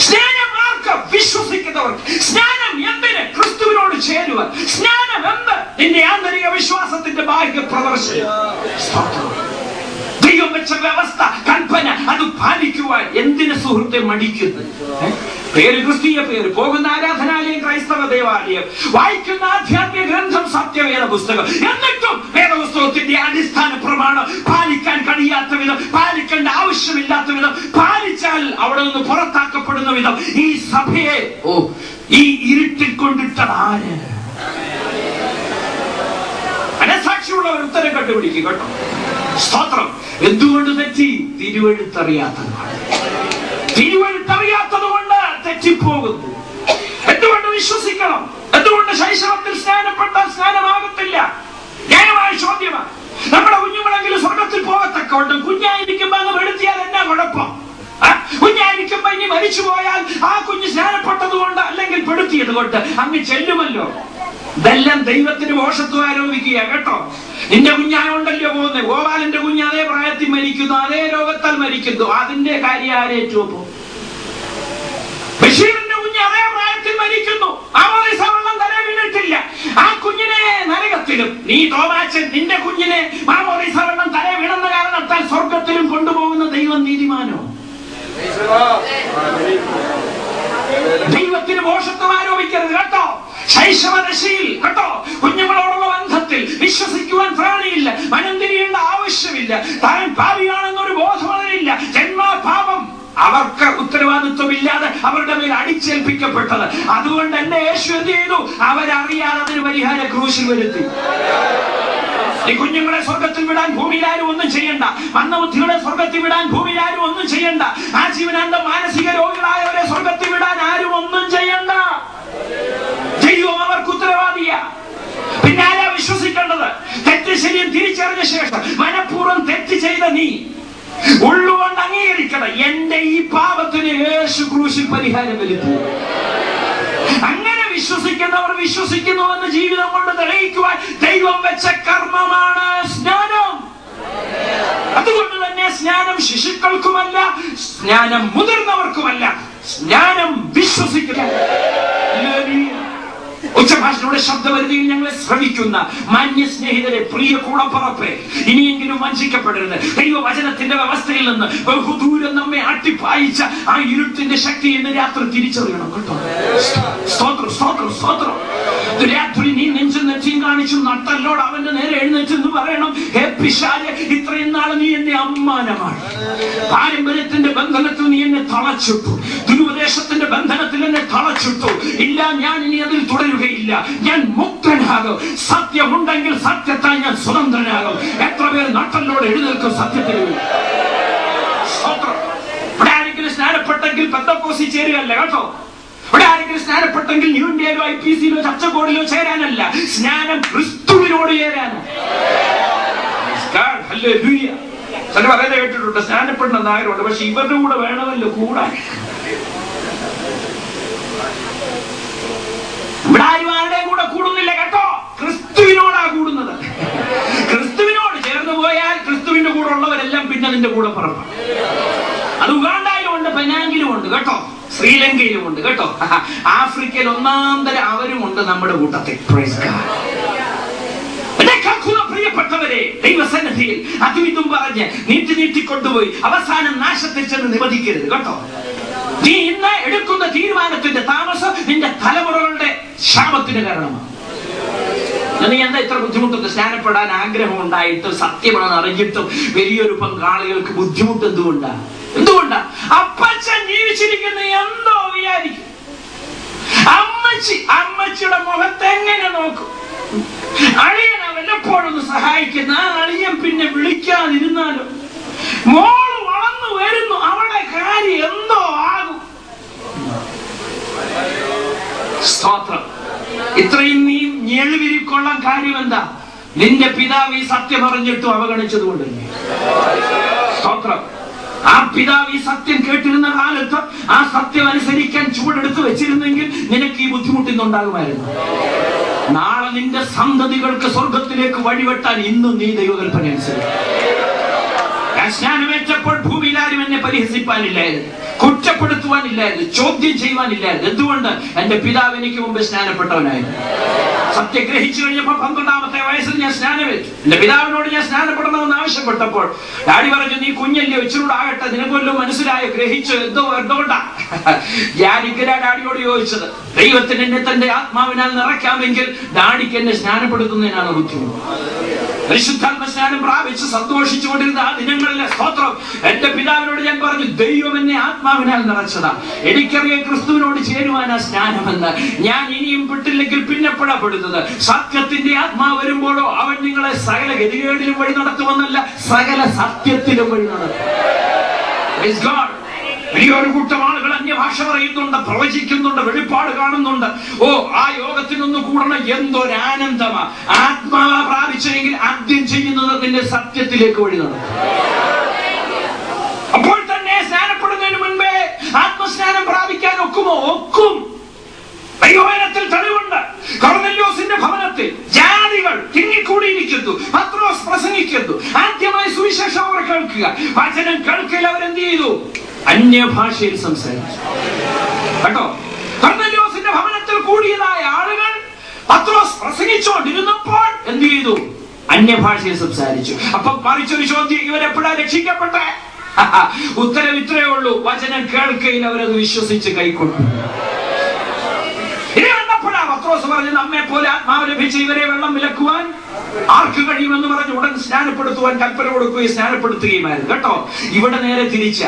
സ്നാനമാർക്ക് വിശ്വസിക്കുന്നവർക്ക്. സ്നാനം എന്തിന്? ക്രിസ്തുവിനോട് ചേരുവാൻ. സ്നാനം എന്ത്? നിന്റെ ആന്തരിക വിശ്വാസത്തിന്റെ ബാഹ്യ പ്രദർശനം. ദൈവം വെച്ച വ്യവസ്ഥ, കൽപ്പന, അത് പാലിക്കുവാൻ എന്തിന് സുഹൃത്തെ മടിക്കുന്നത്? പേര് ക്രിസ്തീയ പേര്, പോകുന്ന ആരാധനാലയം ക്രൈസ്തവ ദേവാലയം, വായിക്കുന്ന ആധ്യാത്മിക ഗ്രന്ഥം സത്യവേദ പുസ്തകം, എന്നിട്ടും വേദപുസ്തകത്തിന്റെ അടിസ്ഥാന പ്രമാണം പാലിക്കാൻ കഴിയാത്ത വിധം, പാലിക്കേണ്ട ആവശ്യമില്ലാത്ത വിധം, പാലിച്ചാൽ അവിടെ നിന്ന് പുറത്താക്കപ്പെടുന്ന വിധം ഈ സഭയെ ഈ ഇരുട്ടിൽ കൊണ്ടിട്ടത് ആര്? മനസാക്ഷിയുള്ളവർ ഉത്തരം കണ്ടുപിടിക്കും കേട്ടോ. സ്തോത്രം. എന്തുകൊണ്ട് തെറ്റി? തിരുവെഴുത്തറിയാത്തതുകൊണ്ട്. തിരുവെഴുത്തറിയാത്തത് കൊണ്ട് തെറ്റിപ്പോകുന്നു. എന്തുകൊണ്ട് വിശ്വസിക്കണം? എന്തുകൊണ്ട് ശൈശവത്തിൽ സ്നാനപ്പെട്ടാൽ സ്നാനമാകത്തില്ല? ന്യായമായ ചോദ്യമാണ്. നമ്മുടെ കുഞ്ഞുങ്ങളെങ്കിലും സ്വർഗത്തിൽ പോകത്തക്കൊണ്ട് കുഞ്ഞായിരിക്കുമ്പോ അങ്ങ് വെളുത്തിയാൽ എന്നാ കുഴപ്പം? കുഞ്ഞായിരിക്കുമ്പോ ഇനി മരിച്ചു പോയാൽ ആ കുഞ്ഞ് സ്നാനപ്പെട്ടത് കൊണ്ട് അല്ലെങ്കിൽ പെടുത്തിയത് കൊണ്ട് അങ്ങ് ചെല്ലുമല്ലോ. ഇതെല്ലാം ദൈവത്തിന് മോശത്വം ആരോപിക്കുക കേട്ടോ. നിന്റെ കുഞ്ഞായോണ്ടല്ലോ പോകുന്നത്. ഗോപാലന്റെ കുഞ്ഞ് അതേ പ്രായത്തിൽ മരിക്കുന്നു, അതേ രോഗത്താൽ മരിക്കുന്നു. അതിന്റെ കാര്യം ആരേറ്റു? ബഷീറിന്റെ കുഞ്ഞ് അതേ പ്രായത്തിൽ മരിക്കുന്നു, വെള്ളം തല വീണിട്ടില്ല. ആ കുഞ്ഞിനെ നരകത്തിലും, നീ തോമാച്ചൻ നിന്റെ കുഞ്ഞിനെ മാമോദീസ വെള്ളം തല വീണെന്ന കാരണത്താൽ സ്വർഗത്തിലും കൊണ്ടുപോകുന്ന ദൈവം നീതിമാനോ? ദൈവത്തിന് മോശത്വം ആരോപിക്കരുത് കേട്ടോ. ശൈശവദശയിൽ കേട്ടോ, കുഞ്ഞുങ്ങളോടുള്ള ബന്ധത്തിൽ വിശ്വസിക്കുവാൻ പ്രാണിയില്ല, മനം തിരിയേണ്ട ആവശ്യമില്ല, താൻ പാപിയാണെന്നൊരു ബോധം അതിനില്ല. ജന്മപാപം അവർക്ക് ഉത്തരവാദിത്വമില്ലാതെ അവരുടെ മേൽ അടിച്ചേൽപ്പിക്കപ്പെട്ടത്. അതുകൊണ്ട് എന്റെ യേശു എന്ത് ചെയ്തു? അവരറിയാതെ അതിന് പരിഹാര ക്രൂശിൽ വരുത്തി. ഈ കുഞ്ഞുങ്ങളെ സ്വർഗത്തിൽ വിടാൻ ഭൂമിയിൽ ആരും ഒന്നും ചെയ്യണ്ട. മന്ദബുദ്ധികളെ സ്വർഗത്തിൽ വിടാൻ ഭൂമിയിൽ ആരും ഒന്നും ചെയ്യണ്ട. ആ ജീവനാന്തം മാനസിക രോഗികളായവരെ സ്വർഗത്തിൽ വിടാൻ ആരും ഒന്നും ചെയ്യണ്ട. ദൈവം അവർക്ക് ഉത്തരവാദിയാ. പിന്നെ ആരാ വിശ്വസിക്കേണ്ടത്? തെറ്റ് ശരിയും തിരിച്ചറിഞ്ഞ ശേഷം മനഃപൂർവ്വം തെറ്റ് ചെയ്ത നീ ഉള്ളുകൊണ്ട് അംഗീകരിക്കണം, എന്റെ ഈ പാപത്തിന് യേശു ക്രൂശിൽ പരിഹാരം വരുത്തി. അങ്ങനെ വിശ്വസിക്കുന്നവർ വിശ്വസിക്കുന്നുവെന്ന് ജീവിതം കൊണ്ട് തെളിയിക്കുവാൻ ദൈവം വെച്ച കർമ്മമാണ് സ്നാനം. അതുകൊണ്ട് തന്നെ സ്നാനം ശിശുക്കൾക്കുമല്ല, സ്നാനം മുതിർന്നവർക്കുമല്ല, സ്നാനം വിശ്വസിക്കുക. ഉച്ചഭാഷയുടെ ശബ്ദപരിധിയിൽ ഞങ്ങളെ ശ്രമിക്കുന്ന മാന്യ സ്നേഹിതരെ, പ്രിയ കൂടപ്പറപ്പെ, ഇനിയെങ്കിലും വഞ്ചിക്കപ്പെടരുത്. ദൈവവചനത്തിന്റെ വ്യവസ്ഥയിൽ നിന്ന് ബഹുദൂരം നമ്മെ അട്ടിപ്പായിച്ച ആ ഇരുട്ടിന്റെ ശക്തി ഇന്ന് രാത്രി തിരിച്ചറിയണം കേട്ടോ. സ്തോത്രം, സ്തോത്രം, സ്തോത്രം. രാത്രി നീ നെഞ്ചും നെറ്റിയും കാണിച്ചു നട്ടല്ലോട് അവന്റെ നേരെ എഴുന്നേറ്റെന്ന് പറയണം, ഹേ പിശാചേ, ഇത്രയും നാളെ നീ എന്നെ അമ്മാനമാണ്. പാരമ്പര്യത്തിന്റെ ബന്ധനത്തിൽ നീ എന്നെ തളച്ചിട്ടു, ദുരുപദേശത്തിന്റെ ബന്ധനത്തിൽ എന്നെ തളച്ചിട്ടു. ഇല്ല, ഞാൻ ഇനി അതിൽ തുടരുകയില്ല. ഞാൻ മുക്തനാകും. സത്യമുണ്ടെങ്കിൽ സത്യത്താൽ ഞാൻ സ്വതന്ത്രനാകും. എത്ര പേർ നട്ടല്ലോട് എഴുന്നേൽക്കും സത്യത്തിന്? ഇവിടെ ആരെങ്കിലും സ്നാനപ്പെട്ടെങ്കിൽ പെന്തക്കോസ്തി ചേരുകയല്ല കേട്ടോ. ഇവിടെ ആരെങ്കിലും സ്നാനപ്പെട്ടെങ്കിൽ ന്യൂ ഇന്ത്യയിലോ IPCയിലോ ചർച്ചകോടിലോ ചേരാനല്ല. സ്നാനം ക്രിസ്തുവിനോട് ചേരാനാണ്. ചില പറയുന്നത് കേട്ടിട്ടുണ്ട്, സ്നാനപ്പെടുന്ന നായരുണ്ട്, പക്ഷെ ഇവരുടെ കൂടെ വേണമല്ലോ കൂടാൻ. ഇവിടെ ആരും ആരുടെയും കൂടെ കൂടുന്നില്ല കേട്ടോ. ക്രിസ്തുവിനോടാ കൂടുന്നത്. ക്രിസ്തുവിനോട് ചേർന്ന് പോയാൽ ക്രിസ്തുവിന്റെ കൂടെ ഉള്ളവരെല്ലാം പിന്നെ അതിന്റെ കൂടെ പുറപ്പാണ്. അത് ഉഗാണ്ടയിലുണ്ട്, നമ്മുടെ പെനാങ്കിലും ഉണ്ട് കേട്ടോ, ശ്രീലങ്കയിലും ഉണ്ട് കേട്ടോ, ആഫ്രിക്കയിൽ ഒന്നാം തരം അവരുമുണ്ട് നമ്മുടെ കൂട്ടത്തിൽ. Praise God. പ്രിയപ്പെട്ടവരെ, ദൈവസന്നിധിയിൽ അതും ഇതും പറഞ്ഞ് നീട്ടിക്കൊണ്ടുപോയി അവസാനം നാശത്തിൽ ചെന്ന് നിവധിക്കരുത് കേട്ടോ. നീ ഇന്ന് എടുക്കുന്ന തീരുമാനത്തിന്റെ താമസം നിന്റെ തലമുറകളുടെ ശാപത്തിന് കാരണമാണ്. നീ എന്താ ഇത്ര ബുദ്ധിമുട്ടൊന്ന്? സ്നാനപ്പെടാൻ ആഗ്രഹം ഉണ്ടായിട്ടും സത്യമാണെന്ന് അറിഞ്ഞിട്ടും വലിയൊരു പങ്കാളികൾക്ക് ബുദ്ധിമുട്ട് എന്തുകൊണ്ടാ? അപ്പച്ചൻ ജീവിച്ചിരിക്കുന്ന എന്തോ വിചാരിക്കും. അമ്മച്ചിയുടെ മുഖത്ത് എങ്ങനെ നോക്കും? അളിയനെ വല്ലപ്പോഴൊന്ന് സഹായിക്കുന്ന ആ അളിയൻ പിന്നെ വിളിക്കാതിരുന്നാലോ? മോള് വളർന്നു വരുന്നു, അവളുടെ കാര്യം എന്തോ ആകും. സ്തോത്രം. ഇത്രയും നീ ഞെളിവിരിക്കൊള്ളാൻ കാര്യം എന്താ? നിന്റെ പിതാവ് ഈ സത്യം അറിഞ്ഞിട്ടും അവഗണിച്ചതുകൊണ്ട്. സ്തോത്രം. ആ പിതാവ് ഈ സത്യം കേട്ടിരുന്ന കാലത്ത് ആ സത്യം അനുസരിക്കാൻ ചുവടെടുത്ത് വെച്ചിരുന്നെങ്കിൽ നിനക്ക് ഈ ബുദ്ധിമുട്ടിന്നുണ്ടാകുമായിരുന്നു. നാളെ നിന്റെ സന്തതികൾക്ക് സ്വർഗത്തിലേക്ക് വഴിവെട്ടാൻ ഇന്നും നീ ദൈവകൽപ്പന അനുസരിക്കും. ഞാൻ സ്നാനമേറ്റപ്പോൾ ഭൂമിയിൽ ആരും എന്നെ പരിഹസിപ്പാനില്ലായിരുന്നു, കുറ്റപ്പെടുത്തുവാനില്ലായിരുന്നു, ചോദ്യം ചെയ്യുവാനില്ലായിരുന്നു. എന്തുകൊണ്ട്? എന്റെ പിതാവ് എനിക്ക് മുമ്പ് സ്നാനപ്പെട്ടവനായിരുന്നു. സത്യം ഗ്രഹിച്ചു കഴിഞ്ഞപ്പോൾ 12ാമത്തെ വയസ്സിൽ ഞാൻ സ്നാനമേറ്റു. എന്റെ പിതാവിനോട് ഞാൻ സ്നാനപ്പെടണമെന്ന് ആവശ്യപ്പെട്ടപ്പോൾ ഡാഡി പറഞ്ഞു, നീ കുഞ്ഞല്ലേ, വെച്ചുകൂടാകട്ടെ, നിനക്കൊല്ലോ മനസ്സിലായോ, ഗ്രഹിച്ചു, എന്തുകൊണ്ടാ? ഞാൻ ഇങ്ങനെ ഡാഡിയോട് ചോദിച്ചത്, ദൈവത്തിന് എന്നെ തന്റെ ആത്മാവിനാൽ നിറയ്ക്കാമെങ്കിൽ ഡാഡിക്ക് എന്നെ സ്നാനപ്പെടുത്തുന്നതിനാണ് ബുദ്ധിമുട്ട്. പരിശുദ്ധാത്മ സ്നാനം പ്രാപിച്ച് സന്തോഷിച്ചുകൊണ്ടിരുന്ന ആ ദിനങ്ങളിലെ സ്തോത്രം എന്റെ പിതാവിനോട് ഞാൻ പറഞ്ഞു, ദൈവം എന്നെ ആത്മാവിനാൽ നിറച്ചതാ, എനിക്കറിയാം ക്രിസ്തുവിനോട് ചേരുവാനാ സ്നാനമെന്ന്. ഞാൻ ഇനിയും പെട്ടില്ലെങ്കിൽ പിന്നെപ്പോഴാ പെടുന്നത്? സത്യത്തിന്റെ ആത്മാവ് വരുമ്പോഴോ അവൻ നിങ്ങളെ സകല ഗതികേടിലും വഴി നടത്തുമെന്നല്ല, സകല സത്യത്തിലും വഴി നടത്തും. Praise God. വലിയൊരു കൂട്ടം ആളുകൾ അന്യഭാഷ പറയുന്നുണ്ട്, പ്രവചിക്കുന്നുണ്ട്, വെളിപ്പാട് കാണുന്നുണ്ട്. ആ യോഗത്തിനൊന്ന് കൂടണം, എന്തൊരാനന്ദമാ. ആത്മാവ പ്രാപിച്ചെങ്കിൽ ആദ്യം ചെയ്യുന്നത് നിന്റെ സത്യത്തിലേക്ക് വഴി നടത്തും. അപ്പോൾ തന്നെ സ്നാനപ്പെടുന്നതിന് മുൻപേ ആത്മസ്നാനം പ്രാപിക്കാൻ ഒക്കുമോ? ഒക്കും. ദൈവവചനത്തിൽ തെളിവുണ്ട്. കൊർന്നല്യോസിന്റെ ഭവനത്തിൽ ജാതികൾ തിങ്ങിക്കൂടിയിരിക്കുന്നു. പത്രോസ് പ്രസംഗിക്കുന്നു. ആദ്യമായി സുവിശേഷം അവർ കേൾക്കുക. വചനം കേൾക്കൽ അവരെന്ത് ചെയ്തു? അന്യഭാഷയിൽ സംസാരിച്ചു കേട്ടോ. കൊർന്നല്യോസിന്റെ ഭവനത്തിൽ കൂടിയതായ ആളുകൾ പത്രോസ് പ്രസംഗിച്ചുകൊണ്ടിരുന്നപ്പോൾ എന്ത് ചെയ്തു? അന്യഭാഷയിൽ സംസാരിച്ചു. അപ്പൊ മറിച്ചൊരു ചോദ്യം, ഇവരെപ്പോഴാ രക്ഷിക്കപ്പെട്ടെ? ഉത്തരം ഇത്രയേ ഉള്ളൂ, വചനം കേൾക്കയിൽ അവരത് വിശ്വസിച്ച് കൈക്കൊണ്ടു. ഇനി വന്നപ്പോഴാ പത്രോസ് പറഞ്ഞു, നമ്മെ പോലെ ആത്മാവ് ലഭിച്ച് ഇവരെ വെള്ളം വിലക്കുവാൻ ആർക്ക് കഴിയുമെന്ന് പറഞ്ഞ് ഉടൻ സ്നാനപ്പെടുത്തുവാൻ കൽപ്പന കൊടുക്കുകയും സ്നാനപ്പെടുത്തുകയുമായിരുന്നു കേട്ടോ. ഇവിടെ നേരെ തിരിച്ച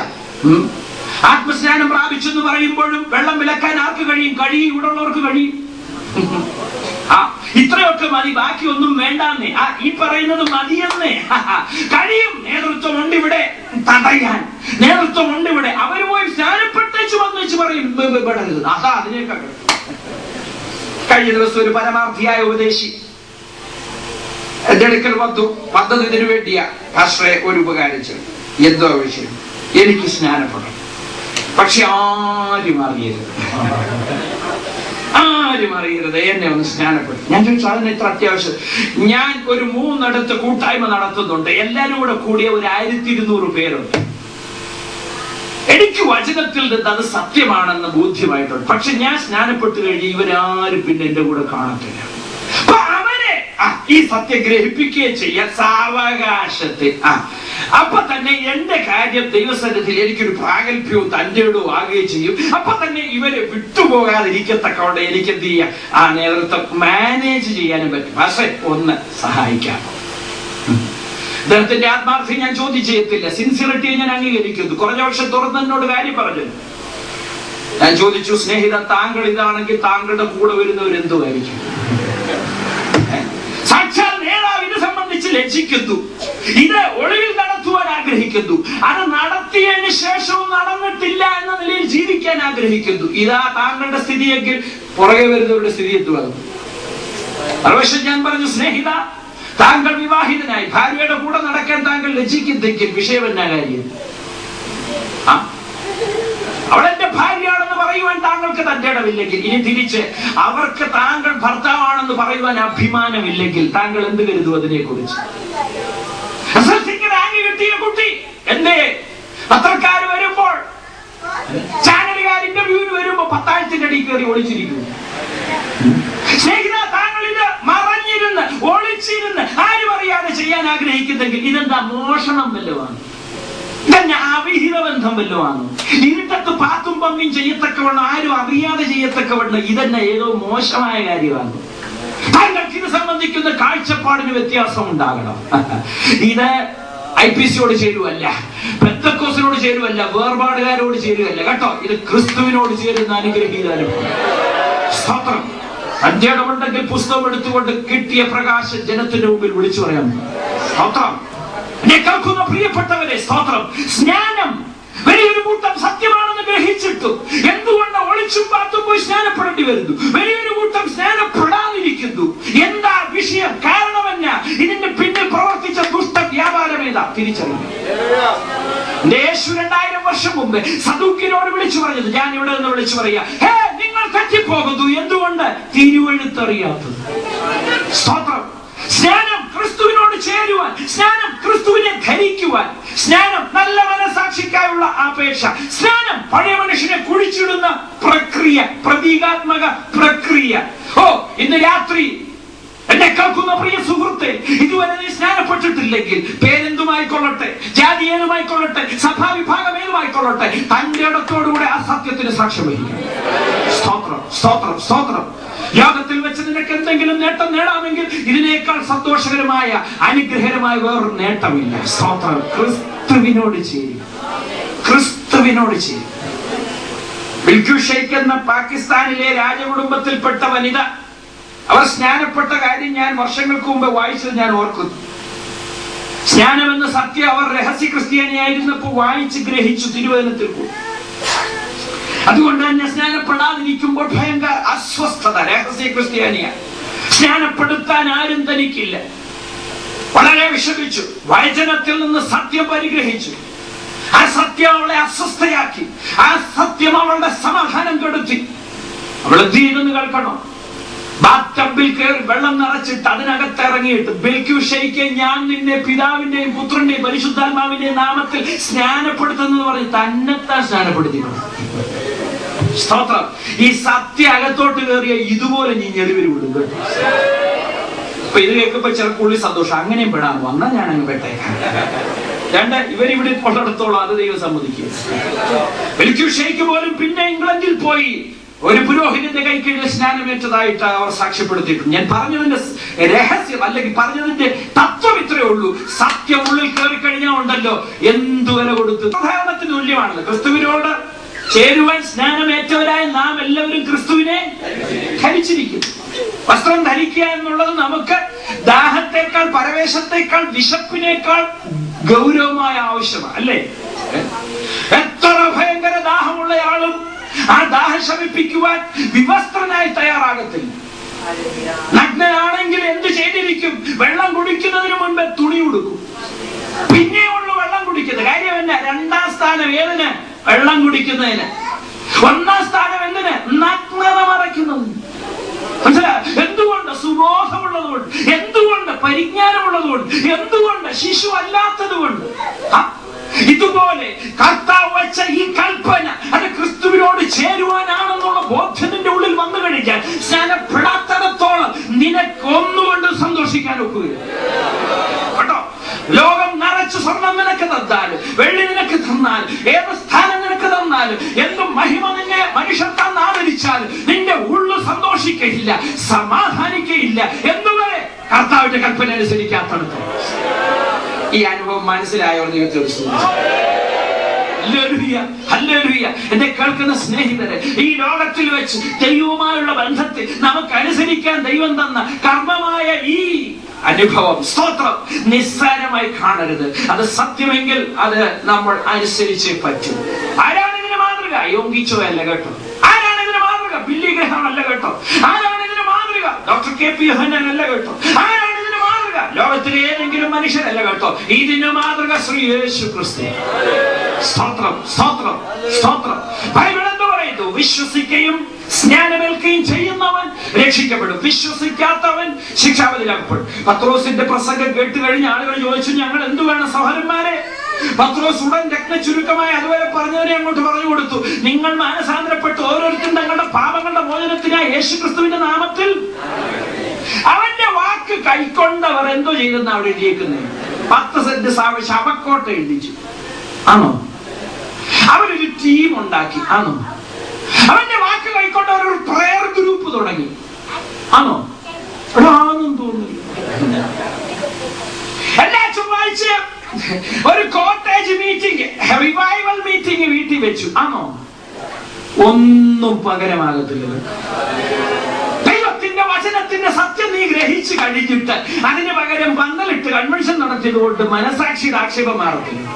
ആത്മസ്നാനം പ്രാപിച്ചെന്ന് പറയുമ്പോഴും വെള്ളം വിലക്കാൻ ആർക്ക് കഴിയും? ഇവിടെ ഉള്ളവർക്ക് കഴിയും. ഇത്രയൊക്കെ മതി, ബാക്കി ഒന്നും വേണ്ടാന്നേ. ഈ പറയുന്നത് മതിയെന്നേ. കഴിയും. നേതൃത്വം ഉണ്ട് ഇവിടെ തടയാൻ, നേതൃത്വം ഉണ്ട് ഇവിടെ. അവര് പോയി സ്നാനപ്പെട്ടേച്ച് വന്നു പറയും പെടരുത്. അതാ അതിനേക്കാൾ. കഴിഞ്ഞ ദിവസം ഒരു പരമാർത്ഥിയായ ഉപദേശി എന്റെ അടുക്കൽ വന്നത് ഇതിനു വേണ്ടിയാ. പാസ്റ്ററെ, ഒരു ഉപകാരിച്ചു. എന്തോ വിഷയം? എനിക്ക് സ്നാനപ്പെടണം, പക്ഷെ ആരും അറിയരുത്, എന്നെ ഒന്ന് സ്നാനപ്പെടും. ഞാൻ ചോദിച്ചു, അതിന് ഇത്ര അത്യാവശ്യം? ഞാൻ ഒരു 3 കൂട്ടായ്മ നടത്തുന്നുണ്ട്, എല്ലാരും കൂടെ കൂടിയ ഒരു 1200 പേരുണ്ട്. എനിക്ക് വചനത്തിൽ നിന്ന് അത് സത്യമാണെന്ന് ബോധ്യമായിട്ടുണ്ട്. പക്ഷെ ഞാൻ സ്നാനപ്പെട്ട് കഴിഞ്ഞ് ഇവരാരും പിന്നെ എന്റെ കൂടെ കാണത്തില്ല. അപ്പൊ അവരെ ഈ സത്യം ഗ്രഹിപ്പിക്കുകയും ചെയ്യാൻ സാവകാശത്തിൽ അപ്പൊ തന്നെ എന്റെ കാര്യം ദൈവസന്നിധിയിൽ എനിക്കൊരു പ്രാഗൽഭ്യവും തന്റെയോടും ആകുകയും ചെയ്യും. അപ്പൊ തന്നെ ഇവരെ വിട്ടുപോകാതിരിക്കത്തക്കോണ്ട് എനിക്ക് എന്ത് ചെയ്യാം? ആ നേതൃത്വം മാനേജ് ചെയ്യാനും പറ്റും. പക്ഷെ ഒന്ന് സഹായിക്കാം. അദ്ദേഹത്തിന്റെ ആത്മാർത്ഥി ഞാൻ ചോദ്യം ചെയ്യത്തില്ല, സിൻസിയറിറ്റിയെ ഞാൻ അംഗീകരിക്കുന്നു. കുറഞ്ഞ പക്ഷെ തുറന്നോട് കാര്യം പറഞ്ഞു. ഞാൻ ചോദിച്ചു, സ്നേഹിത, താങ്കൾ ഇതാണെങ്കിൽ താങ്കളുടെ കൂടെ വരുന്നവരെന്തുമായിരിക്കും? സാക്ഷാൽ നേതാവ് ഇത് സംബന്ധിച്ച് ലജ്ജിക്കുന്നു, ഇത് ഒളിവിൽ നടത്തുവാൻ ആഗ്രഹിക്കുന്നു, അത് നടത്തിയതിന് ശേഷവും നടന്നിട്ടില്ല എന്ന നിലയിൽ ജീവിക്കാൻ ആഗ്രഹിക്കുന്നു. ഇതാ താങ്കളുടെ സ്ഥിതിയെങ്കിൽ പുറകെ വരുന്നവരുടെ സ്ഥിതി എത്തുവാകും. മറുവശം ഞാൻ പറഞ്ഞു, സ്നേഹിത, താങ്കൾ വിവാഹിതനായി ഭാര്യയുടെ കൂടെ നടക്കാൻ താങ്കൾ ലജ്ജിക്കുന്നെങ്കിൽ വിഷയം എന്നാ കാര്യം? അവളെന്റെ ഭാര്യയാണെന്ന് പറയുവാൻ താങ്കൾക്ക് തന്റെ ഇടമില്ലെങ്കിൽ, ഇനി തിരിച്ച് അവർക്ക് താങ്കൾ ഭർത്താവാണെന്ന് പറയുവാൻ അഭിമാനമില്ലെങ്കിൽ താങ്കൾ എന്ത് കരുതും അതിനെ കുറിച്ച്? കിട്ടിയ കുട്ടി എന്തേ പത്രക്കാർ വരുമ്പോൾ കയറി ഒളിച്ചിരിക്കുന്നു. സ്നേഹിത, താങ്കൾ ഇത് മറഞ്ഞിരുന്ന് ഒളിച്ചിരുന്ന് ആരും അറിയാതെ ചെയ്യാൻ ആഗ്രഹിക്കുന്നെങ്കിൽ ഇതെന്താ മോഷണം വല്ലതുമാണ്? ഇതെന്നെ അവിഹിത ബന്ധം വല്ലതുമാണ്? ഇരുട്ടത്ത് പാത്തും പമ്മിയും ചെയ്യത്തക്കവണ്ണം ആരും അറിയാതെ ചെയ്യത്തക്കവണ്ണം ഇതെന്നെ ഏതോ മോശമായ കാര്യമാണ്. താങ്കൾക്ക് ഇത് സംബന്ധിക്കുന്ന കാഴ്ചപ്പാടിന് വ്യത്യാസം ഉണ്ടാകണം. ഇത് IPCയോട് ചേരുവല്ല, പെന്തക്കോസ്തിനോട് ചേരുവല്ല, വേർപാടുകാരോട് ചേരുവല്ല കേട്ടോ. ഇത് ക്രിസ്തുവിനോട് ചേരുന്ന അനുഗ്രഹീത അനുഭവം. സ്തോത്രം. അധ്യാപനമുണ്ടെങ്കിൽ പുസ്തകം എടുത്തുകൊണ്ട് കിട്ടിയ പ്രകാശം ജനത്തിന്റെ മുമ്പിൽ വിളിച്ചു പറയാം. സ്തോത്രം. എന്നെ കേൾക്കുന്ന പ്രിയപ്പെട്ടവരെ, സ്തോത്രം. സ്നാനം വലിയൊരു കൂട്ടം സത്യമാണെന്ന് ഗ്രഹിച്ചിട്ടും എന്തുകൊണ്ട് ഒളിച്ചും പാത്തും പോയി സ്നാനപ്പെടേണ്ടി വരുന്നു? വലിയൊരു കൂട്ടം സ്നാനപ്പെടാതിരിക്കുന്നു. എന്താ വിഷയം? കാരണമെന്ന ഇതിന്റെ പിന്നിൽ പ്രവർത്തിച്ച ദുഷ്ട വ്യാപാരമേതാ തിരിച്ചറിയുന്നു. യേശു 2000 വർഷം മുമ്പ് സദൂക്യരോട് വിളിച്ചു പറഞ്ഞത് ഞാൻ ഇവിടെ നിന്ന് വിളിച്ചു പറയാ, ഹേ നിങ്ങൾ തെറ്റിപ്പോകുന്നു. എന്തുകൊണ്ട്? തിരുവെഴുത്തറിയാത്തത്. സ്തോത്രം. സ്നാനം ക്രിസ്തുവിനോട് ചേരുവാൻ, സ്നാനം ക്രിസ്തുവിനെ ധരിക്കുവാൻ, സ്നാനം നല്ല മനസാക്ഷിക്കായുള്ള അപേക്ഷ, സ്നാനം പഴയ മനുഷ്യനെ കുഴിച്ചിടുന്ന പ്രക്രിയ, പ്രതീകാത്മക പ്രക്രിയ. ഇന്ന് രാത്രി എന്നെ കേൾക്കുന്ന പ്രിയ സുഹൃത്തെ, ഇതുവരെ നീ സ്നാനപ്പെട്ടിട്ടില്ലെങ്കിൽ പേരെന്തുമായിക്കൊള്ളട്ടെ, ജാതി ഏതുമായിക്കൊള്ളട്ടെ, സഭാവിഭാഗം ഏതുമായിക്കൊള്ളട്ടെ, തന്റെ ഇടത്തോടുകൂടെ ആ സത്യത്തിന് സാക്ഷ്യം വഹിക്കും. സ്തോത്രം, സ്തോത്രം, സ്തോത്രം. ലോകത്തിൽ വെച്ച് നിനക്ക് എന്തെങ്കിലും നേട്ടം നേടാമെങ്കിൽ ഇതിനേക്കാൾ സന്തോഷകരമായ അനുഗ്രഹകരമായ വേറൊരു നേട്ടമില്ല. സ്തോത്രം. ക്രിസ്തുവിനോട് ചേരും, ക്രിസ്തുവിനോട് ചേരും. ബിൽക്യു ഷെയ്ഖ് എന്ന പാകിസ്ഥാനിലെ രാജകുടുംബത്തിൽപ്പെട്ട വനിത, അവർ സ്നാനപ്പെട്ട കാര്യം ഞാൻ വർഷങ്ങൾക്ക് മുമ്പ് വായിച്ചത് ഞാൻ ഓർക്കുന്നു. സ്നാനമെന്ന സത്യം അവർ രഹസ്യ ക്രിസ്ത്യാനിയായിരുന്നപ്പോൾ വായിച്ച് ഗ്രഹിച്ചു തിരുവചനത്തിൽ കൂടി. അതുകൊണ്ട് തന്നെ സ്നാനപ്പെടാതിരിക്കുമ്പോൾ ഭയങ്കര അസ്വസ്ഥത. രഹസ്യ ക്രിസ്ത്യാനിയ സ്നാനപ്പെടുത്താൻ ആരും തനിക്കില്ല. വളരെ വിഷമിച്ചു. വചനത്തിൽ നിന്ന് സത്യം പരിഗ്രഹിച്ചു. ആ സത്യം അവളെ അസ്വസ്ഥയാക്കി. ആ സത്യം അവളുടെ സമാധാനം കെടുത്തി. അവൾ എന്ത് ചെയ്തെന്ന് കേൾക്കണം. ബാത്ടബിൽ കയറി വെള്ളം നിറച്ചിട്ട് അതിനകത്ത് ഇറങ്ങിയിട്ട്, ബിൽക്യു ഷെയ്ഖെ ഞാൻ നിന്നെ പിതാവിന്റെയും പുത്രന്റെയും പരിശുദ്ധാത്മാവിന്റെയും നാമത്തിൽ സ്നാനപ്പെടുത്തുന്നത് പറഞ്ഞ് തന്നെത്താൻ സ്നാനപ്പെടുത്തി. സ്തോത്രം. ഈ സത്യം അകത്തോട്ട് കയറിയ ഇതുപോലെ നീ ഞെളിവരി വിടും കേട്ടോ. അപ്പൊ ഇത് കേൾക്കുമ്പോ ചിലപ്പോൾ ഉള്ളിൽ സന്തോഷം, അങ്ങനെയും പെടാൻ വന്നാ ഞാൻ അങ്ങ് പെട്ടേക്കാം. രണ്ട്, ഇവരിവിടെ കൊണ്ടിടത്തോളം അത് ദൈവം സമ്മതിക്കും. ബിൽക്യു ഷെയ്ഖ് പോലും പിന്നെ ഇംഗ്ലണ്ടിൽ പോയി ഒരു പുരോഹിതന്റെ കൈക്കീഴിൽ സ്നാനമേറ്റതായിട്ട് അവർ സാക്ഷ്യപ്പെടുത്തിയിട്ടുണ്ട്. ഞാൻ പറഞ്ഞതിന്റെ രഹസ്യം അല്ലെങ്കിൽ പറഞ്ഞതിന്റെ തത്വം ഇത്രയേ ഉള്ളൂ. സത്യം ഉള്ളിൽ കയറി കഴിഞ്ഞാൽ ഉണ്ടല്ലോ എന്തു വില കൊടുത്തു. സാധാരണത്തിന് തുല്യമാണല്ലോ. ക്രിസ്തുവിനോട് ചേരുവാൻ സ്നാനമേറ്റവരായ നാം എല്ലാവരും ക്രിസ്തുവിനെ ധരിച്ചിരിക്കുന്നു. വസ്ത്രം ധരിക്കുക എന്നുള്ളത് നമുക്ക് ദാഹത്തെക്കാൾ, പരവേശത്തെക്കാൾ, വിശപ്പിനേക്കാൾ ഗൗരവമായ ആവശ്യമാണ്, അല്ലേ? എത്ര ഭയങ്കര ദാഹമുള്ളയാളും ആ ദാഹം ശമിപ്പിക്കുവാൻ വിവസ്ത്രനായി തയ്യാറാകത്തില്ല. നഗ്നനാണെങ്കിൽ എന്ത് ചെയ്തിരിക്കും? വെള്ളം കുടിക്കുന്നതിന് മുൻപ് തുണി ഉടുക്കും. പിന്നെയുള്ളൂ വെള്ളം കുടിക്കുന്നത്. കാര്യം എന്നാ? 2ാം സ്ഥാനം ഏതിന്? വെള്ളം കുടിക്കുന്നതിന്. 1ാം സ്ഥാനം എന്തിന്? നഗ്നത മറയ്ക്കുന്നതിന്. മനസ്സിലായോ? എന്തുകൊണ്ട്? സുബോധമുള്ളത് കൊണ്ട്. എന്തുകൊണ്ട്? പരിജ്ഞാനമുള്ളത് കൊണ്ട്. എന്തുകൊണ്ട്? ശിശു അല്ലാത്തത് കൊണ്ട്. ഇതുപോലെ കർത്താവ് വെച്ച ഈ കൽപ്പന അത് ക്രിസ്തുവിനോട് ചേരുവാനാണെന്നുള്ള ബോധ്യത്തിന്റെ ഉള്ളിൽ വന്നു കഴിഞ്ഞാൽ സ്നാനപ്പെടാത്തിടത്തോളം നിനക്കൊന്നുകൊണ്ട് സന്തോഷിക്കാൻ ഒക്കുകയില്ല കേട്ടോ. ലോകം നിറച്ച് സ്വർണം നിനക്ക് തന്നാലും, വെള്ളി നിനക്ക് തന്നാലും, ഏത് സ്ഥാനം നിനക്ക് തന്നാലും, എന്ത് മഹിമ നിന്നെ മനുഷ്യർ തന്നാദരിച്ചാലും നിന്റെ ഉള്ളു സന്തോഷിക്കയില്ല, സമാധാനിക്കയില്ല. എന്തുവരെ? കർത്താവിന്റെ കൽപ്പന അനുസരിക്കാത്തടത്തോളം. ഈ അനുഭവം മനസ്സിലായവർ ദൈവത്തെ എന്നെ കേൾക്കുന്ന സ്നേഹിതരെ, ഈ ലോകത്തിൽ വെച്ച് ദൈവവുമായുള്ള ബന്ധത്തിൽ നമുക്ക് അനുസരിക്കാൻ ദൈവം തന്ന കർമ്മമായ ഈ അനുഭവം, സ്തോത്രം, നിസ്സാരമായി കാണരുത്. അത് സത്യമെങ്കിൽ അത് നമ്മൾ അനുസരിച്ചേ പറ്റൂ. ആരാണ് ഇതിന് മാതൃക? യോങ്കിച്ചോ അല്ല കേട്ടോ. ആരാണ് ഇതിന് മാതൃക? ബില്ലി ഗ്രഹാം അല്ല കേട്ടോ. ആരാണ് ഇതിന് മാതൃക? ഡോക്ടർ KP യോഹന്നാൻ അല്ല കേട്ടോ. ആരാണ് ഇതിന് മാതൃക? ലോകത്തിലെ ഏതെങ്കിലും മനുഷ്യരല്ല കേട്ടോ. ഇതിന് മാതൃക ശ്രീ യേശു ക്രിസ്തു. സ്തോത്രം, സ്തോത്രം, സ്തോത്രം. ബൈബിൾ എന്ന് പറയുന്നു, വിശ്വസിക്കുകയും സ്നാനമേൽക്കുകയും ചെയ്യുന്നവൻ രക്ഷിക്കപ്പെടും, വിശ്വസിക്കാത്തവൻ ശിക്ഷാവിധിയിലാക്കപ്പെടും. പത്രോസിന്റെ പ്രസംഗം കേട്ട് കഴിഞ്ഞ ആളുകൾ ചോദിച്ചു, ഞങ്ങൾ എന്തു വേണം സഹോദരന്മാരെ? പത്രോസ് ഉടൻ രത്ന ചുരുക്കമായി അതുവരെ പറഞ്ഞവരെ അങ്ങോട്ട് പറഞ്ഞു കൊടുത്തു. നിങ്ങൾ മാനസാന്തരപ്പെട്ട് ഓരോരുത്തരും തങ്ങളുടെ പാപങ്ങളുടെ മോചനത്തിനായി യേശുക്രിസ്തുവിന്റെ നാമത്തിൽ. അവന്റെ വാക്ക് കൈക്കൊണ്ടവർ എന്തോ ചെയ്തെന്ന് അവിടെ എഴുതിയേക്കുന്നത്? 10 സെന്റ് ശവക്കോട്ട എഴുതിച്ചു. ആണോ? അവരൊരു ടീം ഉണ്ടാക്കി. ആണോ? അവന്റെ വാക്ക് കൈക്കൊണ്ടവർ ഒരു പ്രയർ ഗ്രൂപ്പ് തുടങ്ങി. ആണോ? ആണെന്ന് തോന്നുന്നില്ല. എല്ലാ ചൊവ്വാഴ്ചയും ഒരു കോട്ടേജ് മീറ്റിംഗ്, റിവൈവൽ മീറ്റിംഗ് വീട്ടിൽ വെച്ചു. ആണോ? ഒന്നും പകരമാകത്തില്ല. ദൈവത്തിന്റെ വചനത്തിന്റെ സത്യം നീ ഗ്രഹിച്ചു കഴിഞ്ഞിട്ട് അതിന് പകരം പന്തലിട്ട് കൺവെൻഷൻ നടത്തിയതുകൊണ്ട് മനസാക്ഷിയുടെ ആക്ഷേപം മാറത്തില്ല.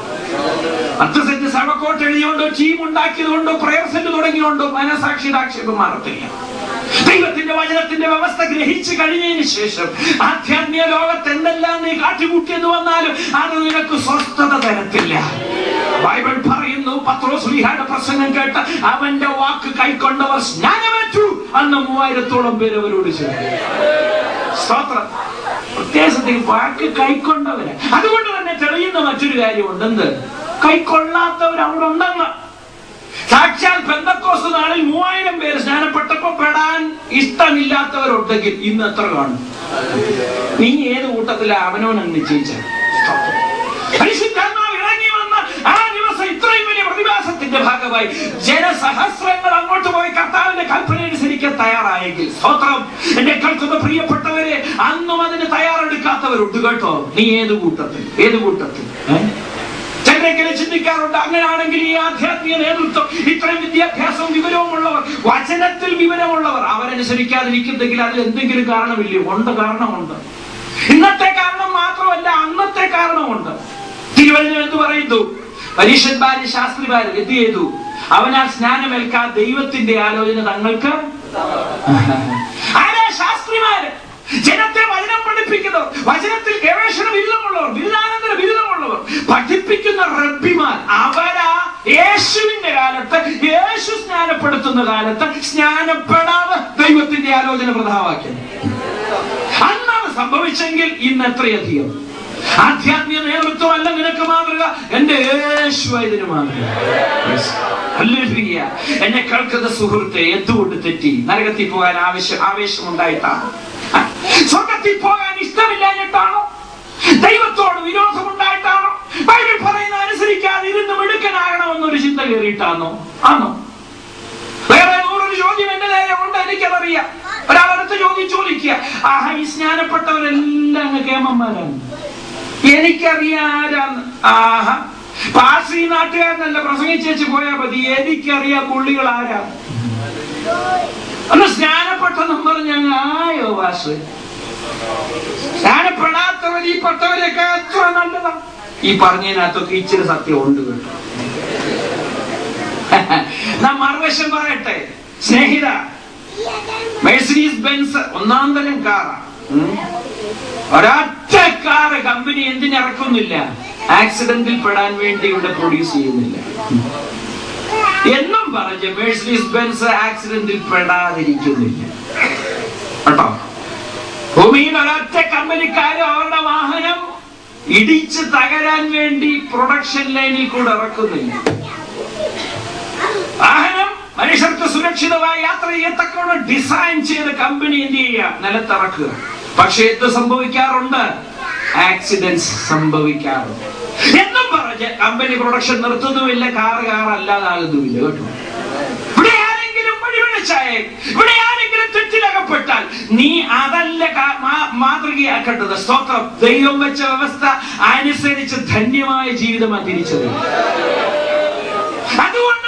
10 സെന്റ് ശവക്കോട്ട എഴുതിയോണ്ടോ ടീം ഉണ്ടാക്കിയതുകൊണ്ടോ പ്രയർ സെന്റ് തുടങ്ങിയോണ്ടോ മനസാക്ഷിയുടെ ആക്ഷേപം മാറത്തില്ല. ദൈവത്തിന്റെ വചനത്തിന്റെ വ്യവസ്ഥ ഗ്രഹിച്ചു കഴിഞ്ഞതിന് ശേഷം ആധ്യാത്മിക ലോകത്ത് എന്തെല്ലാം നീ കാട്ടിക്കൂട്ടിയെന്ന് വന്നാലും അത് നിനക്ക് സ്വസ്ഥത തരത്തില്ല. ബൈബിൾ പറയുന്നു, പത്രോസ്ലീഹയുടെ പ്രസംഗം കേട്ട് അവന്റെ വാക്ക് കൈക്കൊണ്ടവർ സ്നാനമേറ്റു. അന്ന് 3000-ഓളം പേര് അവരോട് ചേർന്നു. സ്തോത്രം. പ്രത്യേകത്തിൽ വാക്ക് കൈക്കൊണ്ടവര്. അതുകൊണ്ട് തന്നെ തെളിയുന്ന മറ്റൊരു കാര്യമുണ്ട്. എന്ത്? കൈക്കൊള്ളാത്തവർ അവിടെ ഉണ്ടെന്ന്. സാക്ഷാൽ പെന്തക്കോസ്ത് നാളിൽ 3000 പേര് സ്നാനപ്പെട്ടപ്പോ പെടാൻ ഇഷ്ടമില്ലാത്തവരുണ്ടെങ്കിൽ ഇന്ന് എത്ര കാണും? നീ ഏത് കൂട്ടത്തിലാ അവനവൻ നിശ്ചയിച്ച? പരിശുദ്ധാത്മാവ് ഇറങ്ങി വന്ന ആ ദിവസം ഇത്രയും വലിയ പ്രതിഭാസത്തിന്റെ ഭാഗമായി ജനസഹസ്രങ്ങൾ അങ്ങോട്ട് പോയി കർത്താവിന്റെ കൽപ്പന അനുസരിക്കാൻ തയ്യാറായെങ്കിൽ, സ്തോത്രം. എന്നെ കേൾക്കുന്ന പ്രിയപ്പെട്ടവരെ, അന്നും അതിന് തയ്യാറെടുക്കാത്തവരുണ്ട് കേട്ടോ. നീ ഏത് കൂട്ടത്തിൽ? ഏത് കൂട്ടത്തിൽ? ചിലരെങ്കിലും ചിന്തിക്കാറുണ്ട്, അങ്ങനെയാണെങ്കിൽ ഈ ആധ്യാത്മിക നേതൃത്വം ഇത്രയും വിദ്യാഭ്യാസവും വിവരവും ഉള്ളവർ, വചനത്തിൽ വിവരമുള്ളവർ, അവരനുസരിക്കാതിരിക്കുന്നെങ്കിൽ അതിൽ എന്തെങ്കിലും കാരണമില്ലേ? ഉണ്ട്, കാരണമുണ്ട്. ഇന്നത്തെ കാരണം മാത്രമല്ല, അന്നത്തെ കാരണമുണ്ട്. തിരുവചനം എന്ത് പറയുന്നു? പരീക്ഷന്മാരും ശാസ്ത്രിമാരും എന്ത് ചെയ്തു? അവനാൽ സ്നാനമേൽക്കാൻ ദൈവത്തിന്റെ ആലോചന തങ്ങൾക്ക്. ആരാ ശാസ്ത്രിമാര്? ജനത്തെ വചനം പഠിപ്പിക്കുന്നവർ, വചനത്തിൽ ഗവേഷണ ബിരുദമുള്ളവർ, ബിരുദാനന്തര ബിരുദമുള്ളവർ, പഠിപ്പിക്കുന്ന റബ്ബിമാർ. അവരാ യേശുവിന്റെ കാലത്ത്, യേശു സ്നാനപ്പെടുത്തുന്ന കാലത്ത് സ്നാനപ്പെടാതെ ദൈവത്തിന്റെ ആലോചന പ്രധാനമാക്കിയത്. അന്നാണ് സംഭവിച്ചെങ്കിൽ ഇന്ന് എത്രയധികം. ആധ്യാത്മിക നേതൃത്വം അല്ല നിനക്ക് മാതൃക, എന്റെ യേശു ഇതിന് മാതൃക. എന്നെ കേൾക്കുന്ന സുഹൃത്തെ, എന്തുകൊണ്ട് തെറ്റി? നരകത്തിൽ പോകാൻ ആവേശമുണ്ടായിട്ടാണോ? സ്വർഗത്തിൽ പോകാൻ ഇഷ്ടമില്ലാഞ്ഞിട്ടാണോ? ദൈവത്തോട് വിരോധമുണ്ടായിട്ടാണോ? ബൈബിൾ പറയുന്ന അനുസരിക്കാതെ ഇരുന്ന് മിടുക്കനാകണമെന്നൊരു ചിന്ത കയറിയിട്ടാണോ? ആണോ? വേറെ 100 ചോദ്യം എന്റെ നേരെ ഉണ്ട്, എനിക്കതറിയാം. ഒരാളടുത്ത് ചോദിക്കുക, ആഹാ, ഈ സ്നാനപ്പെട്ടവരെല്ലാം അങ്ങ് കേമന്മാരാണ്, എനിക്കറിയാം ആരാന്ന്. ആഹാ, പാസ് ഈ നാട്ടുകാരനല്ല, പ്രസംഗിച്ചേച്ച് പോയാ മതി, എനിക്കറിയാം പുള്ളികൾ ആരാ. അന്ന് സ്നാനപ്പെട്ടെന്നും പറഞ്ഞ ആയോ പാസ്? സ്നാനപ്പെടാത്തവർ ഈ പെട്ടവരൊക്കെ എത്ര നല്ലതാ. ഈ പറഞ്ഞതിനകത്തൊക്കെ ഇച്ചിരി സത്യം ഉണ്ട് കേട്ടോ. നാം മറുവശം പറയട്ടെ സ്നേഹിത, മെഴ്സിഡീസ് ബെൻസ് 1-ാം തരം കാറാ. ഒരൊറ്റ കാറ് കമ്പനി എന്തിനിറക്കുന്നില്ല? ആക്സിഡന്റിൽ പെടാൻ വേണ്ടി ഇവിടെ പ്രൊഡ്യൂസ് ചെയ്യുന്നില്ല എന്നും പറഞ്ഞ് മെഴ്സിഡീസ് ബെൻസ് ആക്സിഡന്റിൽ പെടാതിരിക്കുന്നില്ല കേട്ടോ. ഭൂമിയിൽ ഒരൊറ്റ കമ്പനിക്കാരും അവരുടെ വാഹനം ഇടിച്ച് തകരാൻ വേണ്ടി പ്രൊഡക്ഷൻ ലൈനിൽ കൂടെ ഇറക്കുന്നില്ല. വാഹനം മനുഷ്യർക്ക് സുരക്ഷിതമായി യാത്ര ചെയ്യത്തക്കോണം ഡിസൈൻ ചെയ്ത് കമ്പനി എന്ത് ചെയ്യുക? നിലത്തിറക്കുക. പക്ഷെ എന്ത് സംഭവിക്കാറുണ്ട്? ആക്സിഡന്റ്സ് സംഭവിക്കാറുണ്ട്. എന്നും പറഞ്ഞ് കമ്പനി പ്രൊഡക്ഷൻ നിർത്തുന്നുമില്ല, കാറല്ലാതാകുന്നുമില്ല കേട്ടോ. ഇവിടെ ആരെങ്കിലും വഴിവിളിച്ചായേ, ഇവിടെ ആരെങ്കിലും തെറ്റിലകപ്പെട്ടാൽ നീ അതല്ല മാതൃകയാക്കേണ്ടത്. സ്തോത്രം. ദൈവം വെച്ച വ്യവസ്ഥ അനുസരിച്ച് ധന്യമായ ജീവിതമാണ് തിരിച്ചത്. അതുകൊണ്ട്